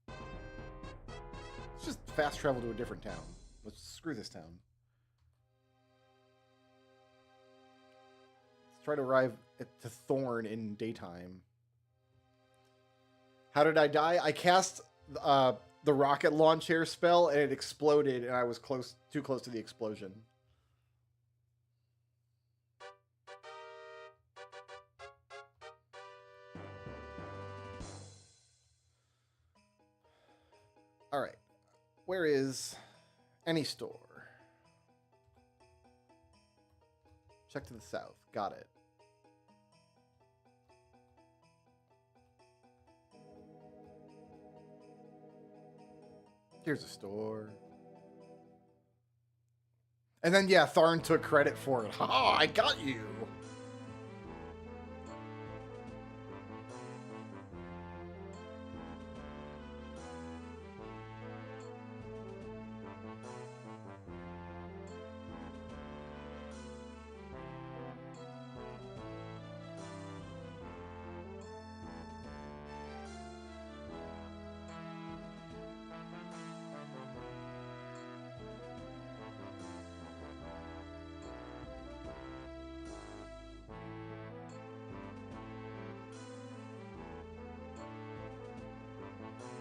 Let's just fast travel to a different town. Let's screw this town. Let's try to arrive to Thorn in daytime. How did I die? I cast the rocket launcher spell and it exploded, and I was too close to the explosion. All right. Where is any store? Check to the south. Got it. Here's a store. And then, yeah, Tharn took credit for it. Ha! I got you!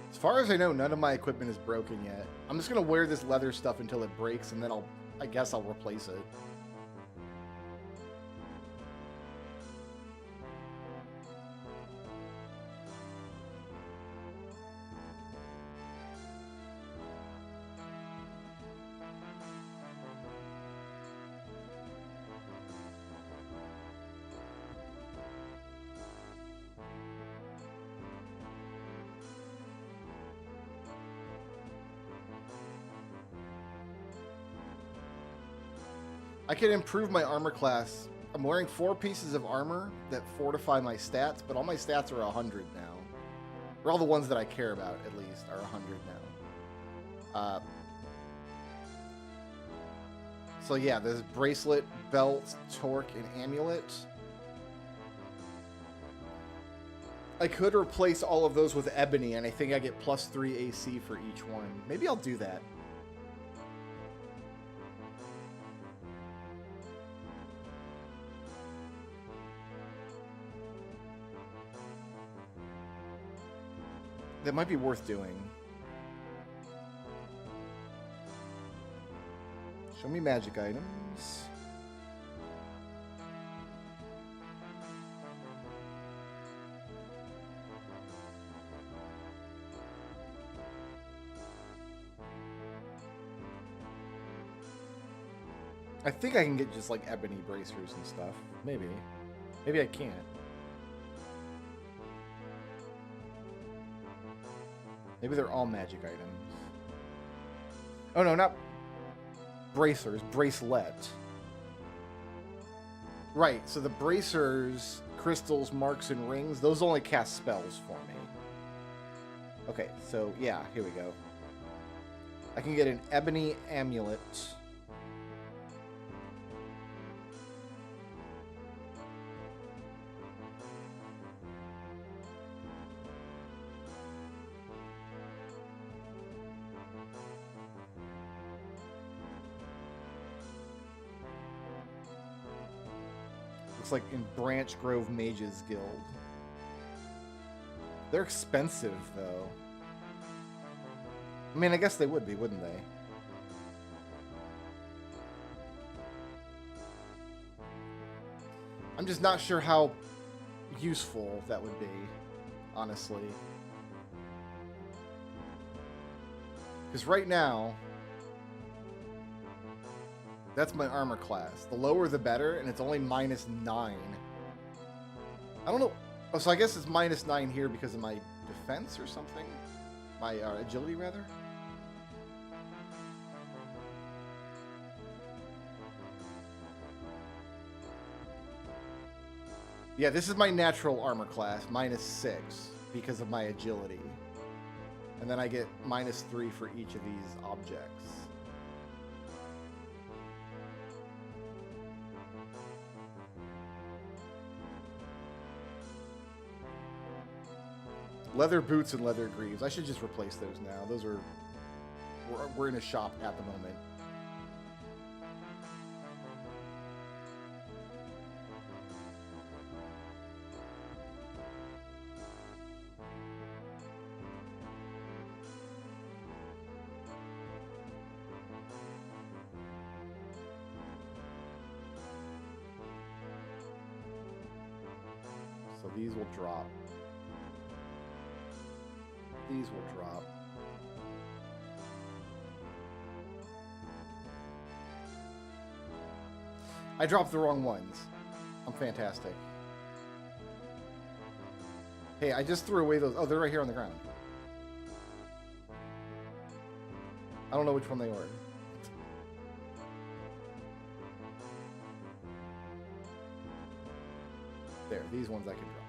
As far as I know, none of my equipment is broken yet. I'm just gonna wear this leather stuff until it breaks, and then I guess I'll replace it. I can improve my armor class I'm wearing 4 pieces of armor that fortify my stats, but all my stats are 100 now. Or all the ones that I care about, at least, are 100 now. So yeah, there's bracelet, belt, torque, and amulet. I could replace all of those with ebony, and I think I get +3 AC for each one. Maybe I'll do that. That might be worth doing. Show me magic items. I think I can get just like ebony bracers and stuff. Maybe. Maybe I can't. Maybe they're all magic items. Oh no, not bracers, bracelet. Right, so the bracers, crystals, marks, and rings, those only cast spells for me. Okay, so yeah, here we go. I can get an ebony amulet. Looks like in Branch Grove Mages Guild. They're expensive, though. I mean, I guess they would be, wouldn't they? I'm just not sure how useful that would be, honestly. Because right now, that's my armor class. The lower the better, and it's only -9. I don't know. Oh, so I guess it's -9 here because of my defense or something? My agility, rather? Yeah, this is my natural armor class, -6, because of my agility. And then I get -3 for each of these objects. Leather boots and leather greaves. I should just replace those now. Those are... We're in a shop at the moment. So these will drop. These will drop. I dropped the wrong ones. I'm fantastic. Hey, I just threw away those. Oh, they're right here on the ground. I don't know which one they were. There, these ones I can drop.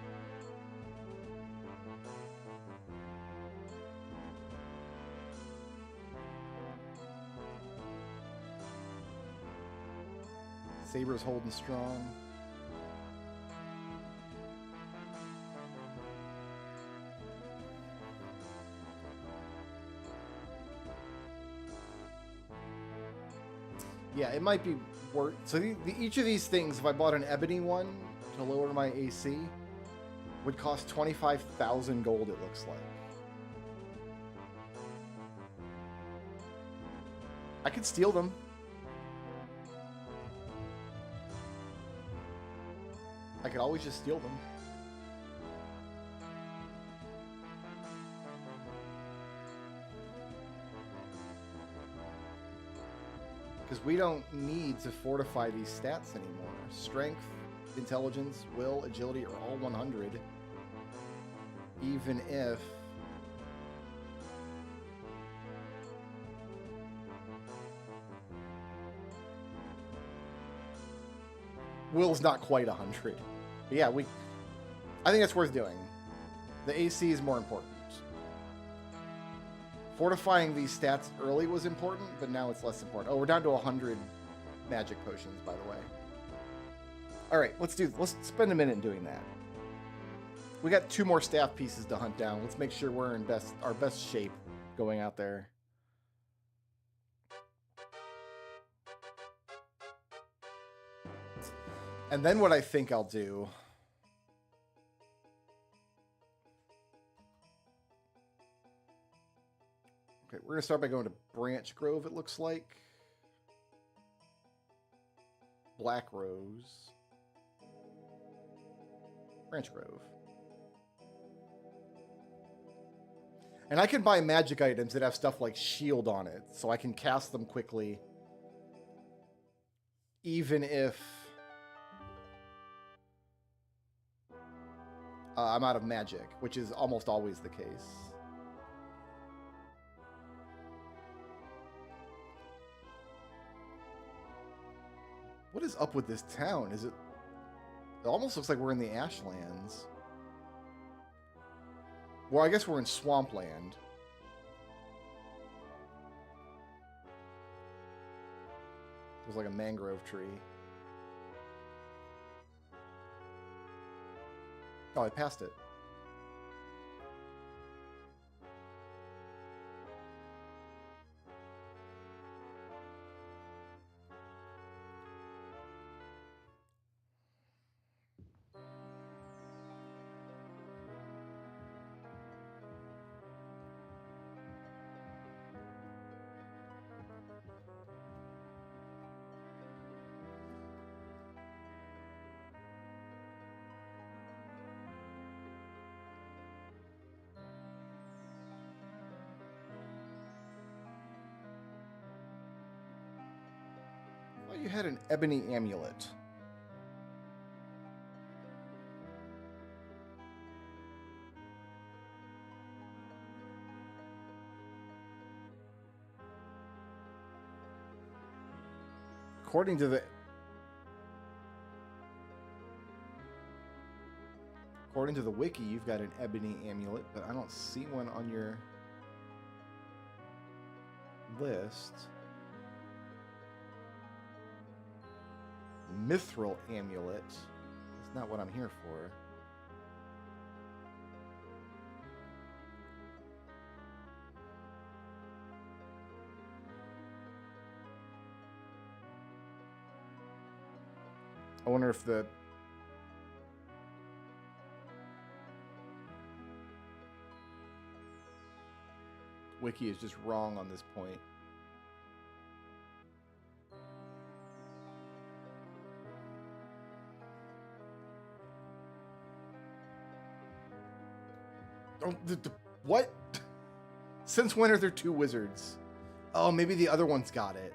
Saber's holding strong. Yeah, it might be worth. So each of these things, if I bought an ebony one to lower my AC, would cost 25,000 gold, it looks like. I could steal them. I could always just steal them. Because we don't need to fortify these stats anymore. Strength, intelligence, will, agility are all 100. Even if... Will's not quite 100. But yeah, I think that's worth doing. The AC is more important. Fortifying these stats early was important, but now it's less important. Oh, we're down to 100 magic potions, by the way. All right, let's spend a minute doing that. We got 2 more staff pieces to hunt down. Let's make sure we're in our best shape going out there. And then what I think I'll do... Okay, we're going to start by going to Branch Grove, it looks like. Black Rose. Branch Grove. And I can buy magic items that have stuff like shield on it, so I can cast them quickly. Even if I'm out of magic, which is almost always the case. What is up with this town? It almost looks like we're in the Ashlands. Well, I guess we're in Swampland. There's like a mangrove tree. Oh, I passed it. You had an ebony amulet. According to the wiki, you've got an ebony amulet, but I don't see one on your list. Mithril amulet. That's not what I'm here for. I wonder if the wiki is just wrong on this point. Oh, what? Since when are there 2 wizards? Oh, maybe the other one's got it.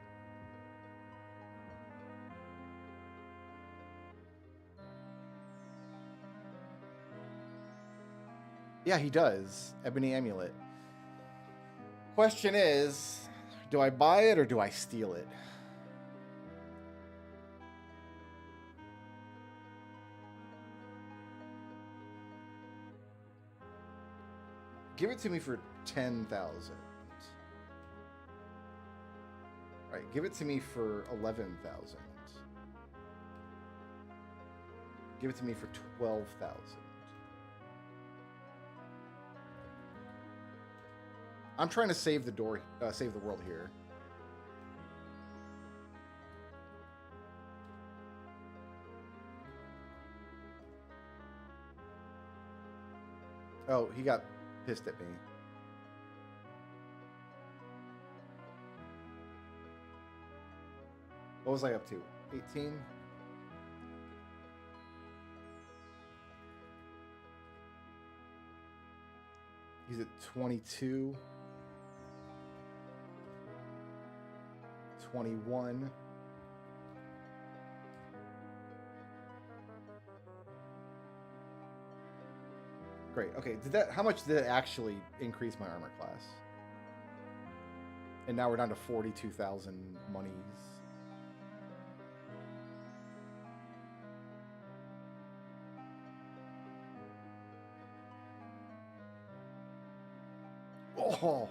Yeah, he does. Ebony amulet. Question is, do I buy it or do I steal it? Give it to me for 10,000. All right, give it to me for 11,000. Give it to me for 12,000. I'm trying to save the world here. Oh, he got pissed at me. What was I up to? 18? He's at 22. 21. Great. Okay. How much did it actually increase my armor class? And now we're down to 42,000 monies. Oh,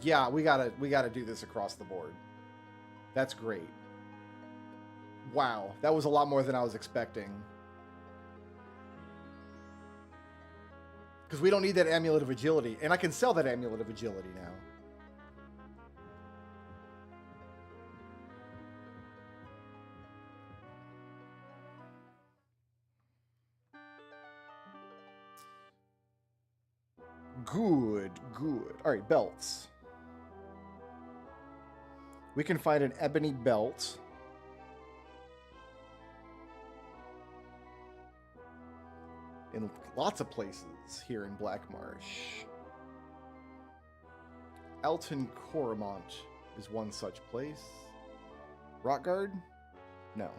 yeah, we gotta do this across the board. That's great. Wow, that was a lot more than I was expecting. Because we don't need that Amulet of Agility, and I can sell that Amulet of Agility now. Good, good. All right, belts. We can find an ebony belt. In lots of places here in Black Marsh. Alton Coromont is one such place. Rockguard? No.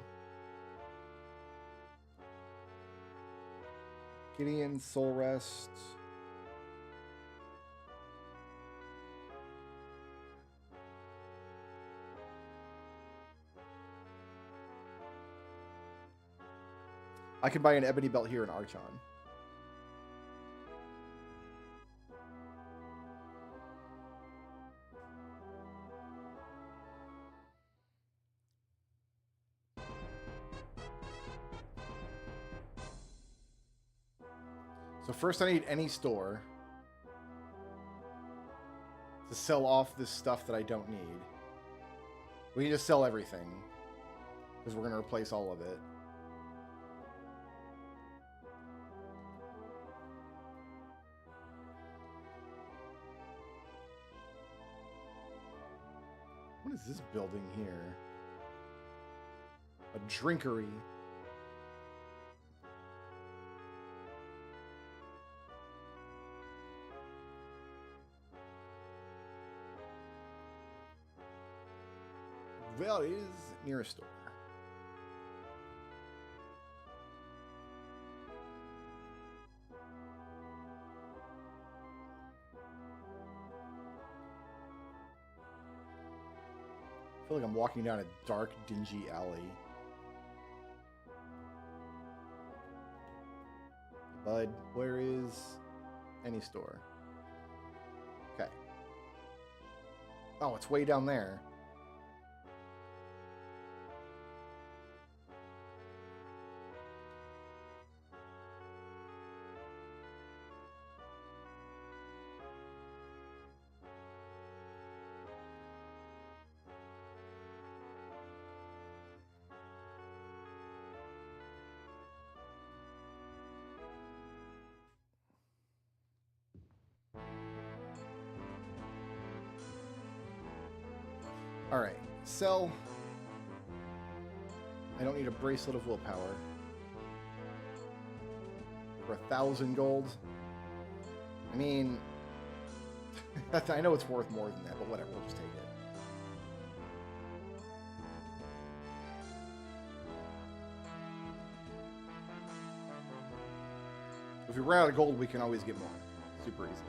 Gideon, Soul Rest. I can buy an ebony belt here in Archon. So first I need any store to sell off this stuff that I don't need. We can just sell everything because we're going to replace all of it. What is this building here? A drinkery. Well, it is near a store. I feel like I'm walking down a dark, dingy alley. Bud, where is any store? Okay. Oh, it's way down there. Alright, sell. I don't need a bracelet of willpower. For 1,000 gold. I mean, I know it's worth more than that, but whatever, we'll just take it. If we run out of gold, we can always get more. Super easily.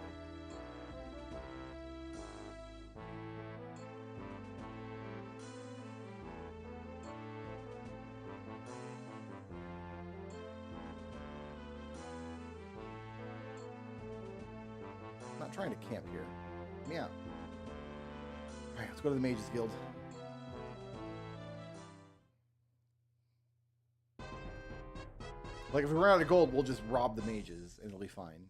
I'm not trying to camp here. Let me out. Alright, let's go to the Mages Guild. Like, if we run out of gold, we'll just rob the mages, and it'll be fine.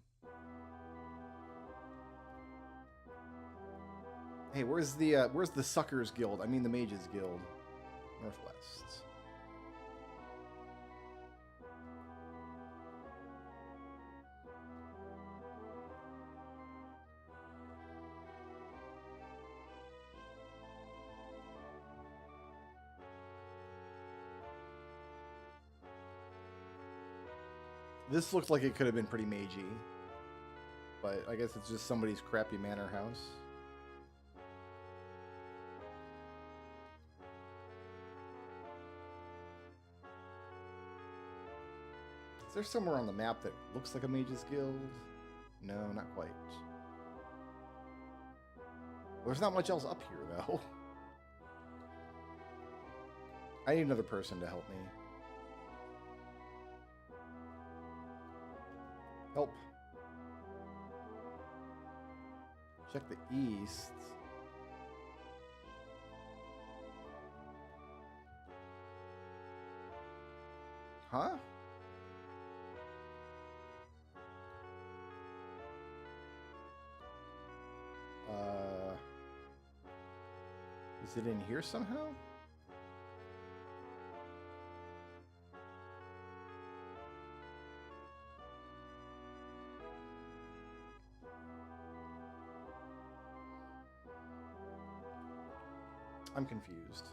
Hey, where's the Suckers Guild? I mean the Mages Guild. Northwest. This looks like it could have been pretty magey, but I guess it's just somebody's crappy manor house. Is there somewhere on the map that looks like a Mages Guild? No, not quite. There's not much else up here, though. I need another person to help me. Help. Check the east. Huh? Is it in here somehow? I'm confused.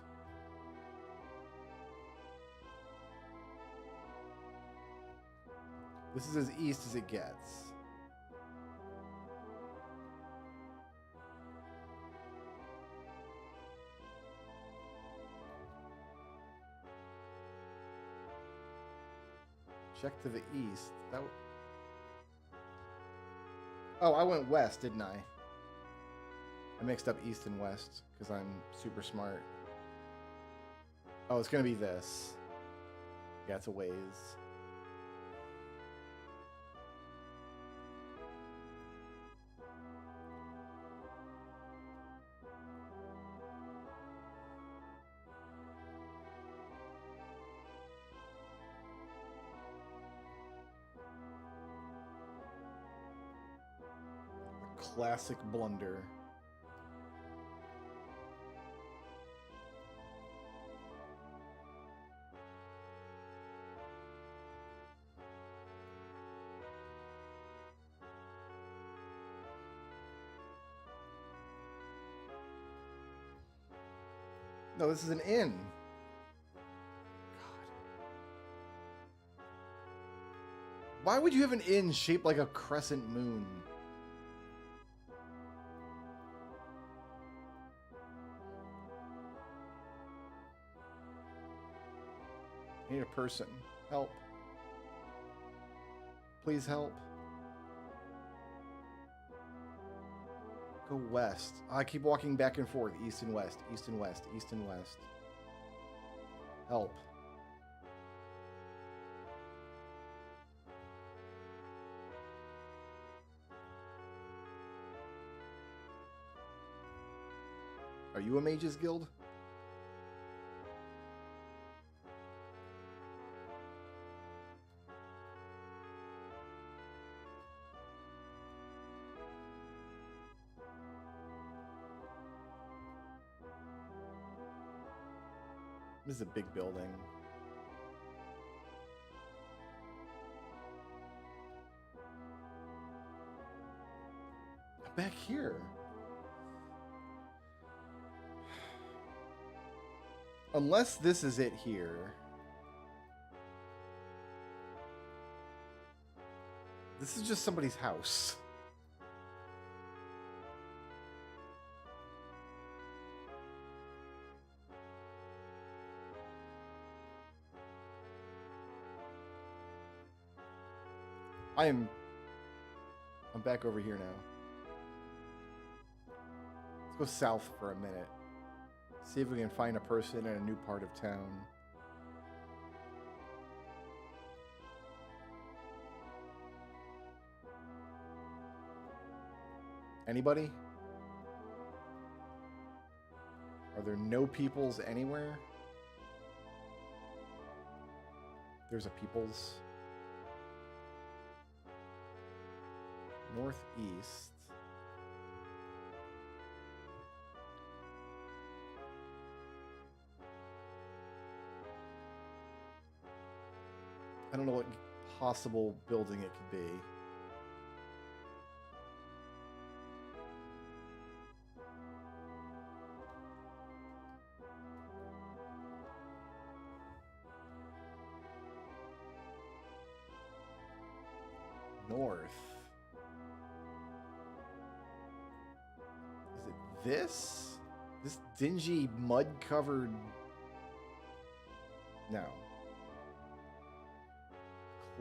This is as east as it gets. Check to the east. Oh, I went west, didn't I? I mixed up east and west because I'm super smart. Oh, it's gonna be this. Yeah, it's a ways. A classic blunder. No, this is an inn. God. Why would you have an inn shaped like a crescent moon? I need a person. Help. Please help. Go west. I keep walking back and forth. East and west. East and west. East and west. Help. Are you a mage's guild? This is a big building. Back here. Unless this is it here. This is just somebody's house. I'm back over here now. Let's go south for a minute. See if we can find a person in a new part of town. Anybody? Are there no peoples anywhere? There's a peoples. Northeast. I don't know what possible building it could be. North. Is it this? This dingy, mud-covered... No.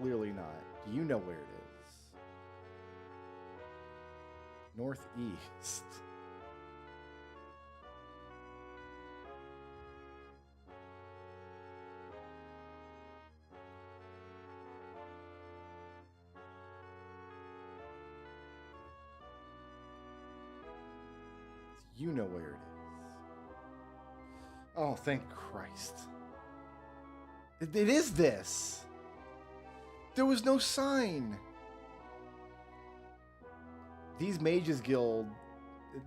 Clearly not. Do you know where it is? Northeast. You know where it is. Oh, thank Christ. It is this. There was no sign. These Mages Guild,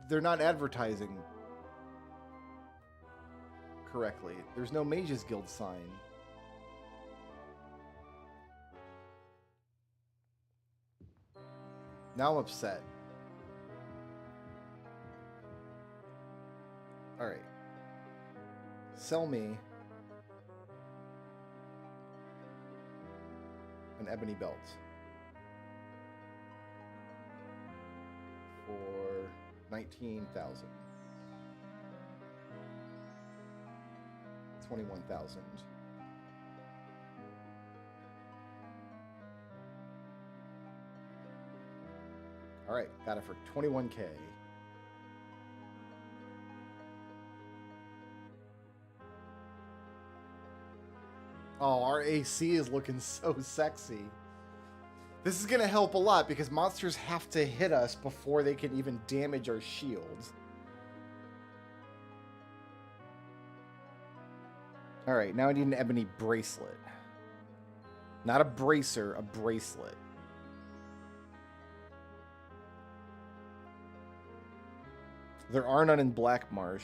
they're not advertising correctly. There's no Mages Guild sign. Now I'm upset. Alright. Sell me an ebony belt for 19,000. 21,000. Alright, got it for 21K. Oh, our AC is looking so sexy. This is going to help a lot because monsters have to hit us before they can even damage our shields. Alright, now I need an ebony bracelet. Not a bracer, a bracelet. There are none in Black Marsh.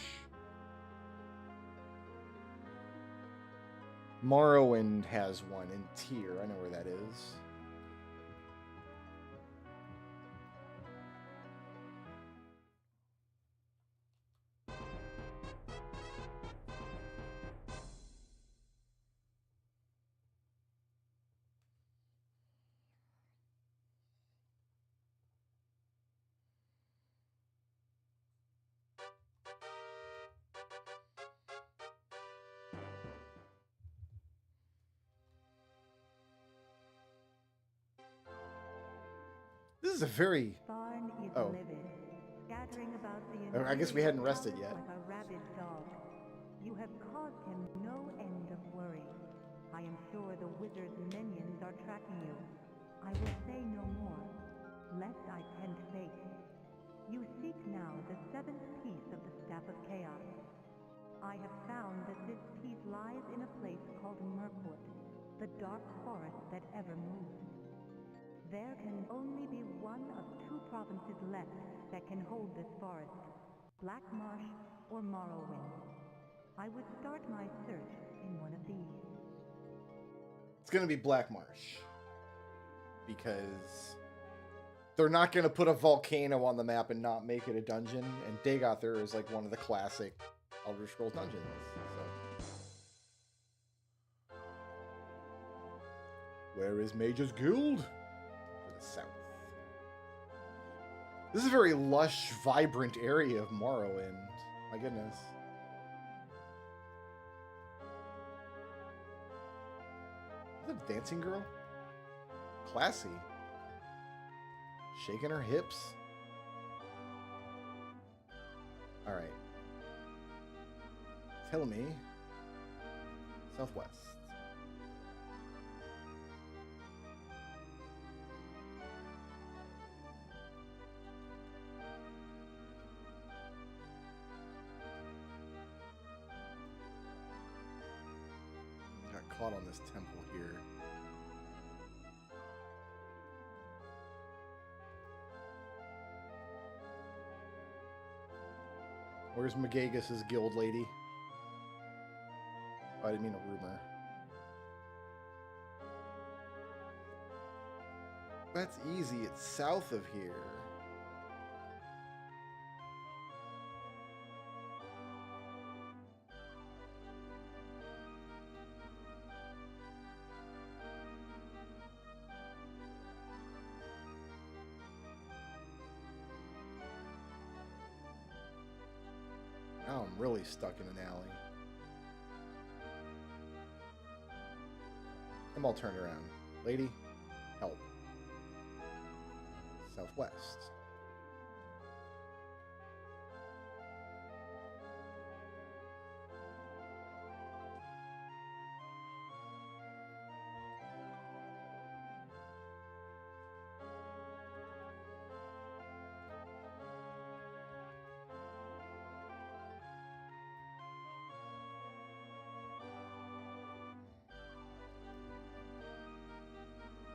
Morrowind has one in Tyr. I know where that is. This is a very... Farn is Oh. livid, scattering about the I guess we hadn't rested yet. like a rabid dog. You have caused him no end of worry. I am sure the wizard's minions are tracking you. I will say no more, lest I tempt fate. You seek now the seventh piece of the Staff of Chaos. I have found that this piece lies in a place called Mirkwood, the dark forest that ever moves. There can only be one of two provinces left that can hold this forest, Black Marsh or Morrowind. I would start my search in one of these. It's going to be Black Marsh. Because they're not going to put a volcano on the map and not make it a dungeon. And Dagother is like one of the classic Elder Scrolls dungeons. So. Where is Mage's Guild? To the south. This is a very lush, vibrant area of Morrowind. My goodness. Is that a dancing girl? Classy. Shaking her hips. Alright. Tell me. Southwest. Got caught on this temple here. Where's Magagus' guild lady? Oh, I didn't mean a rumor. That's easy. It's south of here. Now I'm really stuck in an alley. I'm all turned around. Lady, help. Southwest.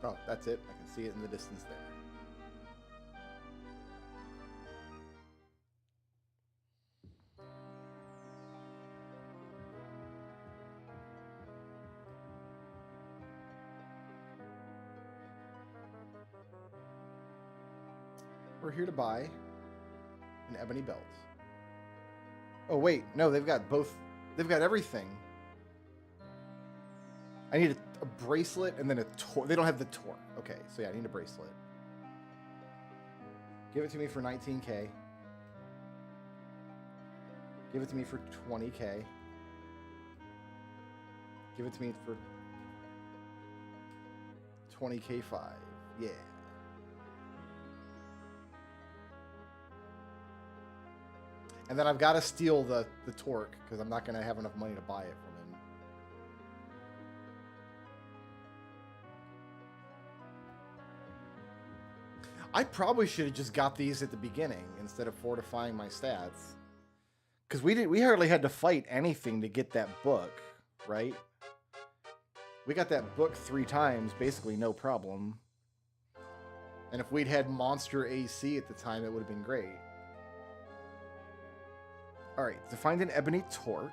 Oh, that's it. I can see it in the distance there. We're here to buy an ebony belt. Oh, wait. No, they've got both. They've got everything. I need a bracelet and then a torque. They don't have the torque. Okay, so yeah, I need a bracelet. Give it to me for 19K. Give it to me for 20K. Give it to me for 20K5. Yeah. And then I've got to steal the torque because I'm not going to have enough money to buy it from him. I probably should have just got these at the beginning instead of fortifying my stats. Because we hardly had to fight anything to get that book, right? We got that book 3 times, basically no problem. And if we'd had Monster AC at the time, it would have been great. Alright, to find an ebony torque.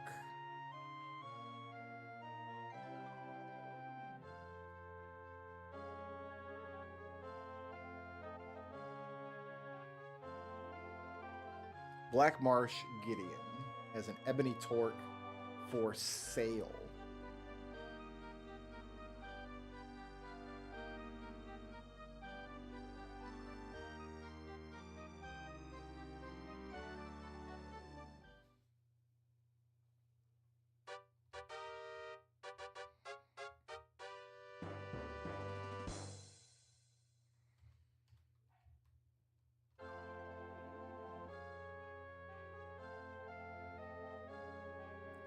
Black Marsh Gideon has an ebony torque for sale.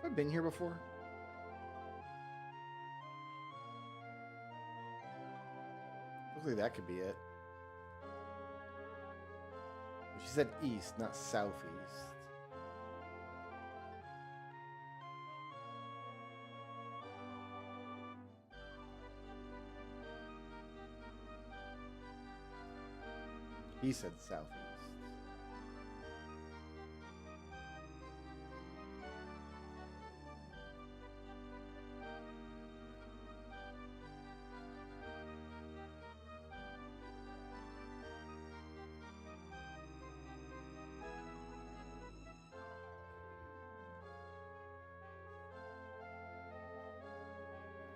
Have I been here before? Looks like that could be it. She said east, not southeast. He said southeast.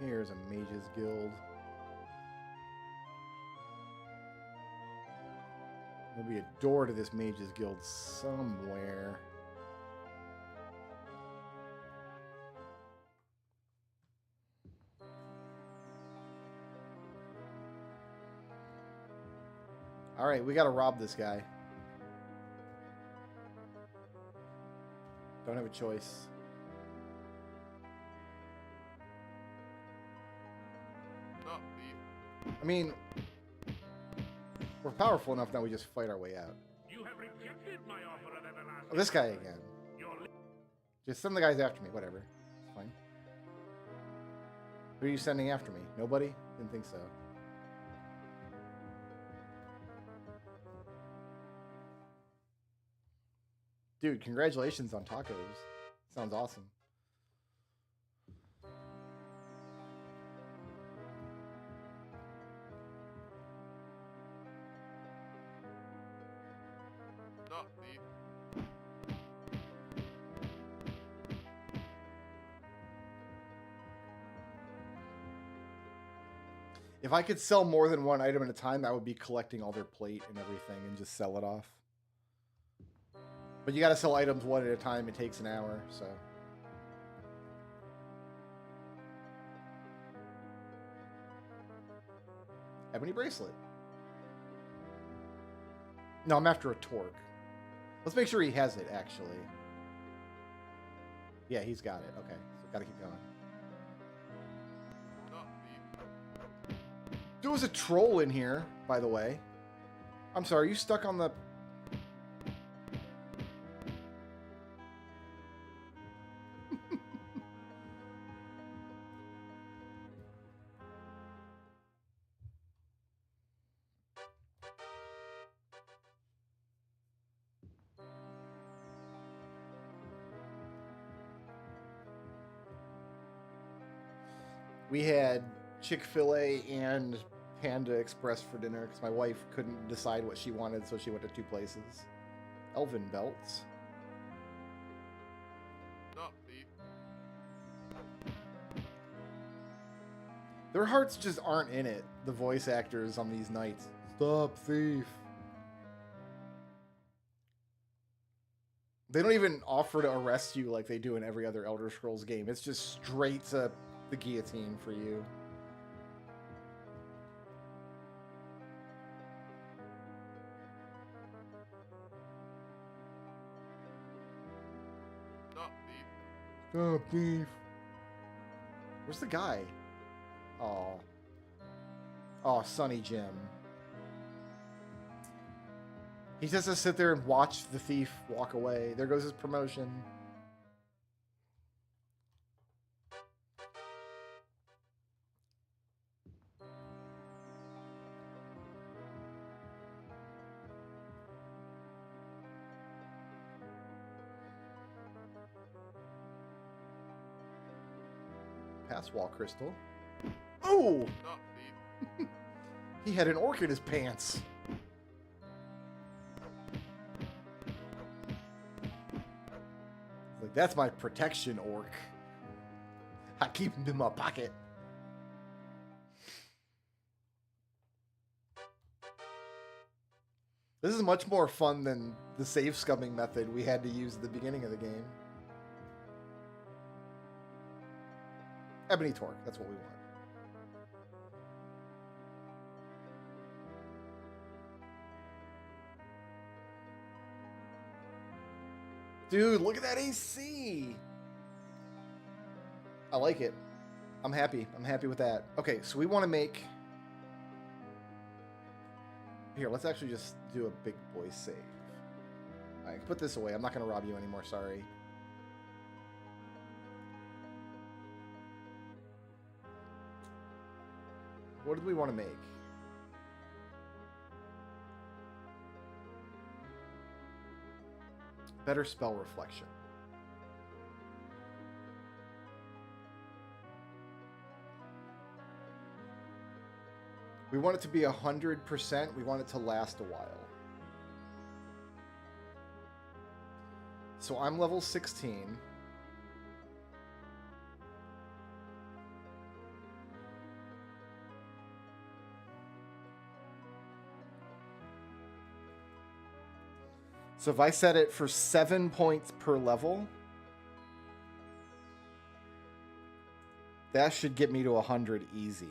Here's a Mage's Guild. There'll be a door to this Mage's Guild somewhere. Alright, we gotta rob this guy. Don't have a choice. I mean, we're powerful enough now we just fight our way out. You have rejected my offer of everlasting. Oh, this guy again. Just send the guys after me, whatever. It's fine. Who are you sending after me? Nobody? Didn't think so. Dude, congratulations on tacos. Sounds awesome. If I could sell more than one item at a time, I would be collecting all their plate and everything and just sell it off. But you gotta sell items one at a time. It takes an hour, so. Ebony bracelet. No, I'm after a torque. Let's make sure he has it, actually. Yeah, he's got it. Okay, so gotta keep going. There was a troll in here, by the way. I'm sorry, are you stuck on the... We had Chick-fil-A and Panda Express for dinner because my wife couldn't decide what she wanted, so she went to 2 places. Elven belts. Stop, thief. Their hearts just aren't in it, the voice actors on these nights. Stop, thief. They don't even offer to arrest you like they do in every other Elder Scrolls game. It's just straight to the guillotine for you. Stop, thief. Stop, thief. Where's the guy? Oh. Oh, Sonny Jim. He just has to sit there and watch the thief walk away. There goes his promotion. Pass wall crystal. Oh! Stop, thief. He had an orc in his pants. Like, that's my protection orc. I keep him in my pocket. This is much more fun than the save scumming method we had to use at the beginning of the game. Ebony Torque, that's what we want. Dude, look at that AC! I like it. I'm happy. I'm happy with that. Okay, so we want to make... Here, let's actually just do a big boy save. Alright, put this away. I'm not going to rob you anymore, sorry. What did we want to make? Better spell reflection. We want it to be 100%. We want it to last a while. So I'm level 16. So if I set it for 7 points per level, that should get me to 100 easy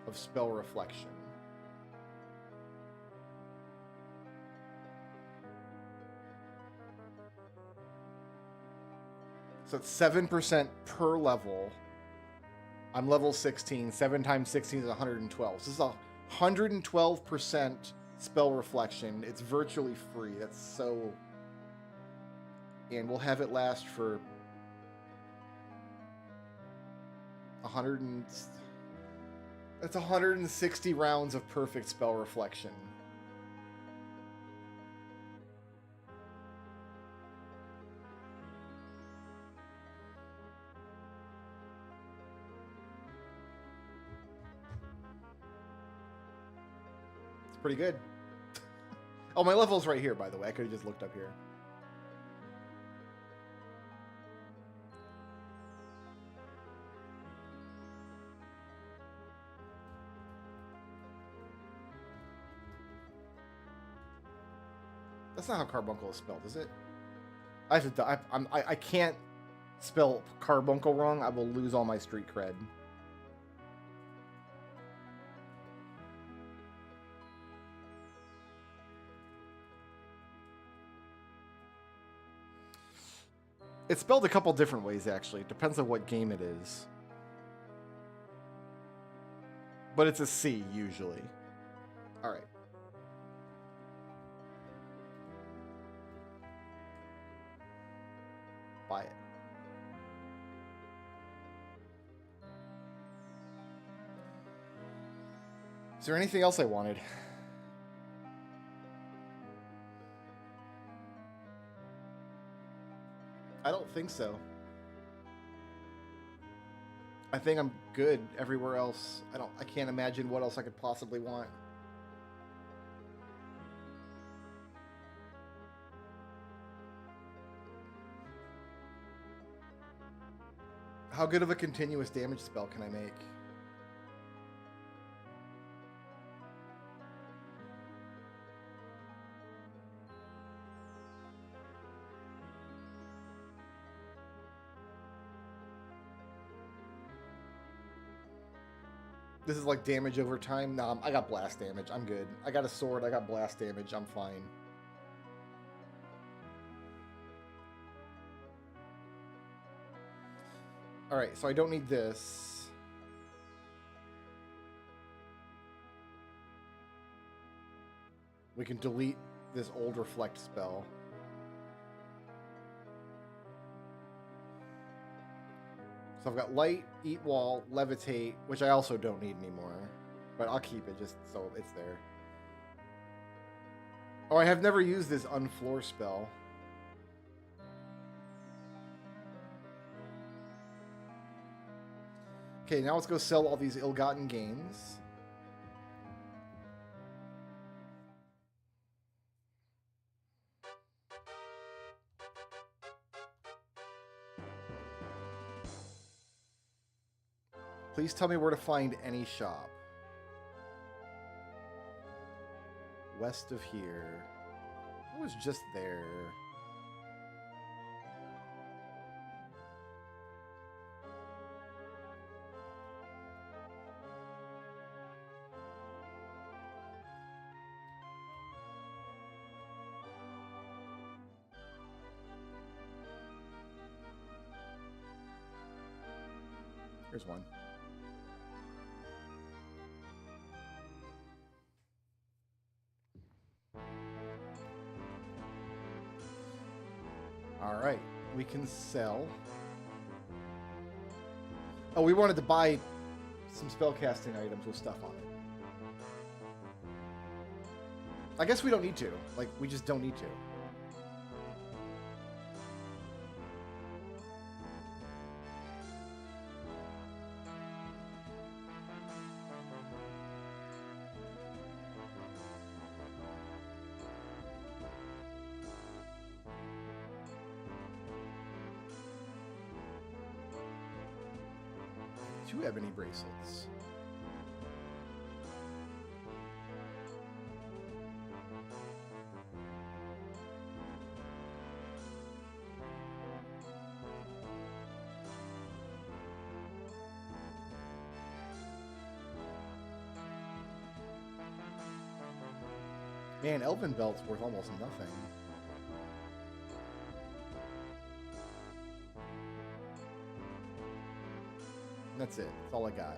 of spell reflection. So it's 7% per level. I'm level 16. 7 times 16 is 112. So this is 112% spell reflection. It's virtually free. That's so... And we'll have it last for 100 and... That's 160 rounds of perfect spell reflection. It's pretty good. Oh, my level's right here, by the way. I could have just looked up here. That's not how carbuncle is spelled, is it? I have to. I can't spell carbuncle wrong. I will lose all my street cred. It's spelled a couple different ways, actually. It depends on what game it is. But it's a C, usually. All right. Buy it. Is there anything else I wanted? I don't think so. I think I'm good everywhere else. I can't imagine what else I could possibly want. How good of a continuous damage spell can I make? This is like damage over time. Nah, I got blast damage. I'm good. I got a sword. I got blast damage. I'm fine. Alright, so I don't need this. We can delete this old reflect spell. So I've got light, eat wall, levitate, which I also don't need anymore. But I'll keep it just so it's there. Oh, I have never used this unfloor spell. Okay, now let's go sell all these ill-gotten gains. Please tell me where to find any shop. West of here. I was just there. Here's one. All right, we can sell. Oh, we wanted to buy some spellcasting items with stuff on it. I guess we don't need to. Like, we just don't need to. Two ebony bracelets. Man, Elven Belt's worth almost nothing. That's it. That's all I got.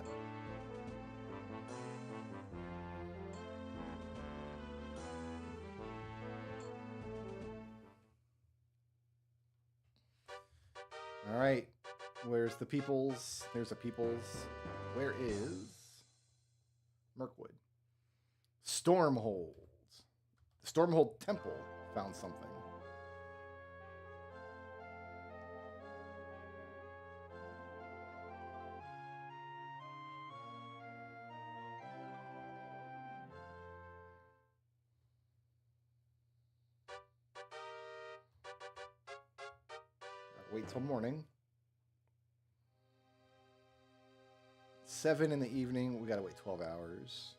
All right. Where's the peoples? There's a peoples. Where is Mirkwood? Stormhold. The Stormhold Temple found something. Wait till morning. 7 in the evening. We gotta wait 12 hours.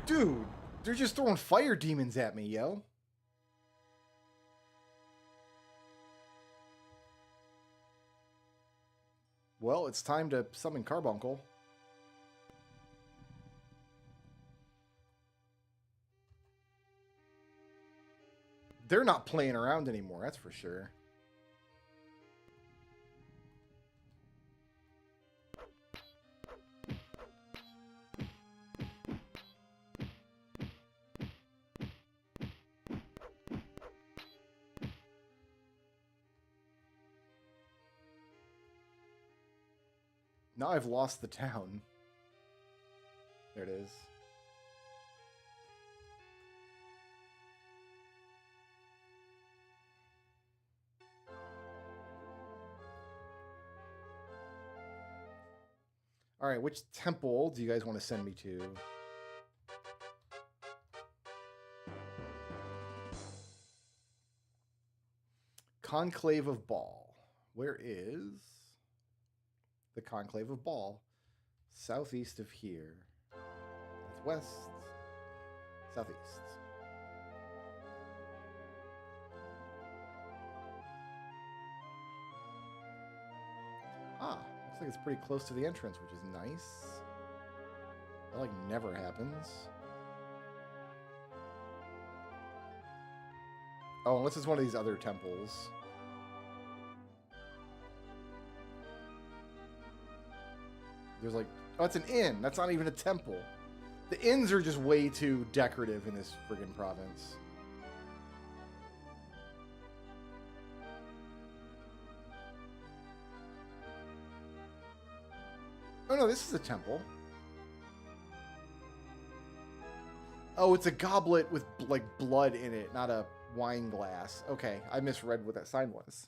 Dude, they're just throwing fire demons at me, yo. Well, it's time to summon Carbuncle. They're not playing around anymore, that's for sure. Now I've lost the town. There it is. All right, which temple do you guys want to send me to? Conclave of Baal. Where is the Conclave of Baal? Southeast of here. That's west. Southeast. Ah, looks like it's pretty close to the entrance, which is nice. That like never happens. Oh, unless it's one of these other temples. There's like, oh, it's an inn. That's not even a temple. The inns are just way too decorative in this friggin' province. Oh no, this is a temple. Oh, it's a goblet with like blood in it, not a wine glass. Okay, I misread what that sign was.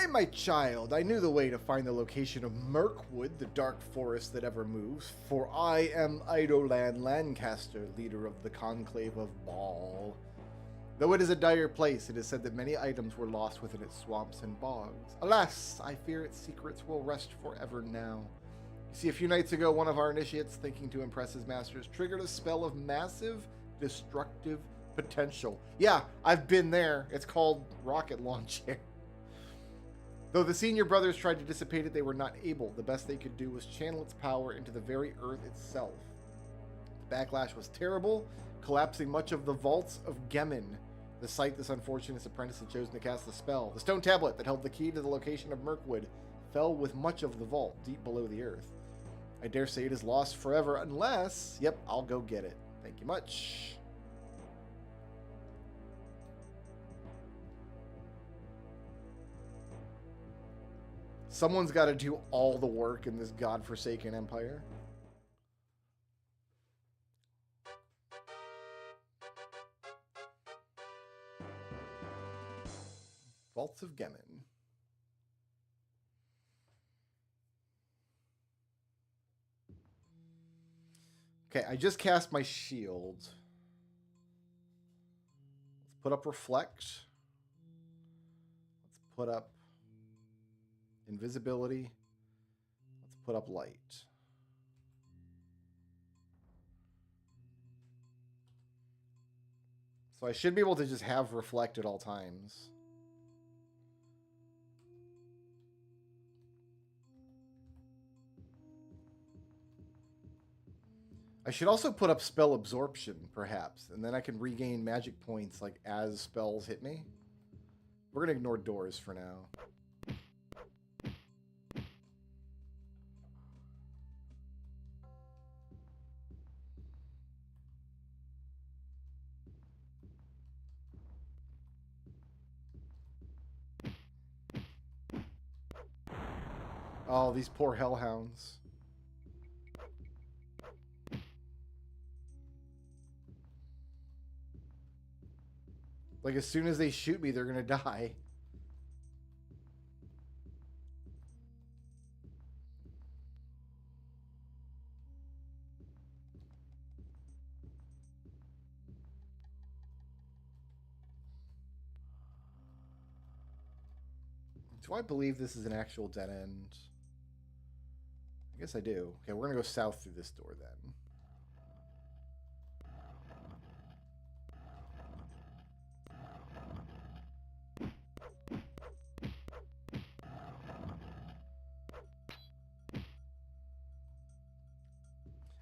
My child, I knew the way to find the location of Mirkwood, the dark forest that ever moves, for I am Eidolan Lancaster, leader of the Conclave of Baal. Though it is a dire place, it is said that many items were lost within its swamps and bogs. Alas, I fear its secrets will rest forever now. You see, a few nights ago, one of our initiates, thinking to impress his masters, triggered a spell of massive, destructive potential. Yeah, I've been there. It's called rocket launcher. Though the senior brothers tried to dissipate it, they were not able. The best they could do was channel its power into the very earth itself. The backlash was terrible, collapsing much of the vaults of Gemin, the site this unfortunate apprentice had chosen to cast the spell. The stone tablet that held the key to the location of Mirkwood fell with much of the vault deep below the earth. I dare say it is lost forever unless... Yep, I'll go get it. Thank you much. Someone's got to do all the work in this godforsaken empire. Vaults of Gemin. Okay, I just cast my shield. Let's put up Reflect. Let's put up Invisibility. Let's put up Light. So I should be able to just have Reflect at all times. I should also put up Spell Absorption, perhaps, and then I can regain magic points like as spells hit me. We're going to ignore doors for now. Oh, these poor hellhounds. Like, as soon as they shoot me, they're gonna die. Do I believe this is an actual dead end? I guess I do. Okay, we're gonna go south through this door then.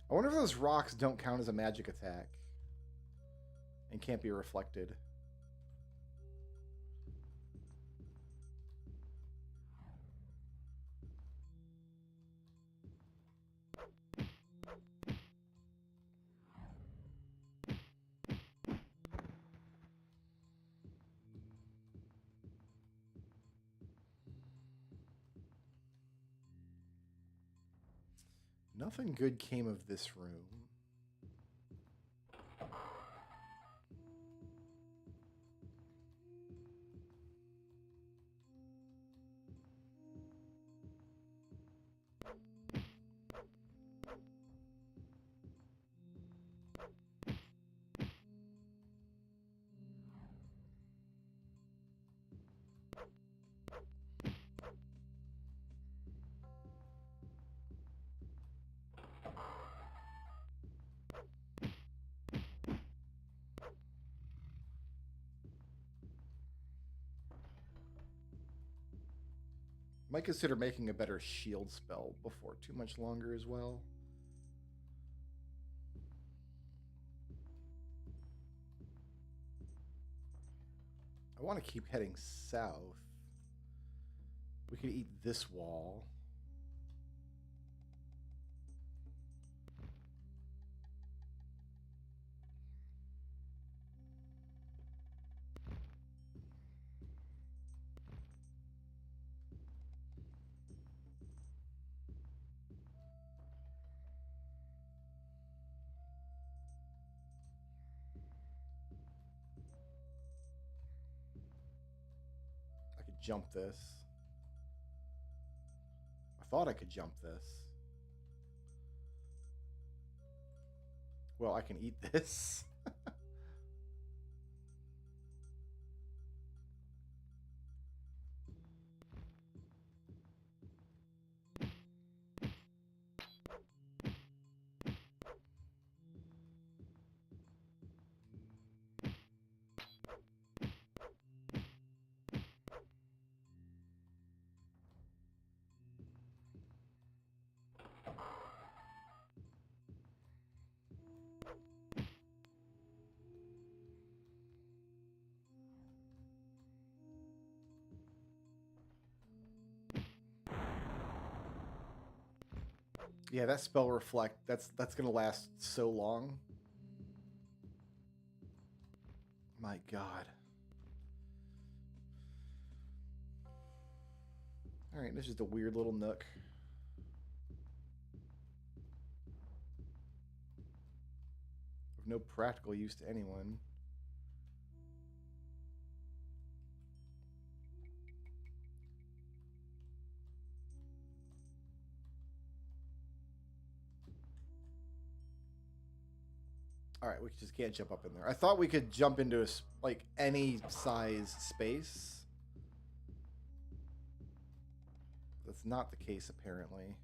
I wonder if those rocks don't count as a magic attack and can't be reflected. Nothing good came of this room. Might consider making a better shield spell before too much longer as well. I want to keep heading south. We could eat this wall. I could jump this. I thought I could jump this. Well, I can eat this. Yeah, that spell reflect, that's gonna last so long. My God. Alright, this is just a weird little nook. Of no practical use to anyone. Alright, we just can't jump up in there. I thought we could jump into a, like, any size space. That's not the case, apparently.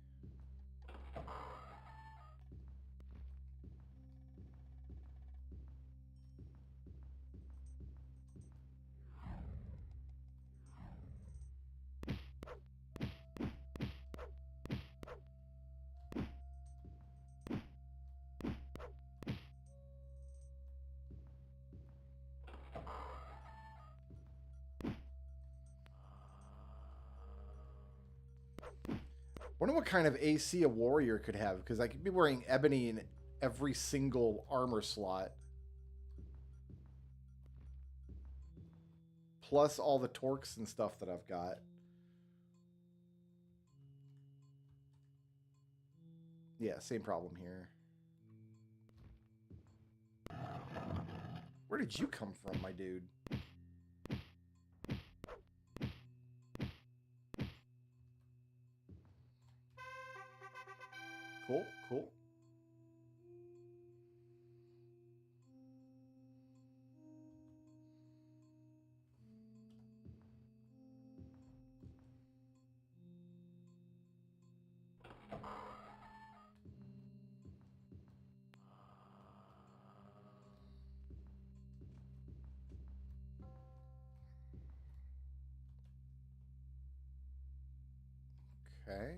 Wonder what kind of AC a warrior could have, because I could be wearing ebony in every single armor slot. Plus all the torques and stuff that I've got. Yeah, same problem here. Where did you come from, my dude? Cool, cool. Okay.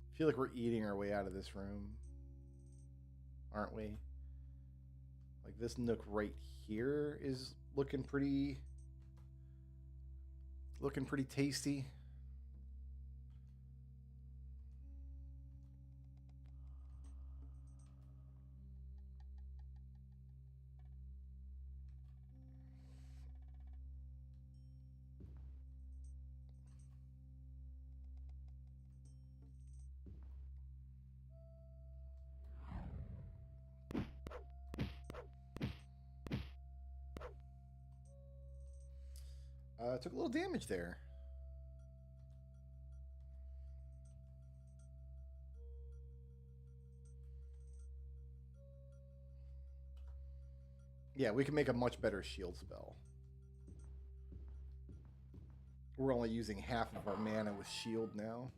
I feel like we're eating our way out of this room, aren't we? Like this nook right here is looking pretty tasty. Took a little damage there. Yeah, we can make a much better shield spell. We're only using half of our mana with shield now.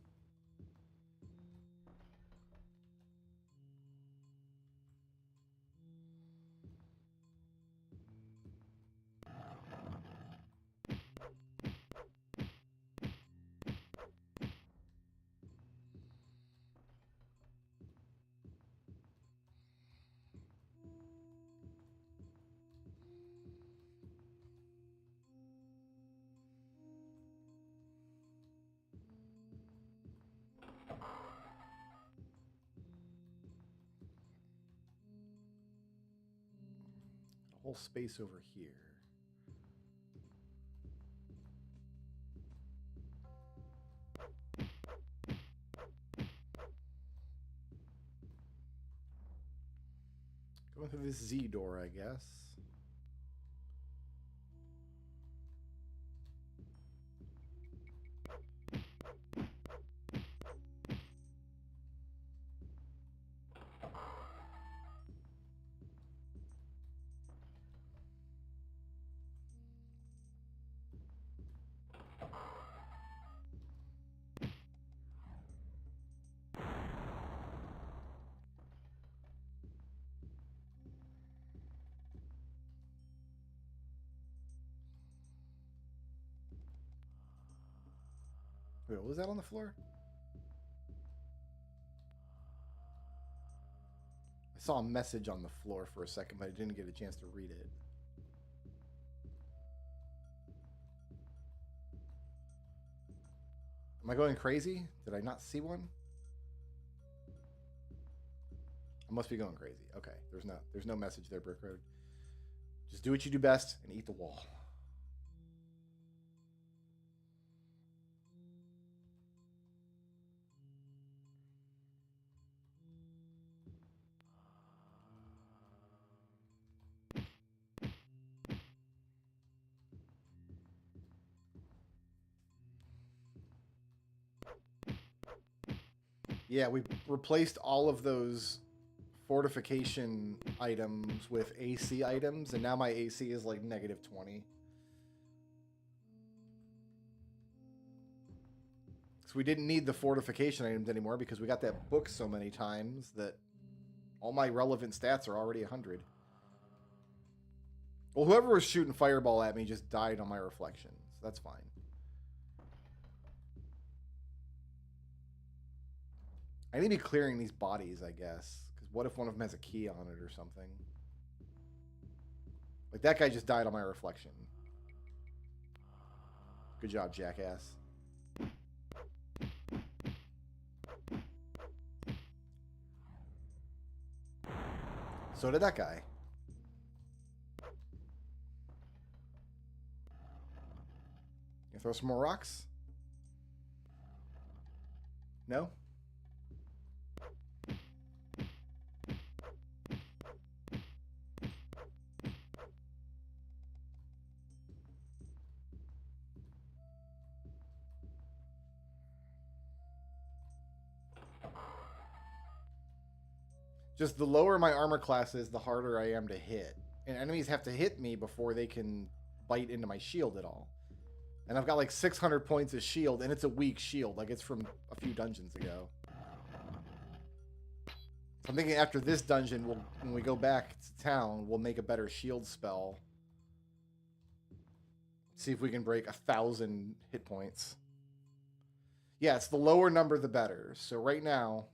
whole space over here. Going through this Z door, I guess. Wait, what was that on the floor? I saw a message on the floor for a second, but I didn't get a chance to read it. Am I going crazy? Did I not see one? I must be going crazy. Okay, there's no message there, Brick Road. Just do what you do best and eat the wall. Yeah, we replaced all of those fortification items with AC items, and now my AC is like -20. So we didn't need the fortification items anymore because we got that book so many times that all my relevant stats are already 100. Well, whoever was shooting fireball at me just died on my reflections. That's fine. I need to be clearing these bodies, I guess. Because what if one of them has a key on it or something? Like, that guy just died on my reflection. Good job, jackass. So did that guy. You throw some more rocks? No? Just the lower my armor class is, the harder I am to hit. And enemies have to hit me before they can bite into my shield at all. And I've got like 600 points of shield, and it's a weak shield. Like, it's from a few dungeons ago. I'm thinking after this dungeon, when we go back to town, we'll make a better shield spell. See if we can break 1,000 hit points. Yeah, it's the lower number, the better. So right now...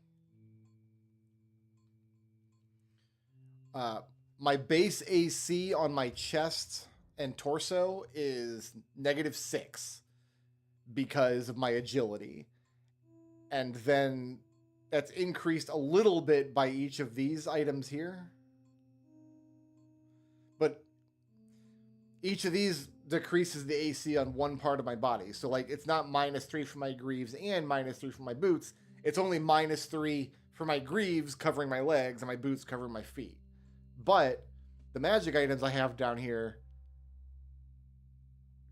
my base AC on my chest and torso is -6 because of my agility. And then that's increased a little bit by each of these items here. But each of these decreases the AC on one part of my body. So, like, it's not -3 for my greaves and -3 for my boots. It's only -3 for my greaves covering my legs and my boots covering my feet. But the magic items I have down here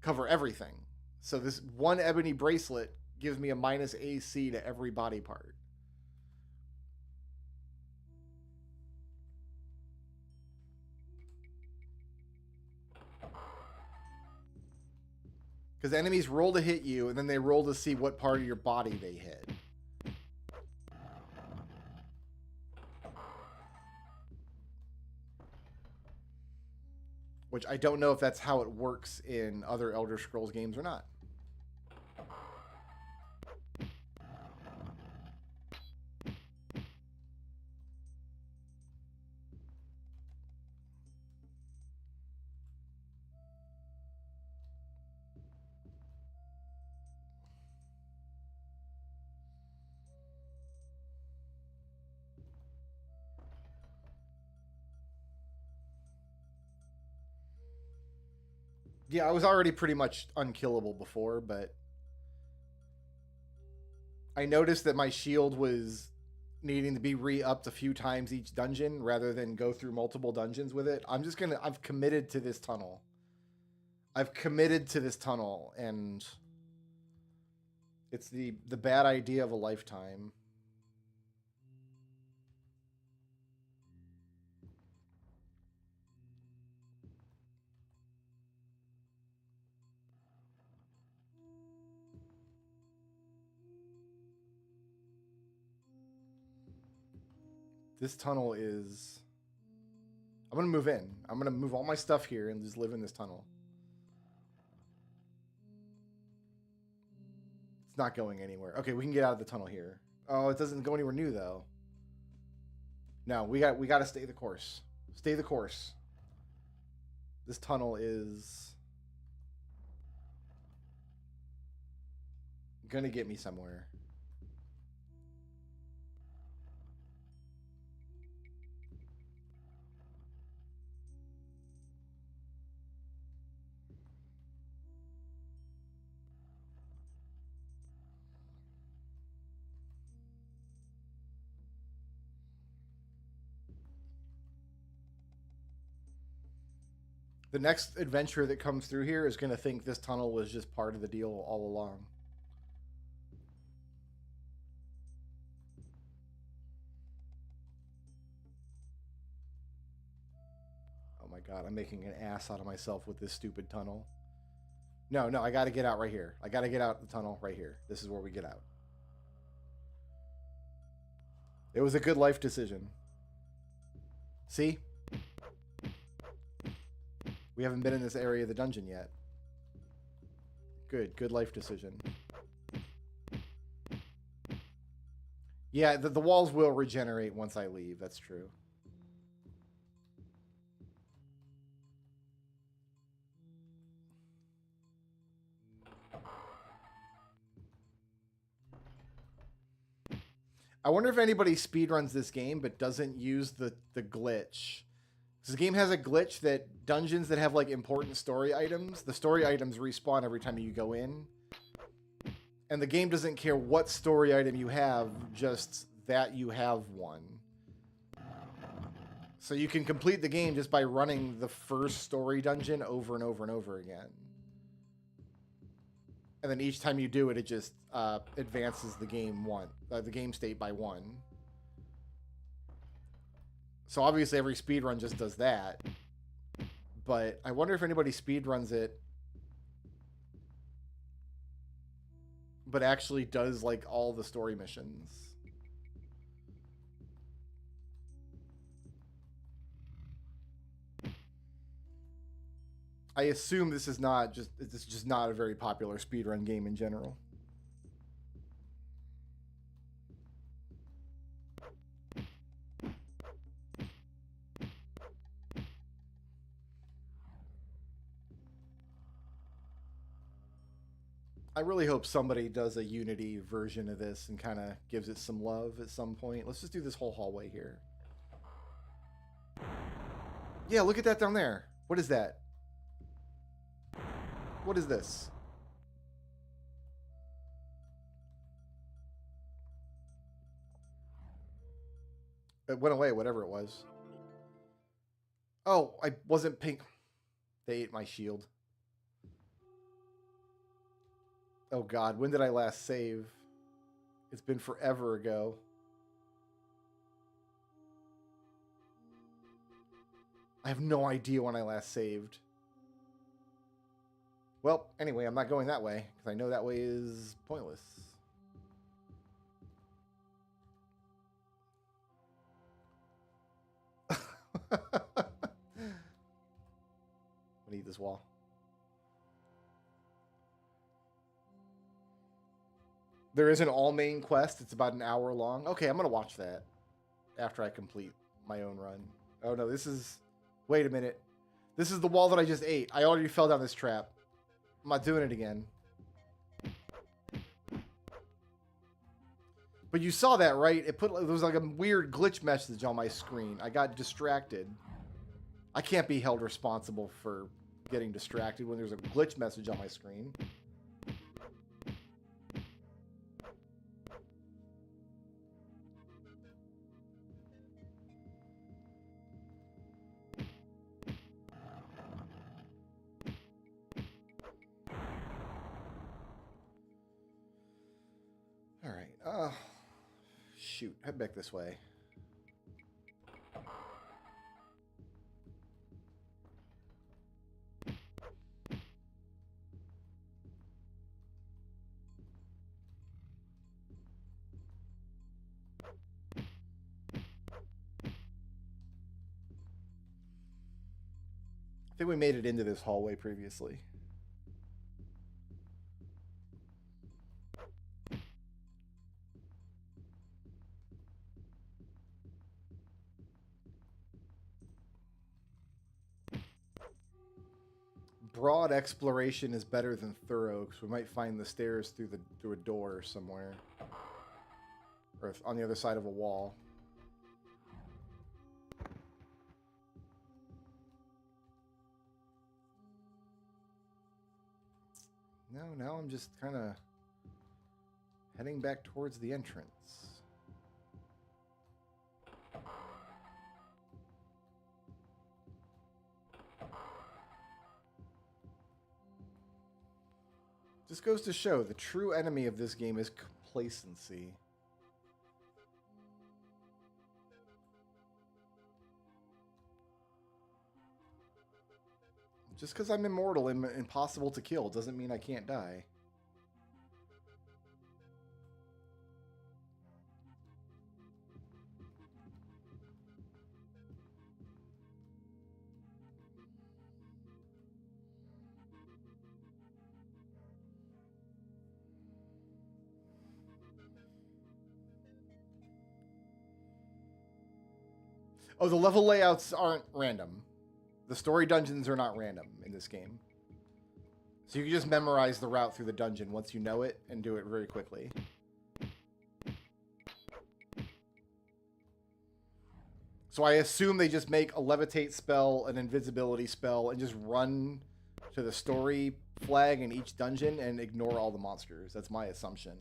cover everything. So this one ebony bracelet gives me a -AC to every body part. Because enemies roll to hit you, and then they roll to see what part of your body they hit. Which I don't know if that's how it works in other Elder Scrolls games or not. Yeah, I was already pretty much unkillable before, but I noticed that my shield was needing to be re-upped a few times each dungeon rather than go through multiple dungeons with it. I've committed to this tunnel. I've committed to this tunnel, and it's the bad idea of a lifetime. This tunnel is... I'm going to move in. I'm going to move all my stuff here and just live in this tunnel. It's not going anywhere. Okay, we can get out of the tunnel here. Oh, it doesn't go anywhere new, though. No, we got to stay the course. Stay the course. This tunnel is going to get me somewhere. The next adventurer that comes through here is going to think this tunnel was just part of the deal all along. Oh my god, I'm making an ass out of myself with this stupid tunnel. No, I got to get out right here. I got to get out the tunnel right here. This is where we get out. It was a good life decision. See? We haven't been in this area of the dungeon yet. Good life decision. Yeah, the walls will regenerate once I leave. That's true. I wonder if anybody speedruns this game but doesn't use the glitch. This game has a glitch that dungeons that have like important story items, the story items respawn every time you go in. And the game doesn't care what story item you have, just that you have one. So you can complete the game just by running the first story dungeon over and over and over again. And then each time you do it, it just advances the game state by one. So obviously every speedrun just does that. But I wonder if anybody speedruns it but actually does like all the story missions. I assume this is just not a very popular speedrun game in general. I really hope somebody does a Unity version of this and kind of gives it some love at some point. Let's just do this whole hallway here. Yeah, look at that down there. What is that? What is this? It went away, whatever it was. Oh, I wasn't pink. They ate my shield. Oh god, when did I last save? It's been forever ago. I have no idea when I last saved. Well, anyway, I'm not going that way, because I know that way is pointless. I'm gonna eat this wall. There is an all-main quest. It's about an hour long. Okay, I'm gonna watch that after I complete my own run. Oh no, this is... Wait a minute. This is the wall that I just ate. I already fell down this trap. I'm not doing it again. But you saw that, right? There was like a weird glitch message on my screen. I got distracted. I can't be held responsible for getting distracted when there's a glitch message on my screen. All right. Shoot. Head back this way. I think we made it into this hallway previously. Broad exploration is better than thorough, because we might find the stairs through a door somewhere, or on the other side of a wall. No, now I'm just kind of heading back towards the entrance. This goes to show the true enemy of this game is complacency. Just because I'm immortal and impossible to kill doesn't mean I can't die. Oh, the level layouts aren't random. The story dungeons are not random in this game. So you can just memorize the route through the dungeon once you know it and do it very quickly. So I assume they just make a levitate spell, an invisibility spell, and just run to the story flag in each dungeon and ignore all the monsters. That's my assumption.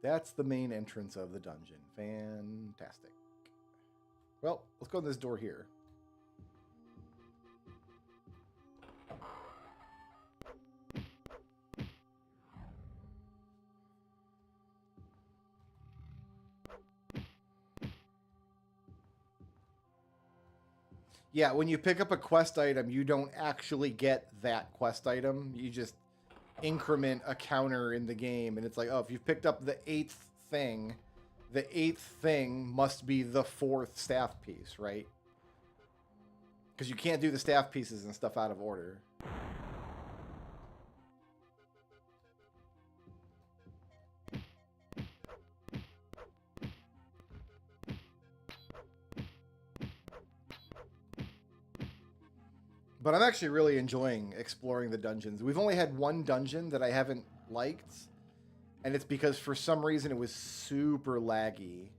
That's the main entrance of the dungeon. Fantastic. Well, let's go in this door here. Yeah, when you pick up a quest item, you don't actually get that quest item. You just increment a counter in the game, and it's like, oh, if you've picked up the 8th thing, the 8th thing must be the 4th staff piece, right? Because you can't do the staff pieces and stuff out of order. But I'm actually really enjoying exploring the dungeons. We've only had one dungeon that I haven't liked, and it's because for some reason it was super laggy.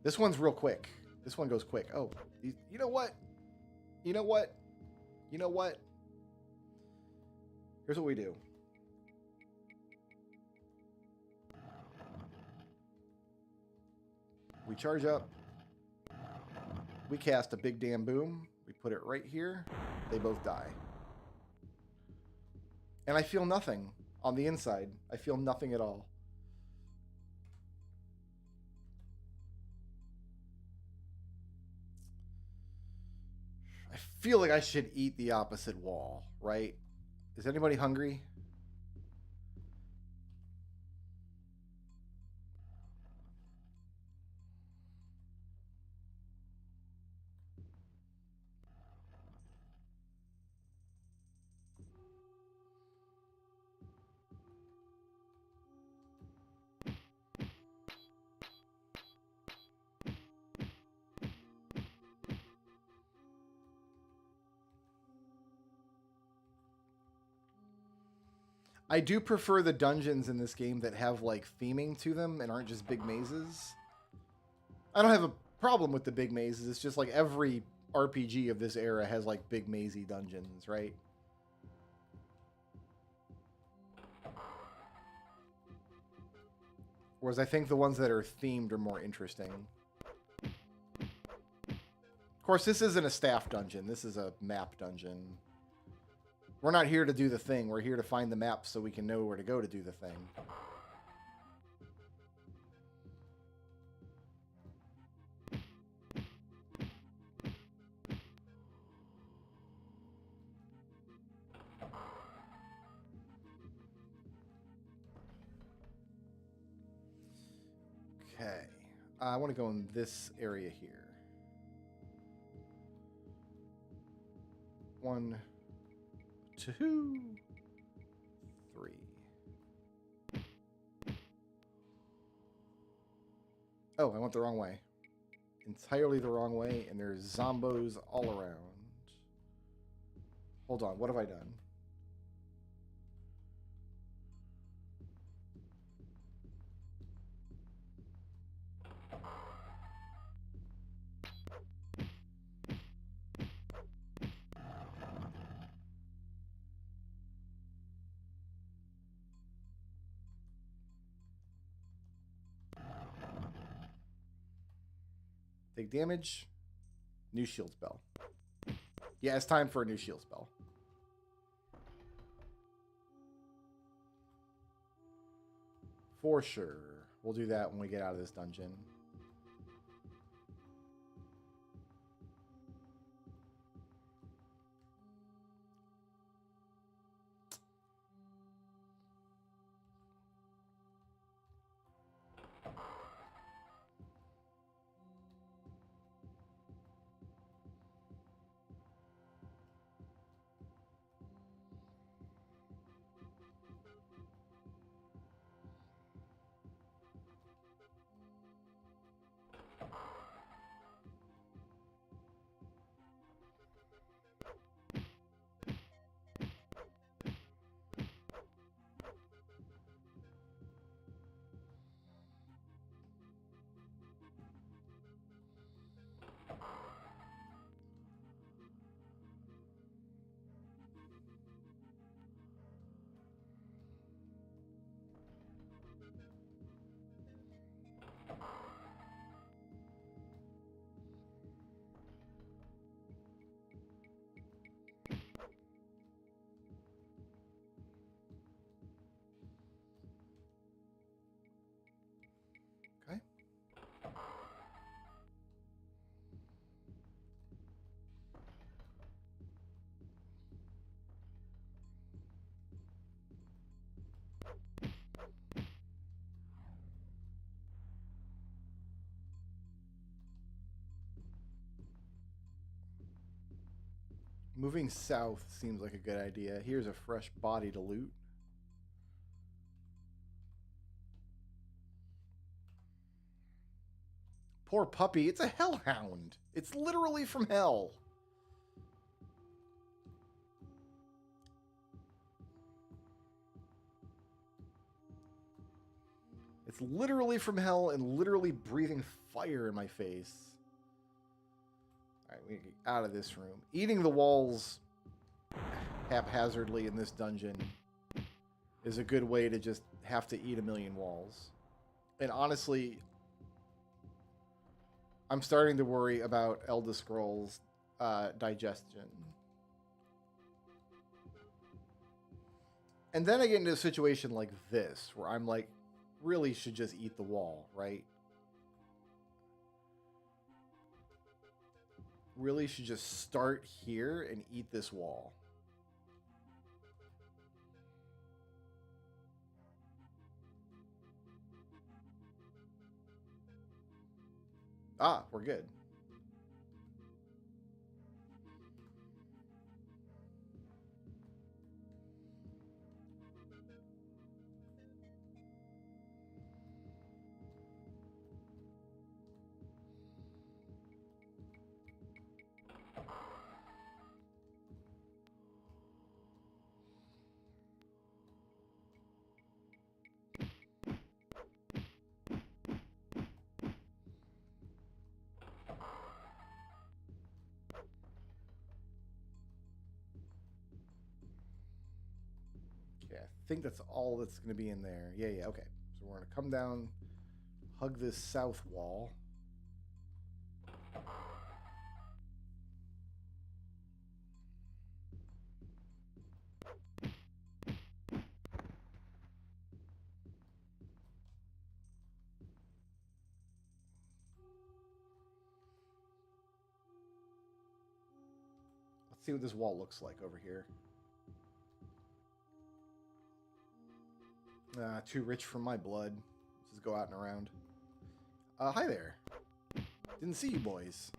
This one's real quick. This one goes quick. Oh, you know what? You know what? You know what? Here's what we do. We charge up. We cast a big damn boom. We put it right here. They both die. And I feel nothing on the inside. I feel nothing at all. I feel like I should eat the opposite wall, right? Is anybody hungry? I do prefer the dungeons in this game that have like theming to them and aren't just big mazes. I don't have a problem with the big mazes. It's just like every RPG of this era has like big mazy dungeons, right? Whereas I think the ones that are themed are more interesting. Of course, this isn't a staff dungeon. This is a map dungeon. We're not here to do the thing. We're here to find the map so we can know where to go to do the thing. Okay. I want to go in this area here. 1, 2, 3. Oh, I went the wrong way. Entirely the wrong way, and there's zombos all around. Hold on, what have I done? Take damage. New shield spell. Yeah, it's time for a new shield spell. For sure. We'll do that when we get out of this dungeon. Okay. Moving south seems like a good idea. Here's a fresh body to loot. Poor puppy. It's a hellhound. It's literally from hell. It's literally from hell and literally breathing fire in my face. Alright, we get out of this room. Eating the walls haphazardly in this dungeon is a good way to just have to eat a million walls. And honestly, I'm starting to worry about Elda Scrolls digestion. And then I get into a situation like this, where I'm like, really should just eat the wall, right? Really should just start here and eat this wall. Ah, we're good. Okay, I think that's all that's going to be in there. Yeah, yeah, okay. So we're going to come down, hug this south wall. Let's see what this wall looks like over here. Too rich for my blood. Let's just go out and around. Hi there. Didn't see you boys.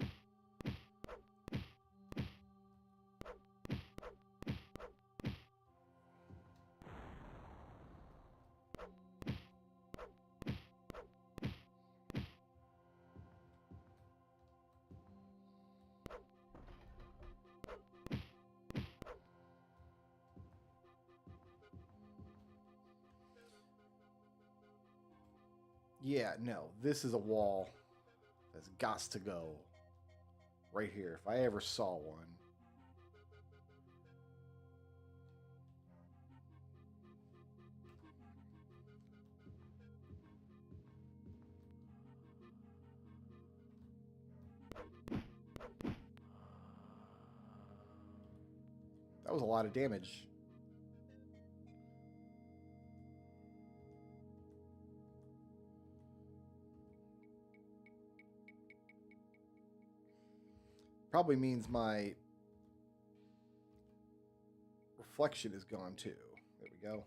Yeah, no, this is a wall that's gots to go. Right here, if I ever saw one. That was a lot of damage. Probably means my reflection is gone too. There we go.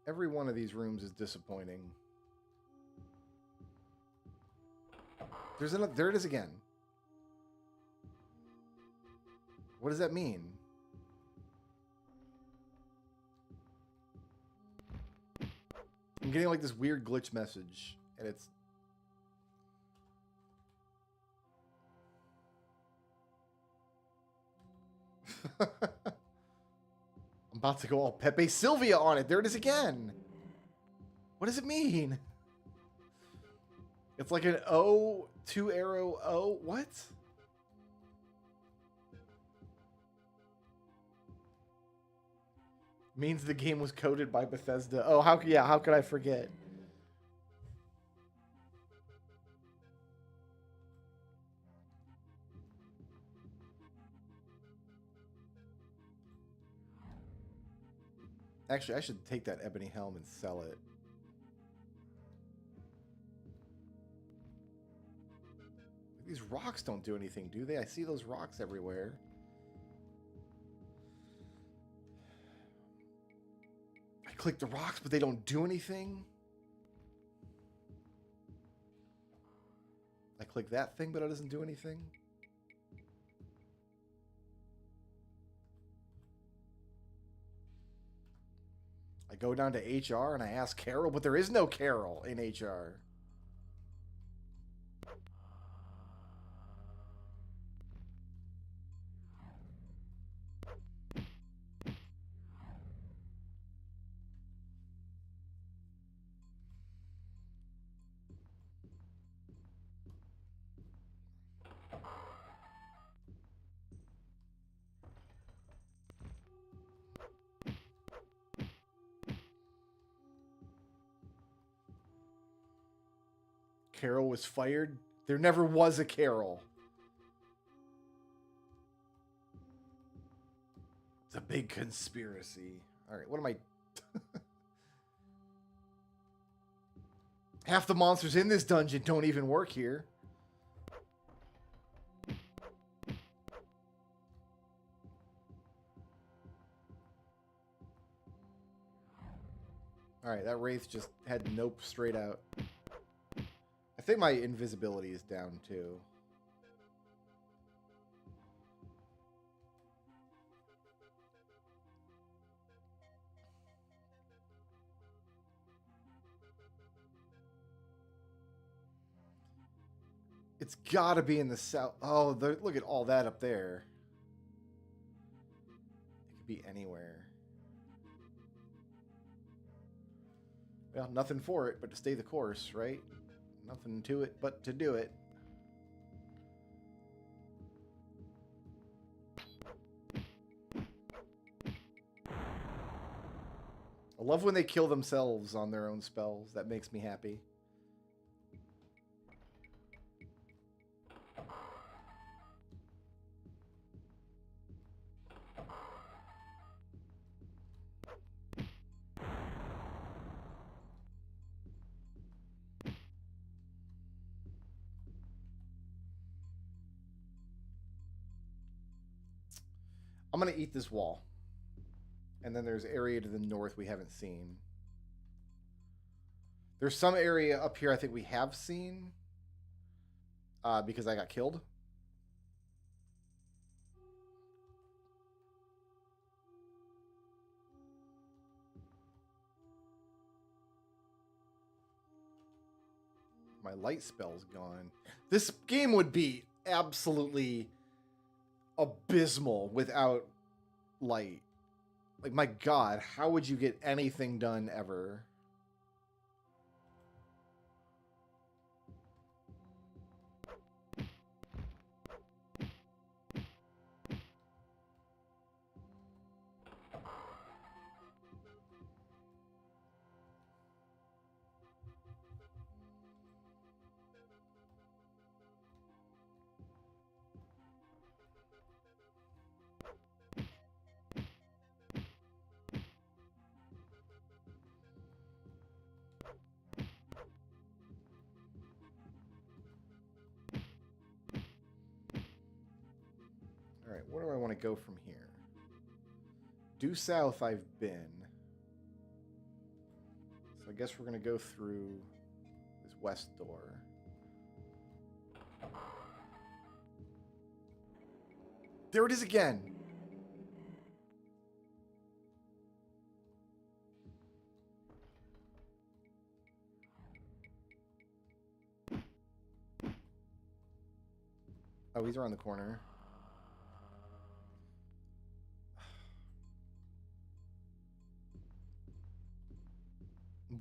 Every one of these rooms is disappointing. There's another. There it is again. What does that mean? I'm getting like this weird glitch message, and it's. I'm about to go all Pepe Sylvia on it. There it is again. What does it mean? It's like an O, 2 arrow O. What? Means the game was coded by Bethesda. Oh, how could I forget? Actually, I should take that ebony helm and sell it. These rocks don't do anything, do they? I see those rocks everywhere. I click the rocks, but they don't do anything. I click that thing, but it doesn't do anything. I go down to HR and I ask Carol, but there is no Carol in HR. Carol was fired? There never was a Carol. It's a big conspiracy. All right, what am I... Half the monsters in this dungeon don't even work here. All right, that Wraith just had nope straight out. I think my invisibility is down too. It's gotta be in the south. Oh, look at all that up there. It could be anywhere. Well, nothing for it but to stay the course, right? Nothing to it but to do it. I love when they kill themselves on their own spells. That makes me happy. I'm going to eat this wall. And then there's area to the north we haven't seen. There's some area up here I think we have seen. Because I got killed. My light spell's gone. This game would be absolutely abysmal without light. Like, my God, how would you get anything done ever? Alright, where do I want to go from here? Due south I've been. So I guess we're going to go through this west door. There it is again! Oh, he's around the corner.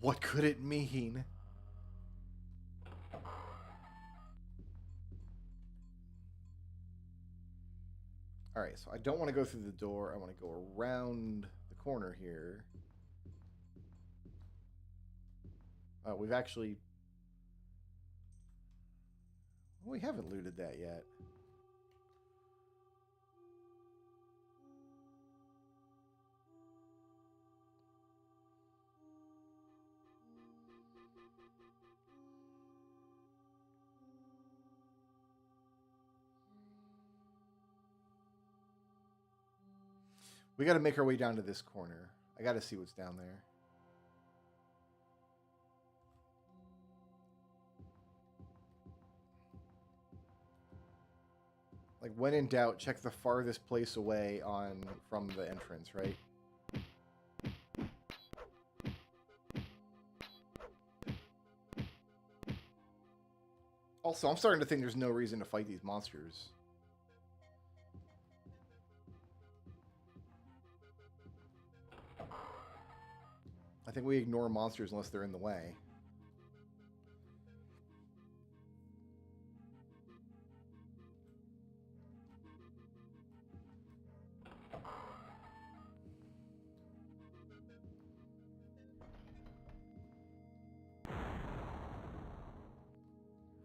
What could it mean? Alright, so I don't want to go through the door. I want to go around the corner here. We've actually... Well, we haven't looted that yet. We got to make our way down to this corner. I got to see what's down there. Like, when in doubt, check the farthest place away from the entrance, right? Also, I'm starting to think there's no reason to fight these monsters. I think we ignore monsters unless they're in the way.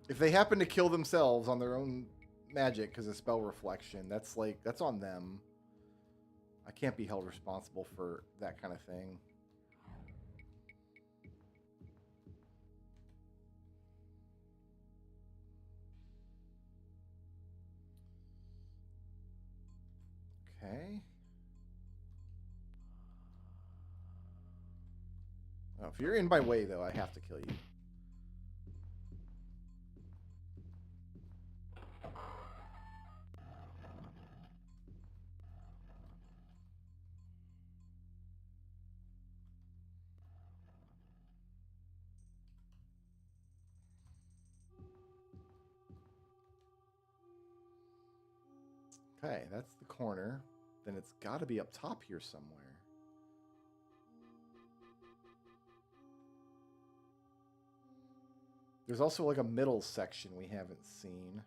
If they happen to kill themselves on their own magic because of spell reflection, that's on them. I can't be held responsible for that kind of thing. Okay. Oh, if you're in my way, though, I have to kill you. Okay, that's the corner. Then it's got to be up top here somewhere. There's also like a middle section we haven't seen.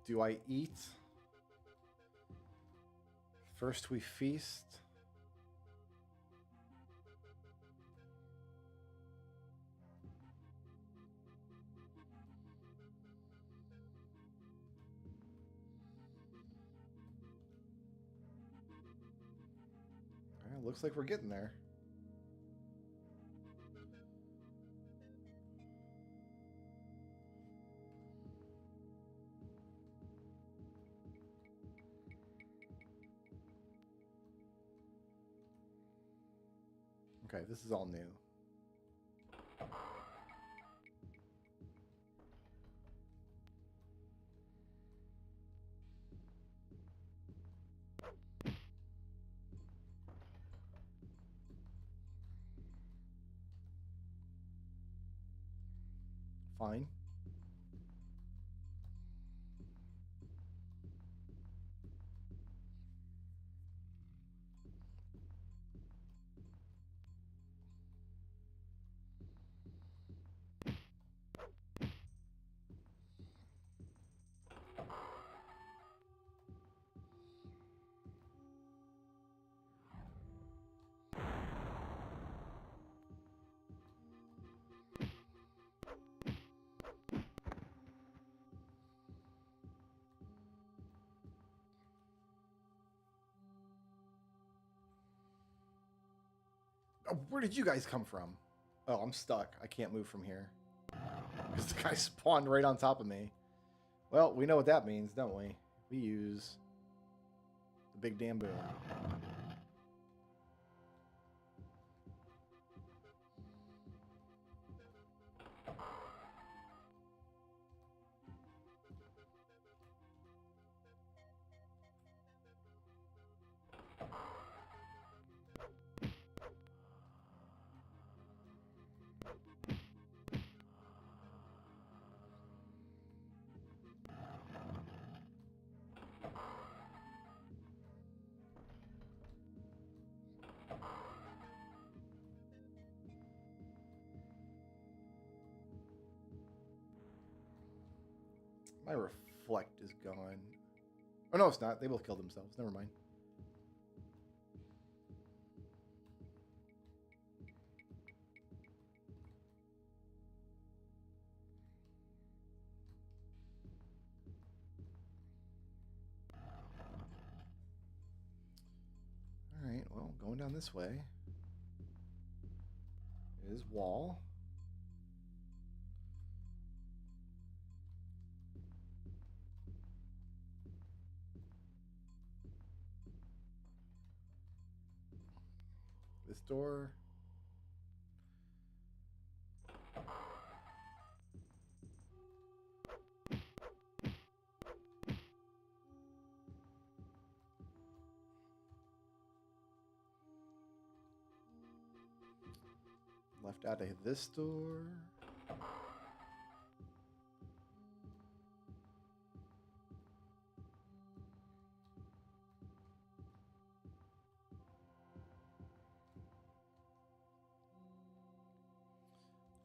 Do I eat? First we feast. Looks like we're getting there. Okay, this is all new. Fine. Oh, where did you guys come from? Oh, I'm stuck. I can't move from here. Because the guy spawned right on top of me. Well, we know what that means, don't we? We use the big damn boom. My reflect is gone. Oh, no, it's not. They both killed themselves. Never mind. All right, well, going down this way is wall. This door. Left out of this door.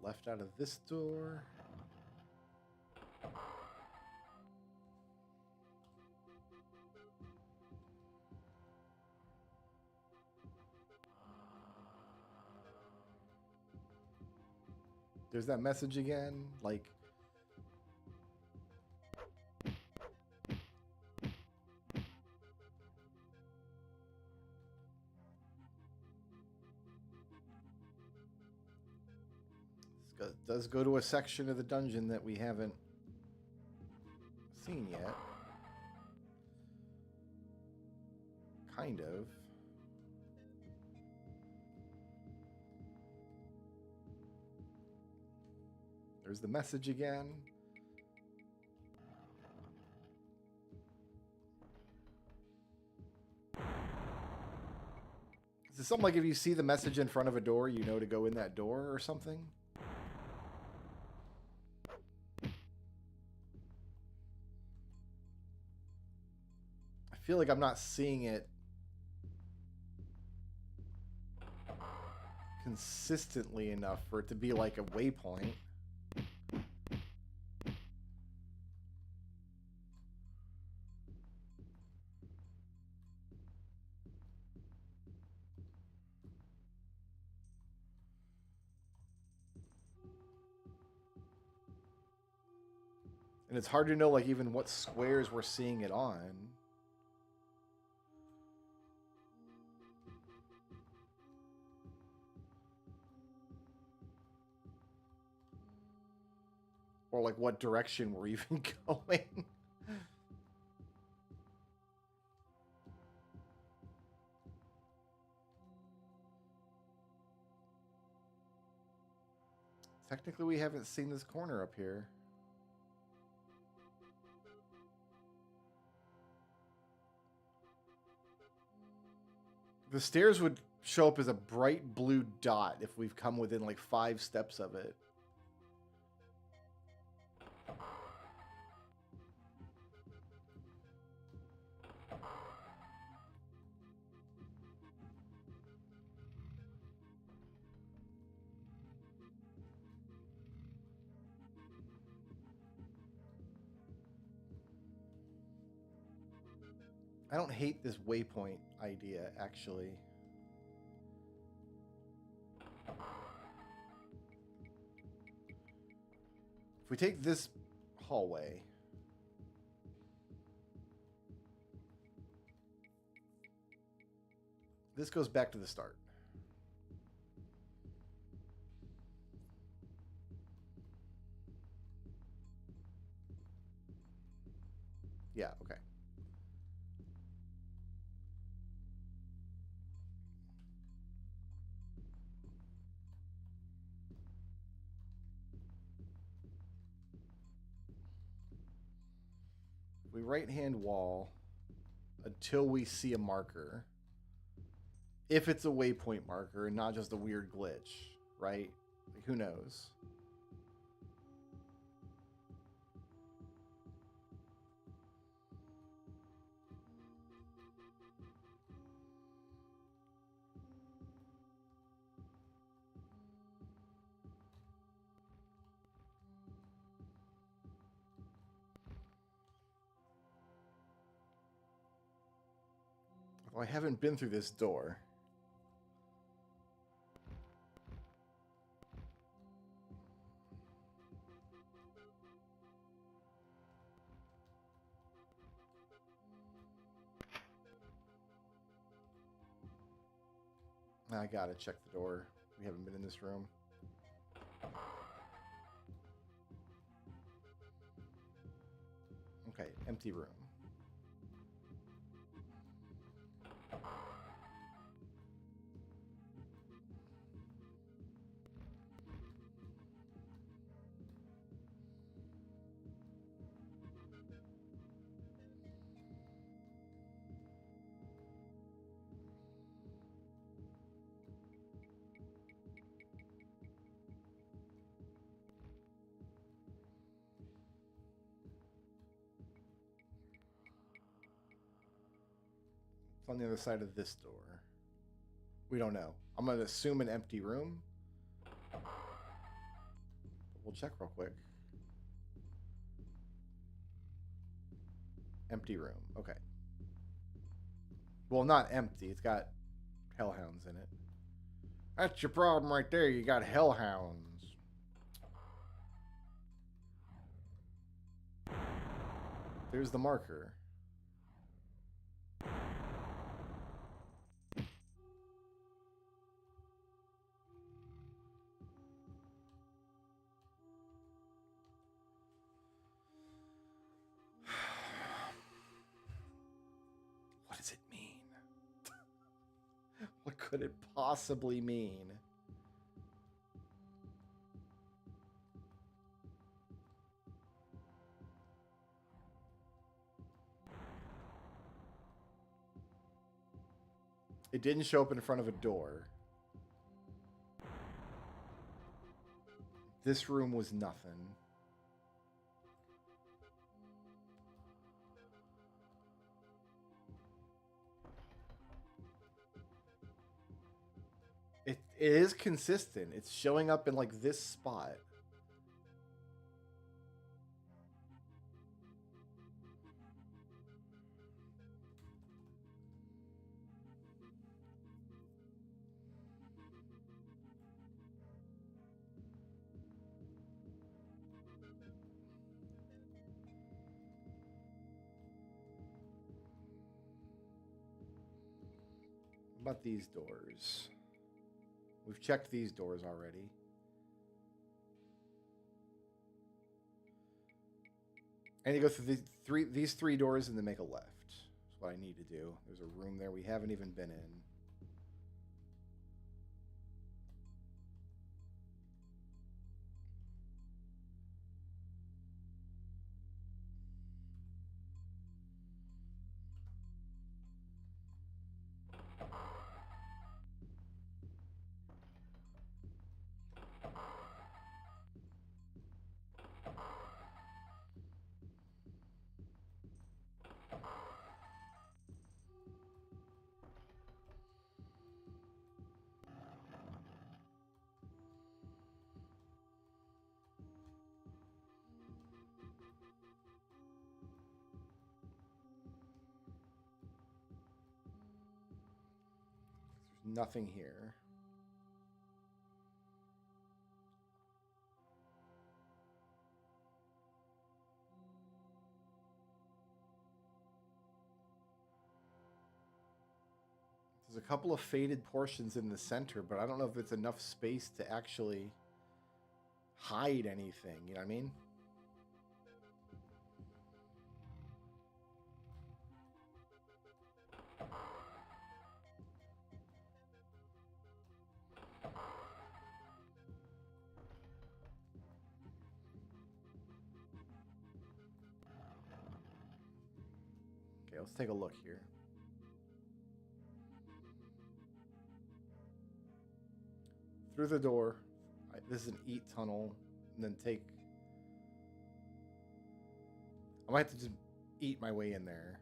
Left out of this door. There's that message again, like... This does go to a section of the dungeon that we haven't seen yet. Kind of. There's the message again. Is it something like if you see the message in front of a door, you know to go in that door or something? I feel like I'm not seeing it consistently enough for it to be like a waypoint. And it's hard to know, like, even what squares we're seeing it on. Or, like, what direction we're even going. Technically, we haven't seen this corner up here. The stairs would show up as a bright blue dot if we've come within like 5 steps of it. I don't hate this waypoint idea, actually. If we take this hallway, this goes back to the start. Yeah, okay. We right-hand wall until we see a marker. If it's a waypoint marker and not just a weird glitch, right? Like, who knows? Well, I haven't been through this door. I gotta check the door. We haven't been in this room. Okay, empty room. It's on the other side of this door. We don't know. I'm going to assume an empty room. But we'll check real quick. Empty room. Okay. Well, not empty. It's got hellhounds in it. That's your problem right there. You got hellhounds. There's the marker. What does it mean? What could it possibly mean? It didn't show up in front of a door. This room was nothing. It is consistent. It's showing up in like this spot. What about these doors? We've checked these doors already. I need to go through these three doors and then make a left. That's what I need to do. There's a room there we haven't even been in. There's nothing here. There's a couple of faded portions in the center, but I don't know if it's enough space to actually hide anything. You know what I mean? Okay, let's take a look here. Through the door. This is an eat tunnel. And then take... I might have to just eat my way in there.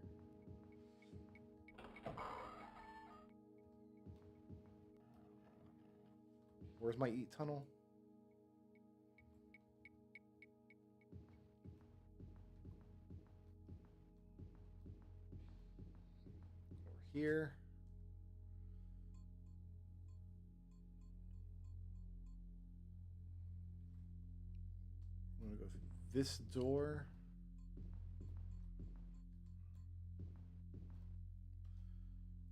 Where's my eat tunnel? Over here. I'm gonna go through this door.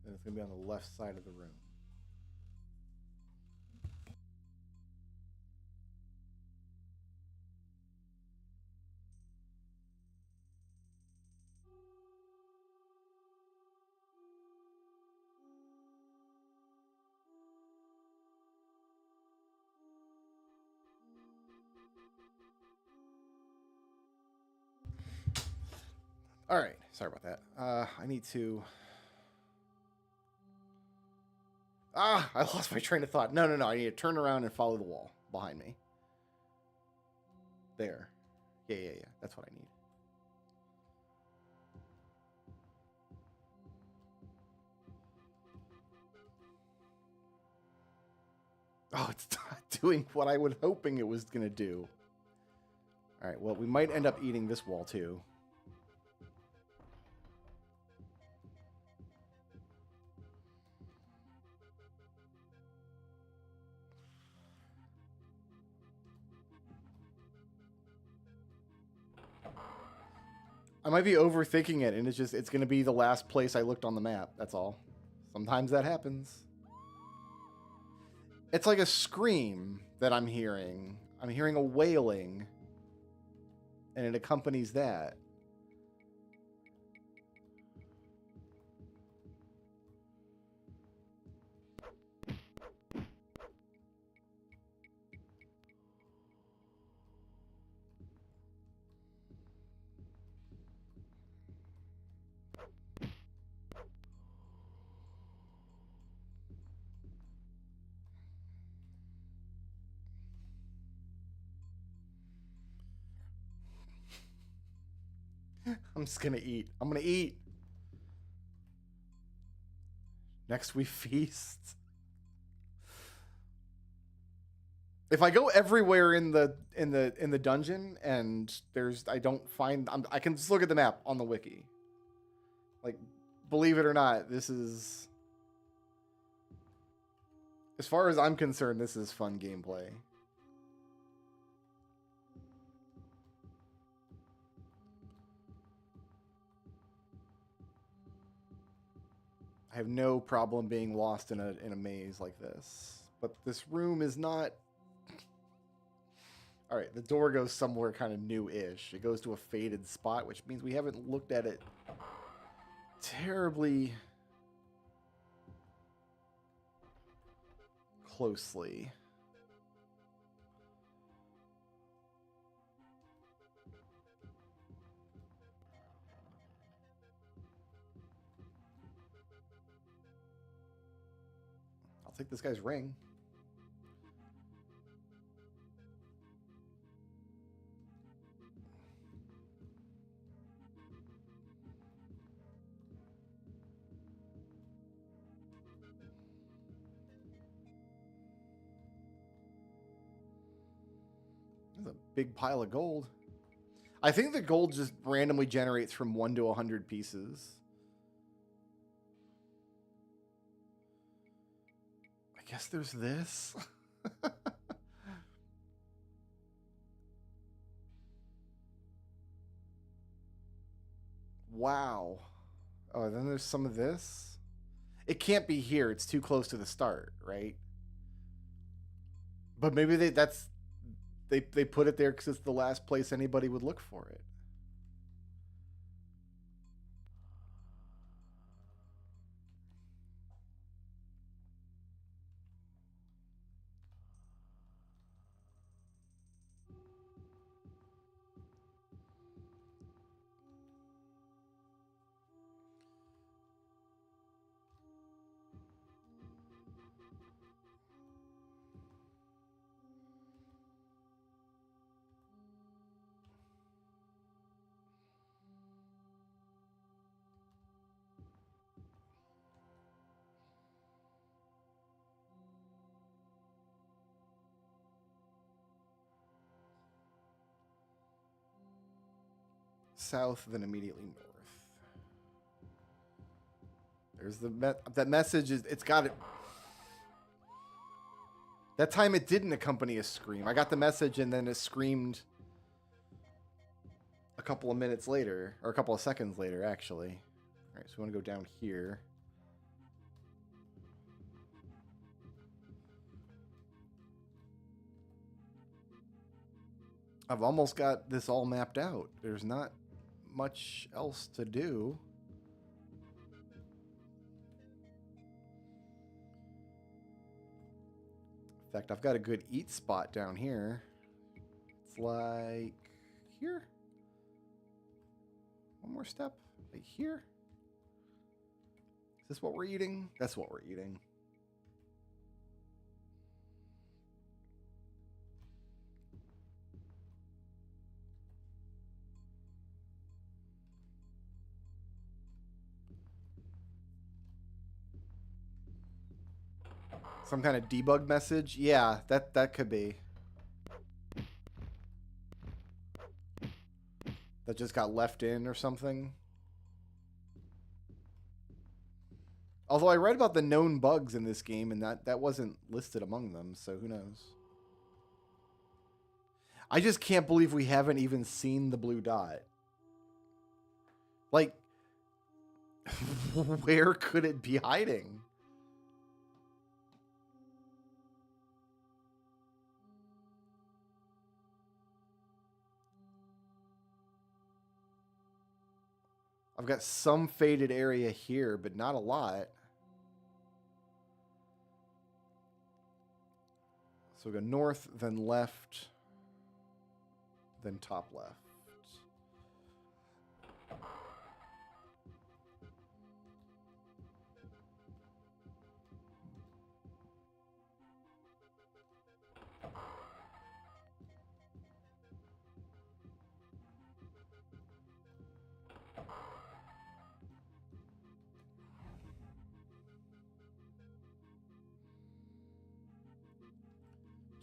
And it's gonna be on the left side of the room. All right, sorry about that. I need to... I lost my train of thought. No. I need to turn around and follow the wall behind me. There. Yeah. That's what I need. Oh, it's not doing what I was hoping it was going to do. All right, well, we might end up eating this wall, too. I might be overthinking it, and it's going to be the last place I looked on the map. That's all. Sometimes that happens. It's like a scream that I'm hearing. I'm hearing a wailing, and it accompanies that. I'm just gonna eat. I'm gonna eat. Next we feast. If I go everywhere in the dungeon and I don't find, I can just look at the map on the wiki. Like, believe it or not, this is, as far as I'm concerned, this is fun gameplay. I have no problem being lost in a maze like this. But this room is not... Alright, the door goes somewhere kind of new-ish. It goes to a faded spot, which means we haven't looked at it terribly closely. I'll take this guy's ring. There's a big pile of gold. I think the gold just randomly generates from 1 to 100 pieces. I guess there's this. Wow. Oh, then there's some of this. It can't be here. It's too close to the start, right? But maybe they put it there because it's the last place anybody would look for it. South, then immediately north. There's that message is, it's got it. That time it didn't accompany a scream. I got the message and then it screamed a couple of minutes later, or a couple of seconds later, actually. All right, so we want to go down here. I've almost got this all mapped out. There's not much else to do. In fact, I've got a good eat spot down here. It's like here. One more step. Like here. Is this what we're eating? That's what we're eating. Some kind of debug message? Yeah, that could be. That just got left in or something. Although I read about the known bugs in this game and that wasn't listed among them, so who knows. I just can't believe we haven't even seen the blue dot. Like, where could it be hiding? I've got some faded area here, but not a lot. So we go north, then left, then top left.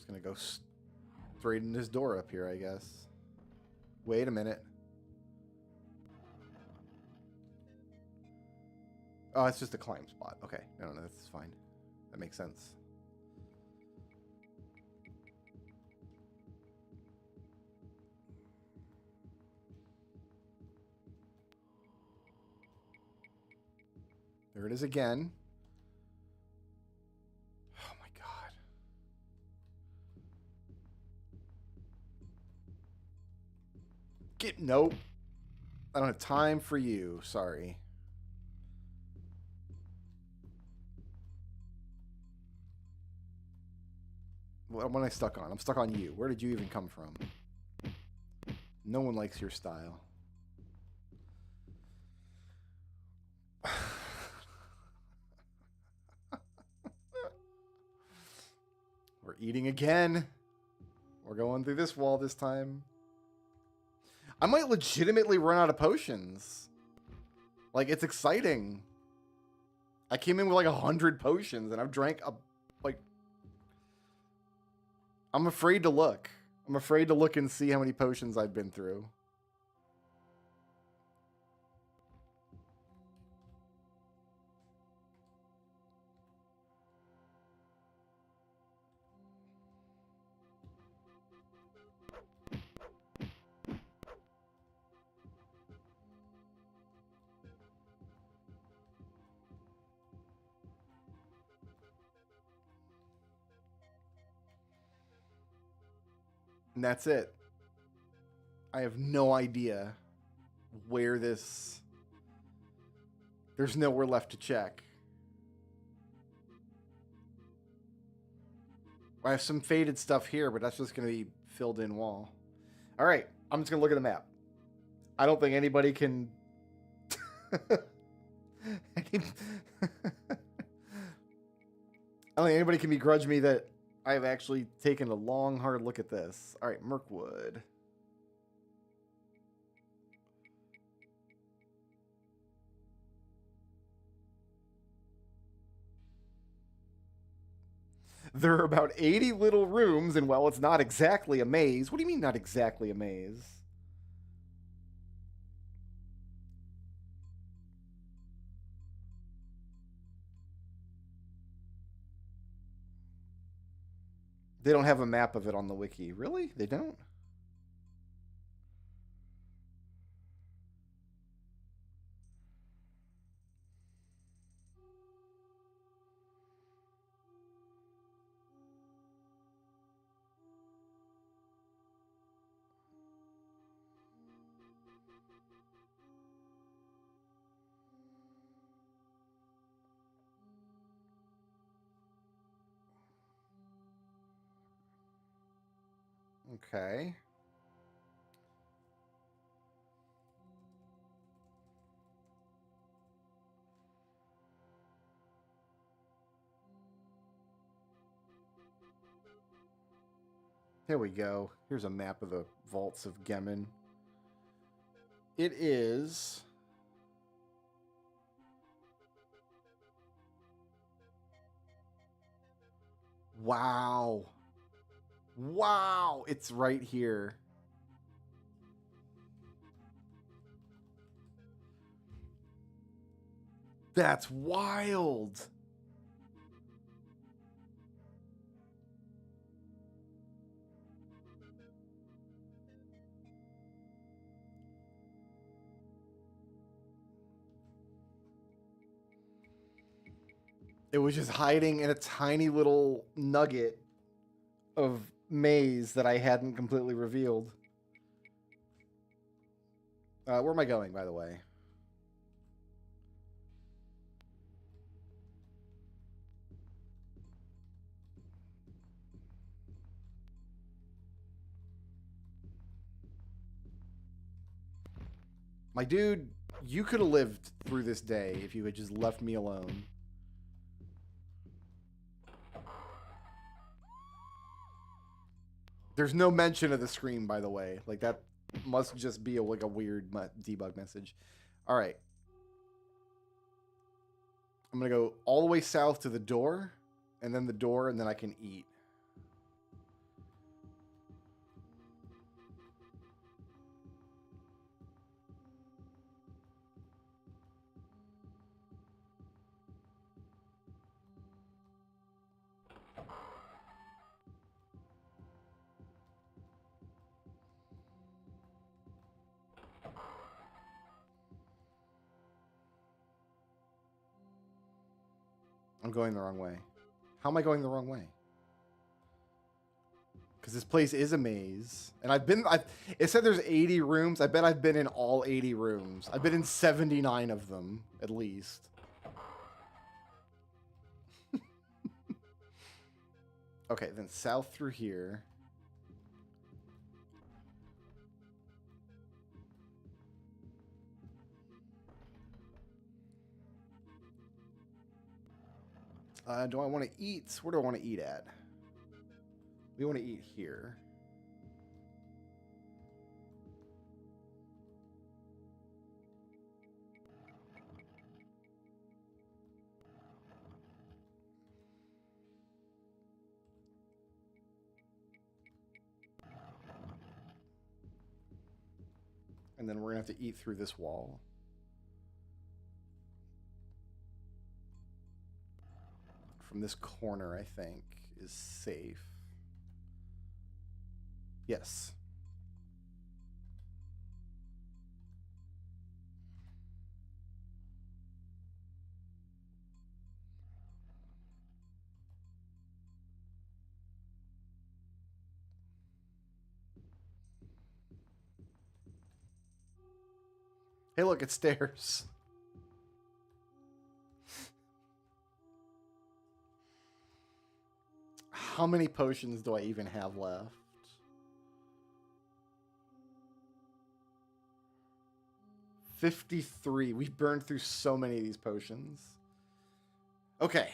gonna go straight in this door up here, I guess. Wait a minute. Oh, it's just a climb spot. Okay. No, that's fine. That makes sense. There it is again. Oh my god. Nope. I don't have time for you. Sorry. What am I stuck on? I'm stuck on you. Where did you even come from? No one likes your style. We're eating again. We're going through this wall this time. I might legitimately run out of potions. Like, it's exciting. I came in with like 100 potions and I've drank like... I'm afraid to look. I'm afraid to look and see how many potions I've been through. And that's it. I have no idea where this... There's nowhere left to check. I have some faded stuff here, but that's just going to be filled in wall. All right, I'm just going to look at the map. I don't think anybody can... I don't think anybody can begrudge me that I've actually taken a long, hard look at this. All right, Mirkwood. There are about 80 little rooms, and while it's not exactly a maze... What do you mean not exactly a maze? They don't have a map of it on the wiki. Really? They don't? Okay. Here we go. Here's a map of the vaults of Gemin. It is... Wow. Wow. It's right here. That's wild. It was just hiding in a tiny little nugget of maze that I hadn't completely revealed. Where am I going, by the way? My dude, you could have lived through this day if you had just left me alone. There's no mention of the scream, by the way. Like, that must just be like a weird debug message. All right. I'm going to go all the way south to the door, and then the door, and then I can eat. I'm going the wrong way. How am I going the wrong way? Because this place is a maze. And it said there's 80 rooms. I bet I've been in all 80 rooms. I've been in 79 of them, at least. Okay, then south through here. Do I want to eat? Where do I want to eat at? We want to eat here. And then we're going to have to eat through this wall. From this corner, I think, is safe. Yes. Hey, look, it's stairs. How many potions do I even have left? $53. We've burned through so many of these potions. Okay.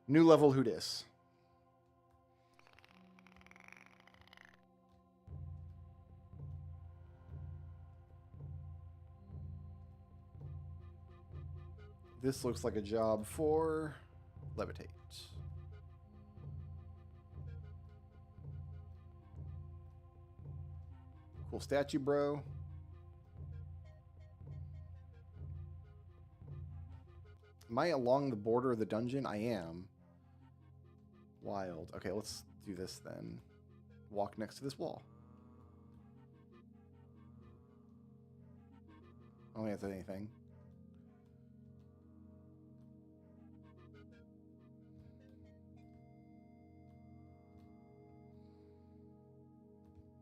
New level, who dis? This looks like a job for levitate. Cool statue, bro. Am I along the border of the dungeon? I am. Wild. Okay, let's do this then. Walk next to this wall. I don't think that's anything.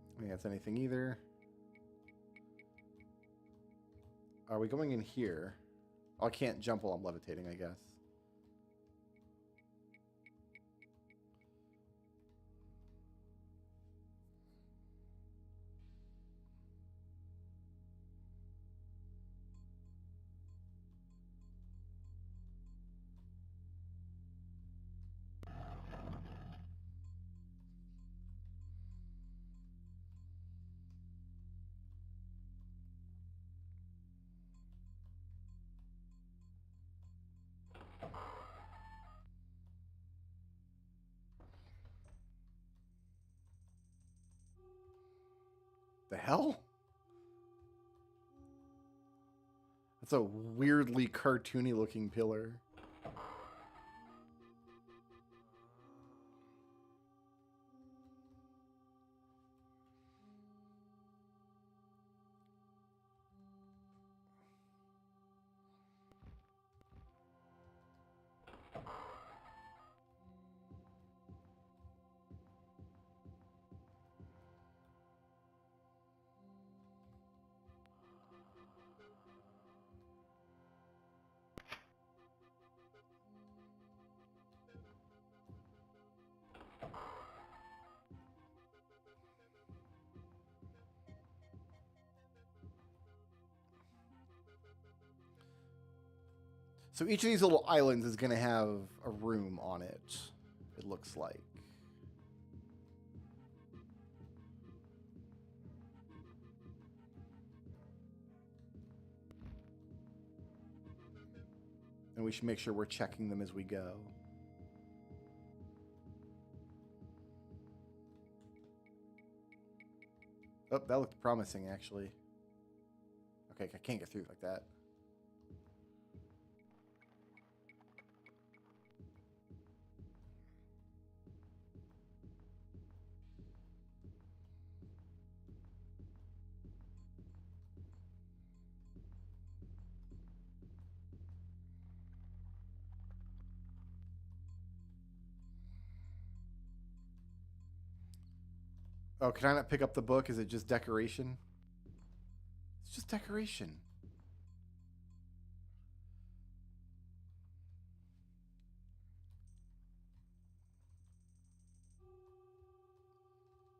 I don't think that's anything either. Are we going in here? Oh, I can't jump while I'm levitating, I guess. The hell? That's a weirdly cartoony looking pillar. So each of these little islands is going to have a room on it, it looks like. And we should make sure we're checking them as we go. Oh, that looked promising, actually. Okay, I can't get through like that. Oh, can I not pick up the book? Is it just decoration? It's just decoration.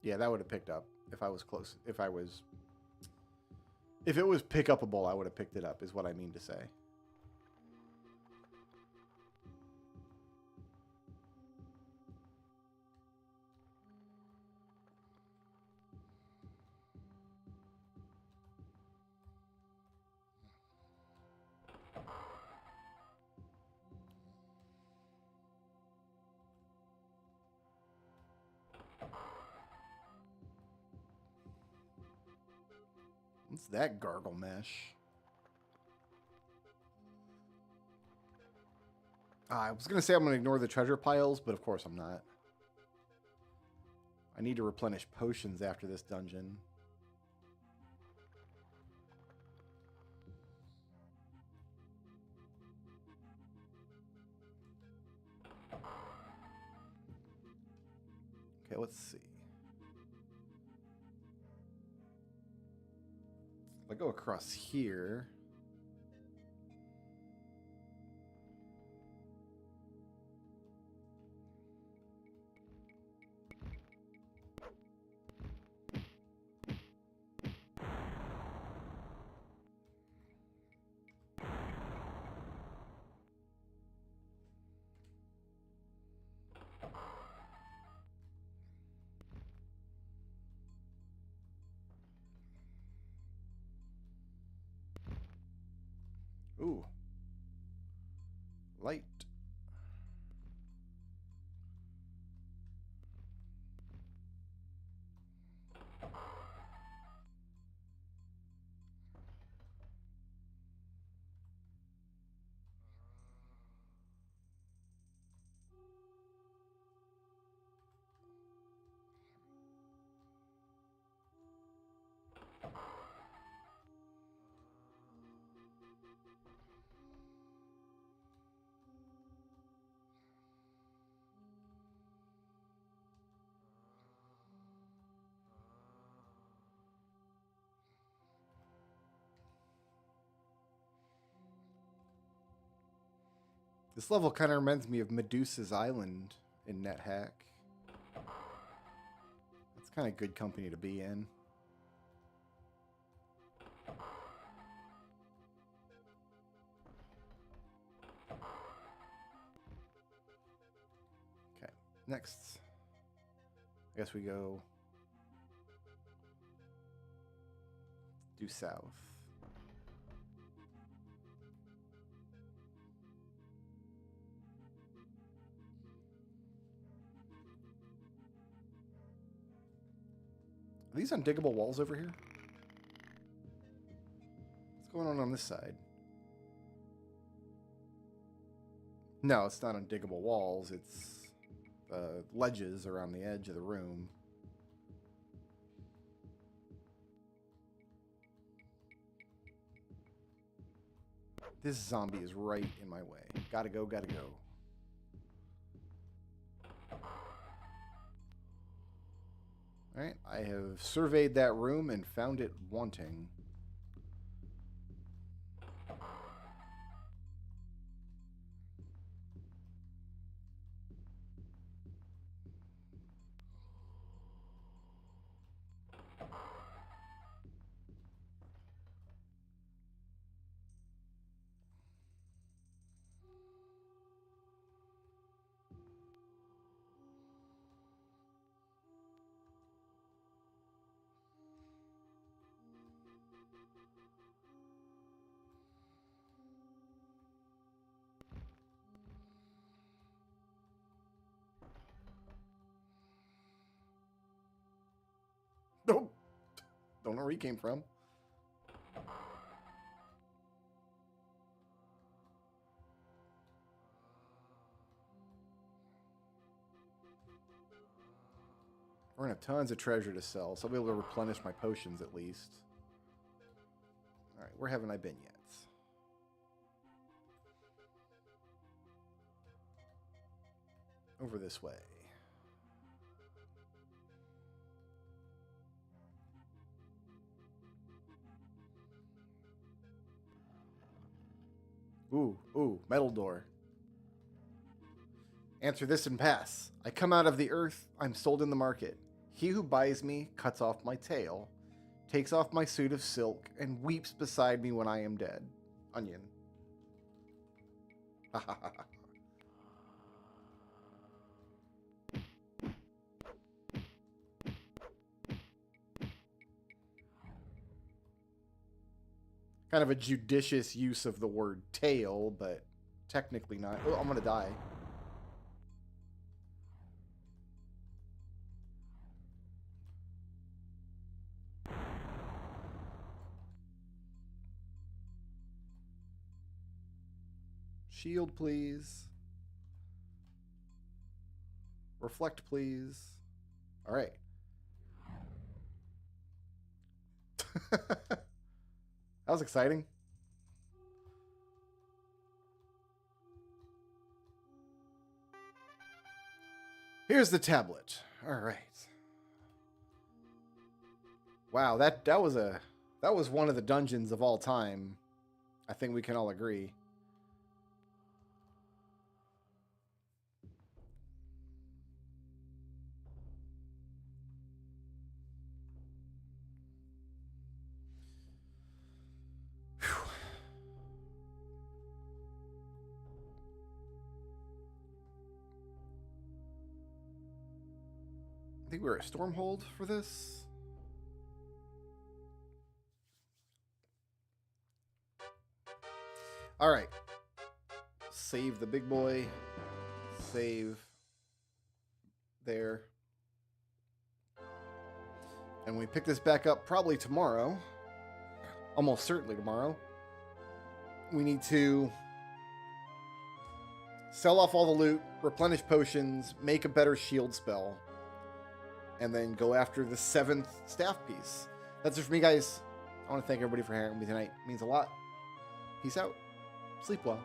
Yeah, that would have picked up if I was close. If it was pick upable, I would have picked it up, is what I mean to say. What's that gargle mesh? I was going to say I'm going to ignore the treasure piles, but of course I'm not. I need to replenish potions after this dungeon. Okay, let's see. If I go across here... Ooh. Light. This level kind of reminds me of Medusa's Island in NetHack. That's kind of good company to be in. Okay, next. I guess we go due south. Are these undiggable walls over here? What's going on this side? No, it's not undiggable walls. It's ledges around the edge of the room. This zombie is right in my way. Gotta go, gotta go. Alright, I have surveyed that room and found it wanting. Nope. Don't know where he came from. We're gonna have tons of treasure to sell, so I'll be able to replenish my potions at least. Alright, where haven't I been yet? Over this way. Ooh, metal door. Answer this and pass. I come out of the earth, I'm sold in the market. He who buys me cuts off my tail, takes off my suit of silk, and weeps beside me when I am dead. Onion. Ha ha ha ha. Kind of a judicious use of the word tail, but technically not. Oh, I'm gonna die. Shield, please. Reflect, please. All right. That was exciting. Here's the tablet. All right. Wow, that was one of the dungeons of all time. I think we can all agree. I think we're at Stormhold for this. All right. Save the big boy. Save there. And we pick this back up probably tomorrow. Almost certainly tomorrow. We need to sell off all the loot, replenish potions, make a better shield spell, and then go after the 7th staff piece. That's it for me, guys. I want to thank everybody for hanging with me tonight. It means a lot. Peace out. Sleep well.